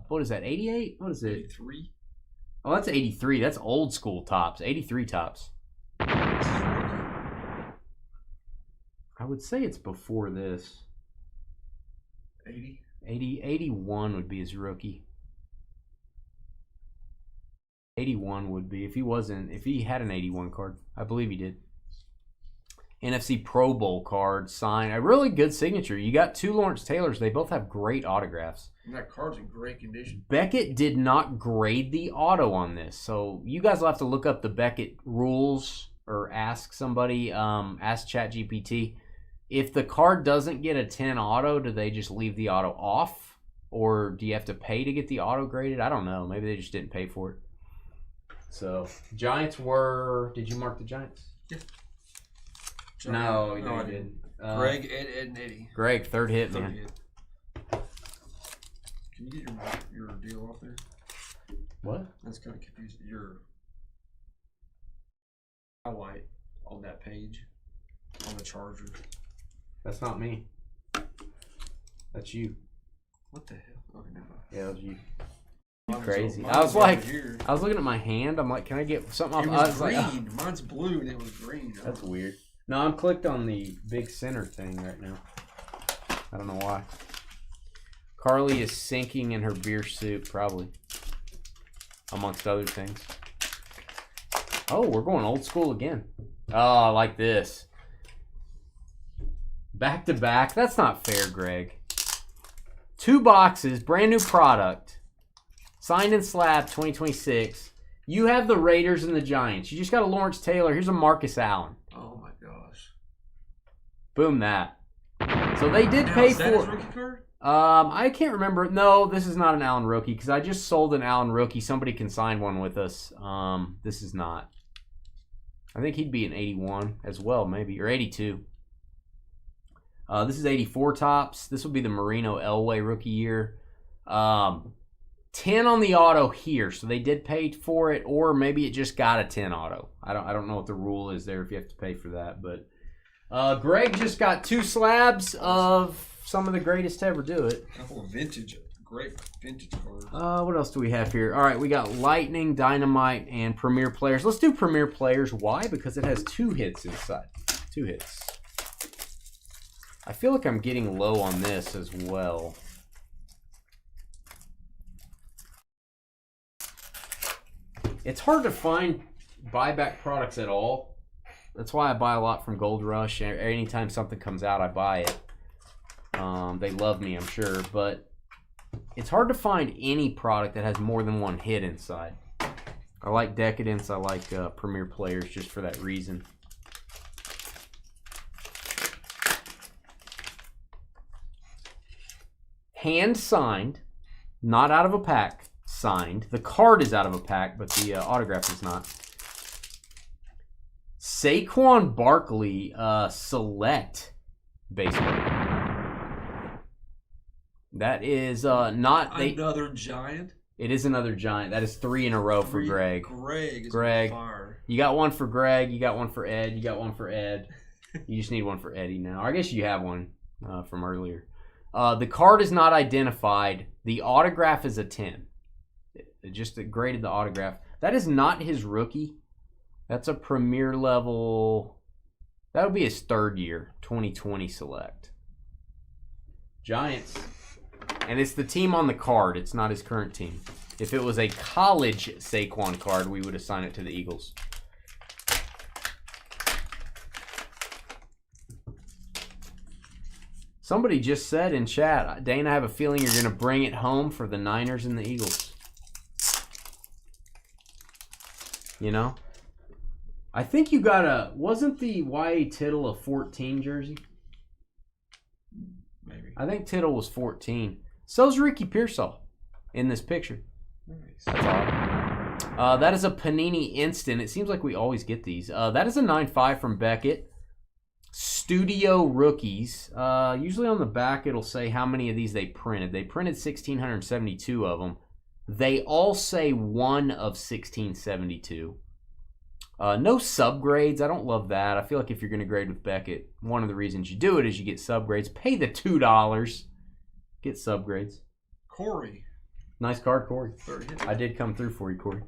what is that, 88? What is it? 83. Oh, that's 83. That's old school tops. 83 tops. I would say it's before this. 80? 81 would be his rookie. 81 would be if he had an 81 card. I believe he did. NFC Pro Bowl card signed. A really good signature. You got two Lawrence Taylors. They both have great autographs. And that card's in great condition. Beckett did not grade the auto on this. So you guys will have to look up the Beckett rules or ask somebody, ask ChatGPT. If the card doesn't get a 10 auto, do they just leave the auto off? Or do you have to pay to get the auto graded? I don't know. Maybe they just didn't pay for it. So, Giants were... Did you mark the Giants? Yeah. No, I didn't. Greg, Ed, and Eddie. Greg, third hit, Third man. hit. Can you get your deal off there? What? That's kind of confusing. Your highlight on that page on the Chargers. That's not me. That's you. What the hell? Okay, never mind. Yeah, that was you. Mine's Crazy. over- I was mine's over like, here. I was looking at my hand. I'm like, can I get something off? It I was was green. like, oh, Mine's blue and it was green. that's weird. No, I'm clicked on the big center thing right now. I don't know why. Carly is sinking in her beer soup, probably. Amongst other things. Oh, we're going old school again. Oh, I like this. Back to back. That's not fair, Greg. 2 boxes, brand new product. Signed and slabbed 2026. You have the Raiders and the Giants. You just got a Lawrence Taylor. Here's a Marcus Allen. Oh my gosh. Boom that. So they did Now, pay is that for his rookie card? I can't remember. No, this is not an Allen rookie because I just sold an Allen rookie. Somebody can sign one with us. This is not. I think he'd be an 81 as well, maybe, or 82. This is 84 tops. This will be the Marino Elway rookie year. 10 on the auto here, so they did pay for it, or maybe it just got a 10 auto. I don't know what the rule is there if you have to pay for that, but Greg just got 2 slabs of some of the greatest to ever do it. A couple of vintage great vintage card. What else do we have here? All right, we got Lightning, Dynamite, and Premier Players. Let's do Premier Players. Why? Because it has 2 hits inside. 2 hits. I feel like I'm getting low on this as well. It's hard to find buyback products at all. That's why I buy a lot from Gold Rush. Anytime something comes out, I buy it. They love me, I'm sure, but it's hard to find any product that has more than 1 hit inside. I like Decadence. I like Premier Players just for that reason. Hand signed, not out of a pack. Signed. The card is out of a pack, but the autograph is not. Saquon Barkley Select baseball. That is not another Giant. It is another Giant. That is 3 in a row for Greg. Greg, fire. You got one for Greg. You got one for Ed. You got one for Ed. You just need one for Eddie now. I guess you have one from earlier. The card is not identified. The autograph is a 10. It just graded the autograph. That is not his rookie. That's a premier level. That would be his 3rd year, 2020 select. Giants. And it's the team on the card. It's not his current team. If it was a college Saquon card, we would assign it to the Eagles. Somebody just said in chat, Dane, I have a feeling you're going to bring it home for the Niners and the Eagles. You know? I think you got wasn't the Y.A. Tittle a 14 jersey? Maybe. I think Tittle was 14. So's Ricky Pearsall in this picture. Nice. That's odd. That is a Panini Instant. It seems like we always get these. That is a 9.5 from Beckett. Studio Rookies. Usually on the back it'll say how many of these they printed. They printed 1,672 of them. They all say 1 of 1,672. No subgrades. I don't love that. I feel like if you're going to grade with Beckett, one of the reasons you do it is you get subgrades. Pay the $2. Get subgrades. Corey. Nice card, Corey. 3rd hit. I did come through for you, Corey.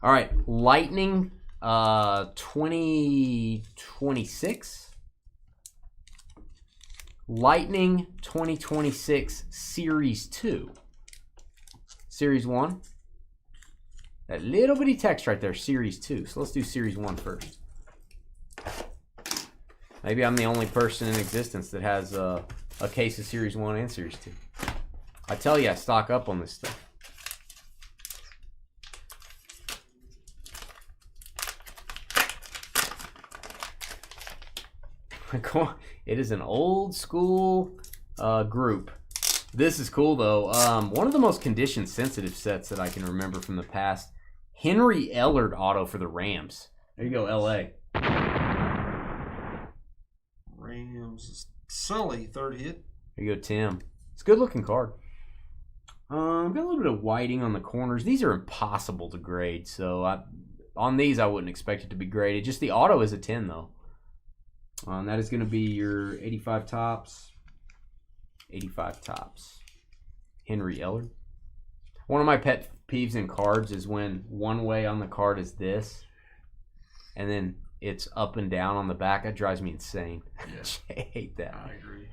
All right. Lightning 2026. Lightning 2026 Series 2. Series 1. That little bitty text right there, Series 2. So let's do Series 1 first. Maybe I'm the only person in existence that has a case of Series 1 and Series 2. I tell you, I stock up on this stuff. It is an old school group. This is cool, though. One of the most condition-sensitive sets that I can remember from the past. Henry Ellard auto for the Rams. There you go, L.A. Rams. Sully, 3rd hit. There you go, Tim. It's a good-looking card. Got a little bit of whiting on the corners. These are impossible to grade, so on these I wouldn't expect it to be graded. Just the auto is a 10, though. That is going to be your 85 tops. 85 tops. Henry Ellard. One of my pet peeves in cards is when one way on the card is this, and then it's up and down on the back. That drives me insane. Yeah. I hate that. I agree.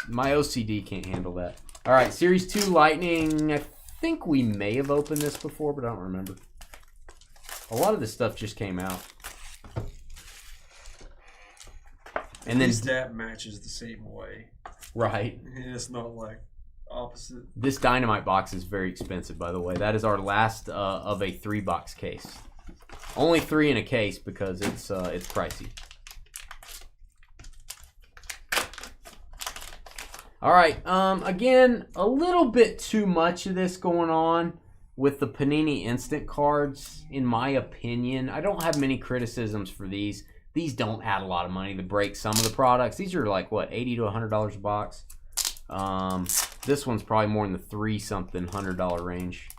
My OCD can't handle that. All right, Series 2 Lightning. I think we may have opened this before, but I don't remember. A lot of this stuff just came out. And then that matches the same way. Right. It's not like opposite. This Dynamite box is very expensive, by the way. That is our last of a 3-box case. Only 3 in a case because it's pricey. All right. Again, a little bit too much of this going on with the Panini Instant cards, in my opinion. I don't have many criticisms for these. These don't add a lot of money to break some of the products. These are like, what, $80 to $100 a box? This one's probably more in the $3-something $100 range.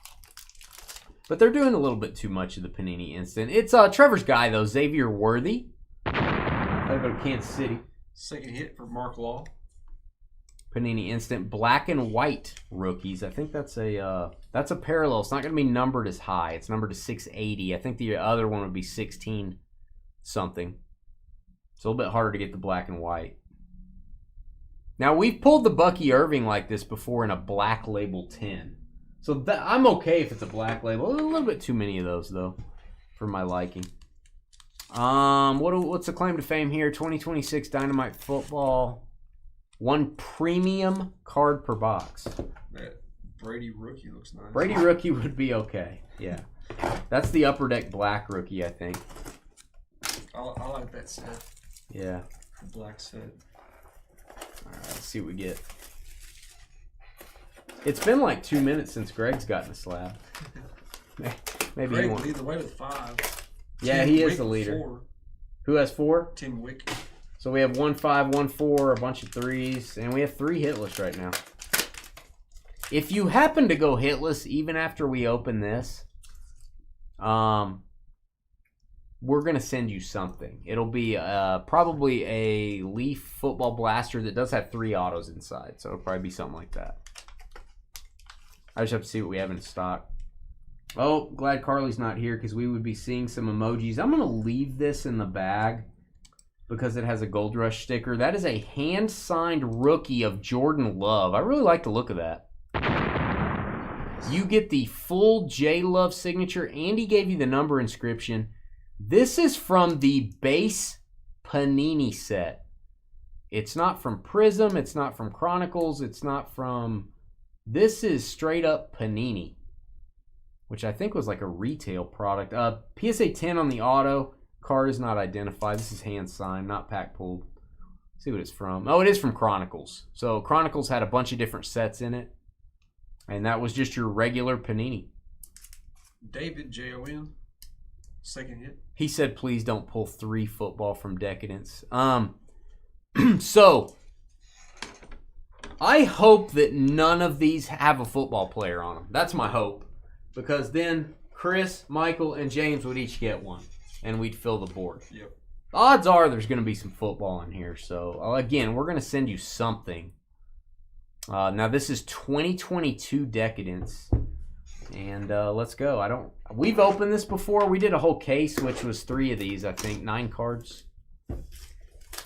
But they're doing a little bit too much of the Panini Instant. It's Trevor's guy, though, Xavier Worthy. Gotta go to Kansas City. 2nd hit for Mark Law. Panini Instant black and white rookies. I think that's a parallel. It's not going to be numbered as high. It's numbered to 680. I think the other one would be 16 something. It's a little bit harder to get the black and white. Now, we've pulled the Bucky Irving like this before in a black label 10. So I'm okay if it's a black label. A little bit too many of those, though, for my liking. What's the claim to fame here? 2026 Dynamite Football. 1 premium card per box. That Brady rookie looks nice. Brady rookie would be okay. Yeah. That's the Upper Deck black rookie, I think. I like that set. Yeah. The black set. All right, let's see what we get. It's been like 2 minutes since Greg's gotten a slab. Maybe Greg he won't. leads the way with 5. Yeah, Tim he is Wick the leader. 4. Who has 4? Tim Wick. So we have 1 5, 1 4, a bunch of 3s, and we have 3 hitless right now. If you happen to go hitless even after we open this, we're going to send you something. It'll be probably a Leaf Football Blaster that does have 3 autos inside, so it'll probably be something like that. I just have to see what we have in stock. Oh, glad Carly's not here because we would be seeing some emojis. I'm going to leave this in the bag because it has a Gold Rush sticker. That is a hand-signed rookie of Jordan Love. I really like the look of that. You get the full J Love signature, and he gave you the number inscription. This is from the base Panini set. It's not from Prism. It's not from Chronicles. It's not from... This is straight up Panini, which I think was like a retail product. PSA 10 on the auto. Card is not identified. This is hand signed, not pack pulled. Let's see what it's from. Oh, it is from Chronicles. So Chronicles had a bunch of different sets in it. And that was just your regular Panini. David Jon. Second hit. He said, please don't pull 3 football from Decadence. So, I hope that none of these have a football player on them. That's my hope. Because then Chris, Michael, and James would each get one. And we'd fill the board. Yep. Odds are there's going to be some football in here. So, again, we're going to send you something. Now, this is 2022 Decadence. And let's go. We've opened this before. We did a whole case, which was 3 of these, I think. 9 cards.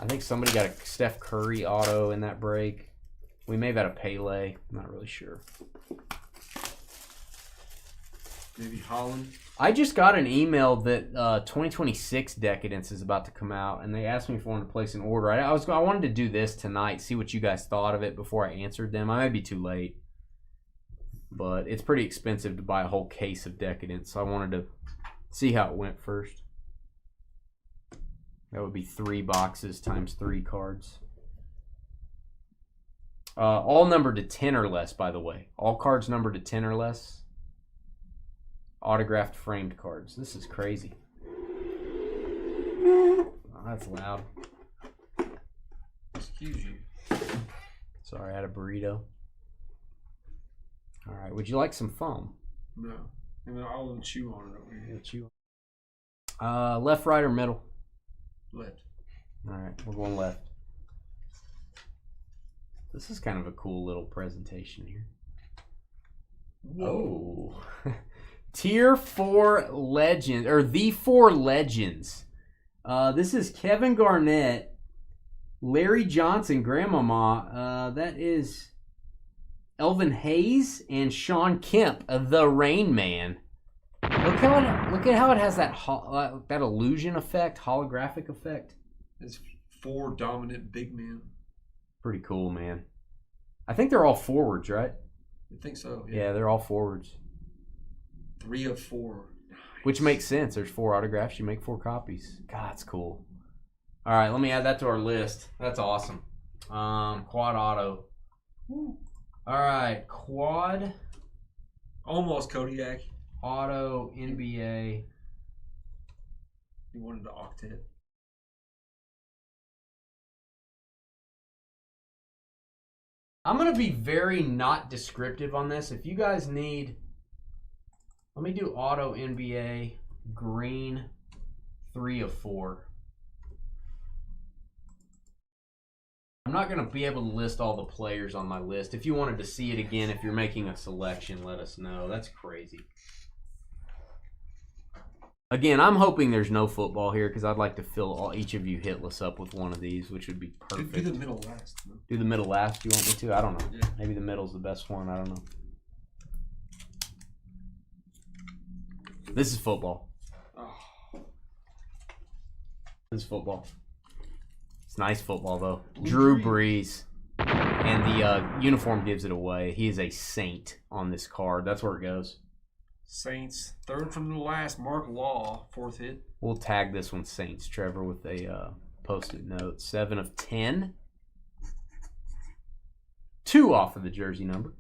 I think somebody got a Steph Curry auto in that break. We may have had a Pele. I'm not really sure. Maybe Holland. I just got an email that 2026 Decadence is about to come out, and they asked me if I wanted to place an order. I wanted to do this tonight, see what you guys thought of it before I answered them. I may be too late. But it's pretty expensive to buy a whole case of Decadence, so I wanted to see how it went first. That would be 3 boxes times 3 cards. All numbered to 10 or less, by the way. All cards numbered to 10 or less. Autographed framed cards. This is crazy. Oh, that's loud. Excuse you. Sorry, I had a burrito. All right, would you like some foam? No. And then I'll even chew on it over here. Chew. Left, right, or middle? Left. All right, we're going left. This is kind of a cool little presentation here. Whoa. Oh. Tier 4 Legends, or the 4 Legends. This is Kevin Garnett, Larry Johnson, Grandmama. That is Elvin Hayes and Sean Kemp, the Rain Man. Look at how it has that that illusion effect, holographic effect. It's 4 dominant big men. Pretty cool, man. I think they're all forwards, right? I think so. Yeah, they're all forwards. 3 of 4. Nice. Which makes sense. There's 4 autographs. You make 4 copies. God, it's cool. All right, let me add that to our list. That's awesome. Quad auto. Woo. All right, quad. Almost Kodiak. Auto NBA. He wanted the octet. I'm going to be very not descriptive on this. If you guys need... Let me do auto NBA green 3 of 4. I'm not going to be able to list all the players on my list. If you wanted to see it again, if you're making a selection, let us know. That's crazy. Again, I'm hoping there's no football here because I'd like to fill each of you hitless up with one of these, which would be perfect. Do the middle last. Man. Do the middle last? You want me to? I don't know. Yeah. Maybe the middle's the best one. I don't know. This is football. Oh. This is football. It's nice football, though. Drew Brees. And the uniform gives it away. He is a saint on this card. That's where it goes. Saints, third from the last. Mark Law, fourth hit. We'll tag this one Saints, Trevor, with a post-it note. 7 of 10. 2 off of the jersey number.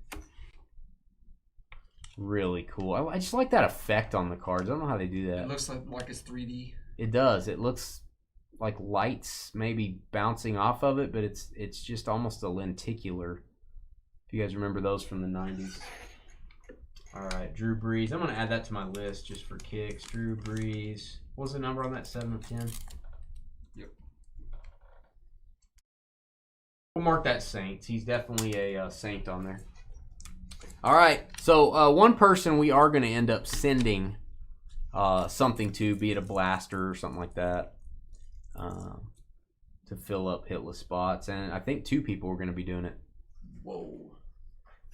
Really cool. I just like that effect on the cards. I don't know how they do that. It looks like it's 3D. It does. It looks like lights maybe bouncing off of it, but it's just almost a lenticular. If you guys remember those from the 90s. All right, Drew Brees. I'm going to add that to my list just for kicks. Drew Brees. What was the number on that? 7 of 10? Yep. We'll mark that Saints. He's definitely a Saint on there. All right, so one person we are going to end up sending something to, be it a blaster or something like that, to fill up hitless spots. And I think 2 people are going to be doing it. Whoa.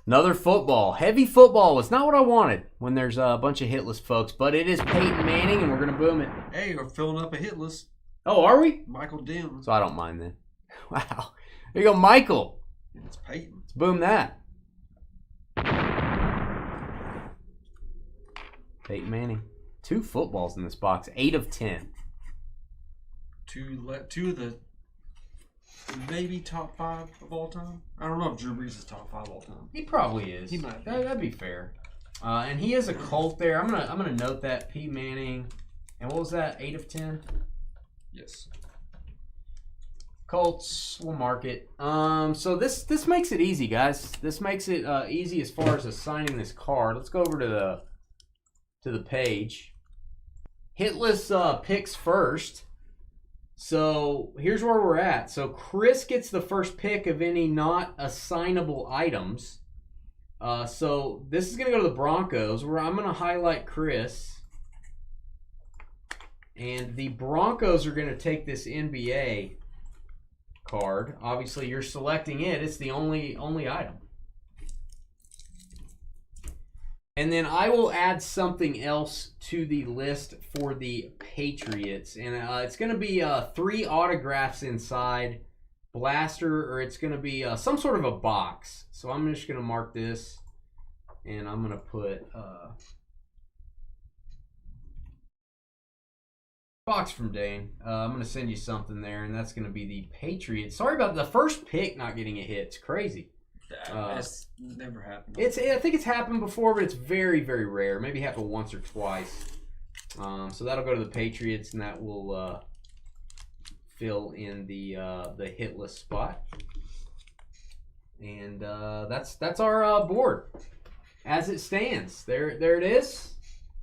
Another football. Heavy football was not what I wanted when there's a bunch of hitless folks, but it is Peyton Manning, and we're going to boom it. Hey, we're filling up a hit list. Oh, are we? Michael Dim. So I don't mind then. Wow. There you go, Michael. And it's Peyton. Let's boom that. Peyton Manning. 2 footballs in this box. 8 of 10. Two of the maybe top 5 of all time. I don't know if Drew Brees is top 5 all time. He probably is. He might be. That'd be fair. And he is a Colt there. I'm gonna note that P Manning. And what was that? 8 of 10. Yes. Colts. We'll mark it. So this makes it easy, guys. This makes it easy as far as assigning this card. Let's go over to the page. Hitless picks first. So here's where we're at. So Chris gets the first pick of any not assignable items. So this is going to go to the Broncos, where I'm going to highlight Chris. And the Broncos are going to take this NBA card. Obviously, you're selecting it. It's the only item. And then I will add something else to the list for the Patriots. And it's going to be 3 autographs inside, blaster, or it's going to be some sort of a box. So I'm just going to mark this, and I'm going to put box from Dane. I'm going to send you something there, and that's going to be the Patriots. Sorry about the first pick not getting a hit. It's crazy. That's never happened. I think it's happened before, but it's very, very rare. Maybe happened once or twice. So that'll go to the Patriots, and that will fill in the hitless spot. And that's our board as it stands. There it is.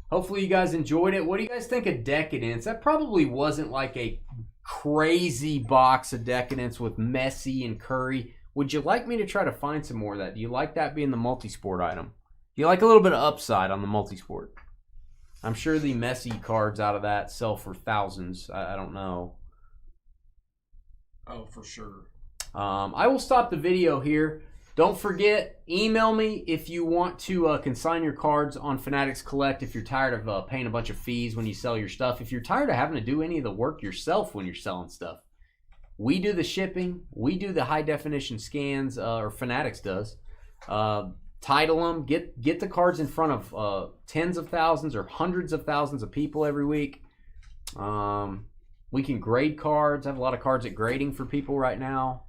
Hopefully you guys enjoyed it. What do you guys think of Decadence? That probably wasn't like a crazy box of Decadence with Messi and Curry. Would you like me to try to find some more of that? Do you like that being the multi-sport item? Do you like a little bit of upside on the multi-sport? I'm sure the Messi cards out of that sell for thousands. I don't know. Oh, for sure. I will stop the video here. Don't forget, email me if you want to consign your cards on Fanatics Collect if you're tired of paying a bunch of fees when you sell your stuff. If you're tired of having to do any of the work yourself when you're selling stuff. We do the shipping. We do the high-definition scans, or Fanatics does. Title them. Get the cards in front of tens of thousands or hundreds of thousands of people every week. We can grade cards. I have a lot of cards at grading for people right now.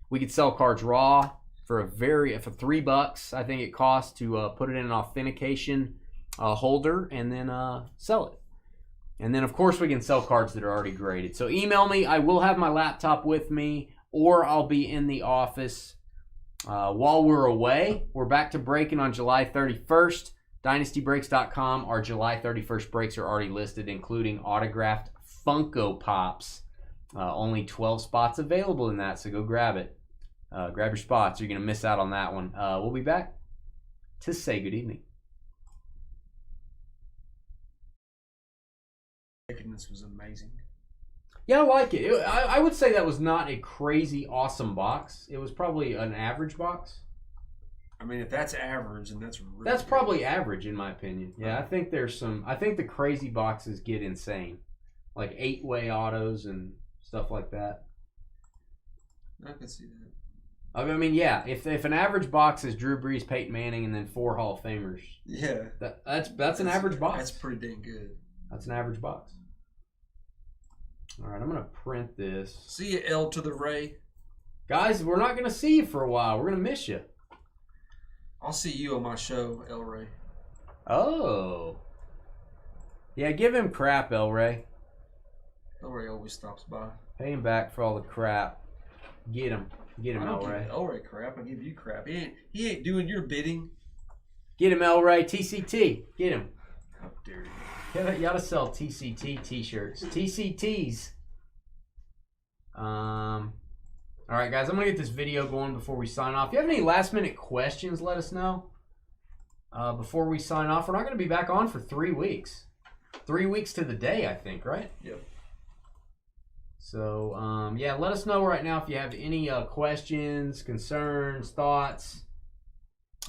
We could sell cards raw for for $3. I think it costs to put it in an authentication holder and then sell it. And then, of course, we can sell cards that are already graded. So email me. I will have my laptop with me, or I'll be in the office while we're away. We're back to breaking on July 31st. DynastyBreaks.com. Our July 31st breaks are already listed, including autographed Funko Pops. Only 12 spots available in that, so go grab it. Grab your spots. You're going to miss out on that one. We'll be back to say good evening. This was amazing. Yeah, I like it. I would say that was not a crazy awesome box. It was probably an average box. I mean, if that's average, and that's really That's good. probably average in my opinion. Yeah, I think there's some. I think the crazy boxes get insane, like 8-way autos and stuff like that. I can see that. I mean, yeah. If an average box is Drew Brees, Peyton Manning, and then 4 Hall of Famers, Yeah, that's an average box. That's pretty dang good. That's an average box. All right, I'm gonna print this. See you, L to the Ray. Guys, we're not gonna see you for a while. We're gonna miss you. I'll see you on my show, El Ray. Oh. Yeah, give him crap, El Ray. El Ray always stops by. Pay him back for all the crap. Get him. Get him, I don't El Ray. give El Ray crap. I give you crap. He ain't doing your bidding. Get him, El Ray. TCT. Get him. How dare you? You gotta sell TCT t-shirts. TCTs. All right, guys. I'm gonna get this video going before we sign off. If you have any last-minute questions, let us know. Before we sign off, we're not gonna be back on for 3 weeks. 3 weeks to the day, I think, right? Yep. So, yeah, let us know right now if you have any questions, concerns, thoughts.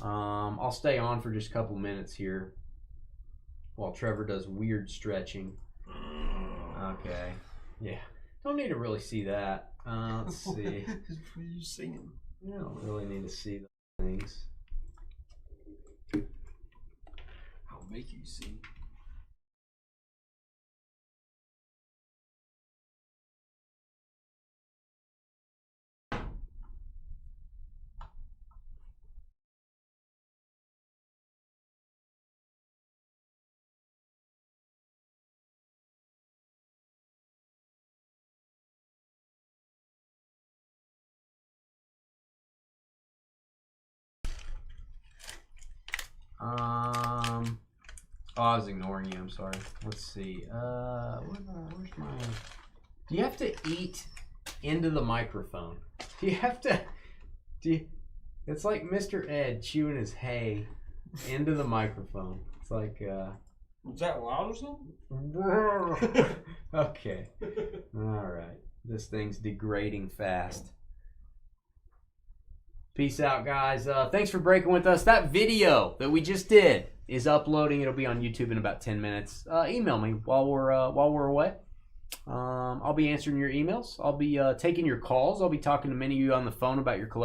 I'll stay on for just a couple minutes here while Trevor does weird stretching. Okay. Yeah. Don't need to really see that. Let's see. What are you singing? I don't really need to see those things. I'll make you sing. I was ignoring you. I'm sorry. Let's see. Where's my? Do you have to eat into the microphone? Do you have to? It's like Mr. Ed chewing his hay into the microphone. It's like. Was that loud or something? Okay. All right. This thing's degrading fast. Peace out, guys. Thanks for breaking with us. That video that we just did is uploading. It'll be on YouTube in about 10 minutes. Email me while we're away. I'll be answering your emails. I'll be taking your calls. I'll be talking to many of you on the phone about your collection.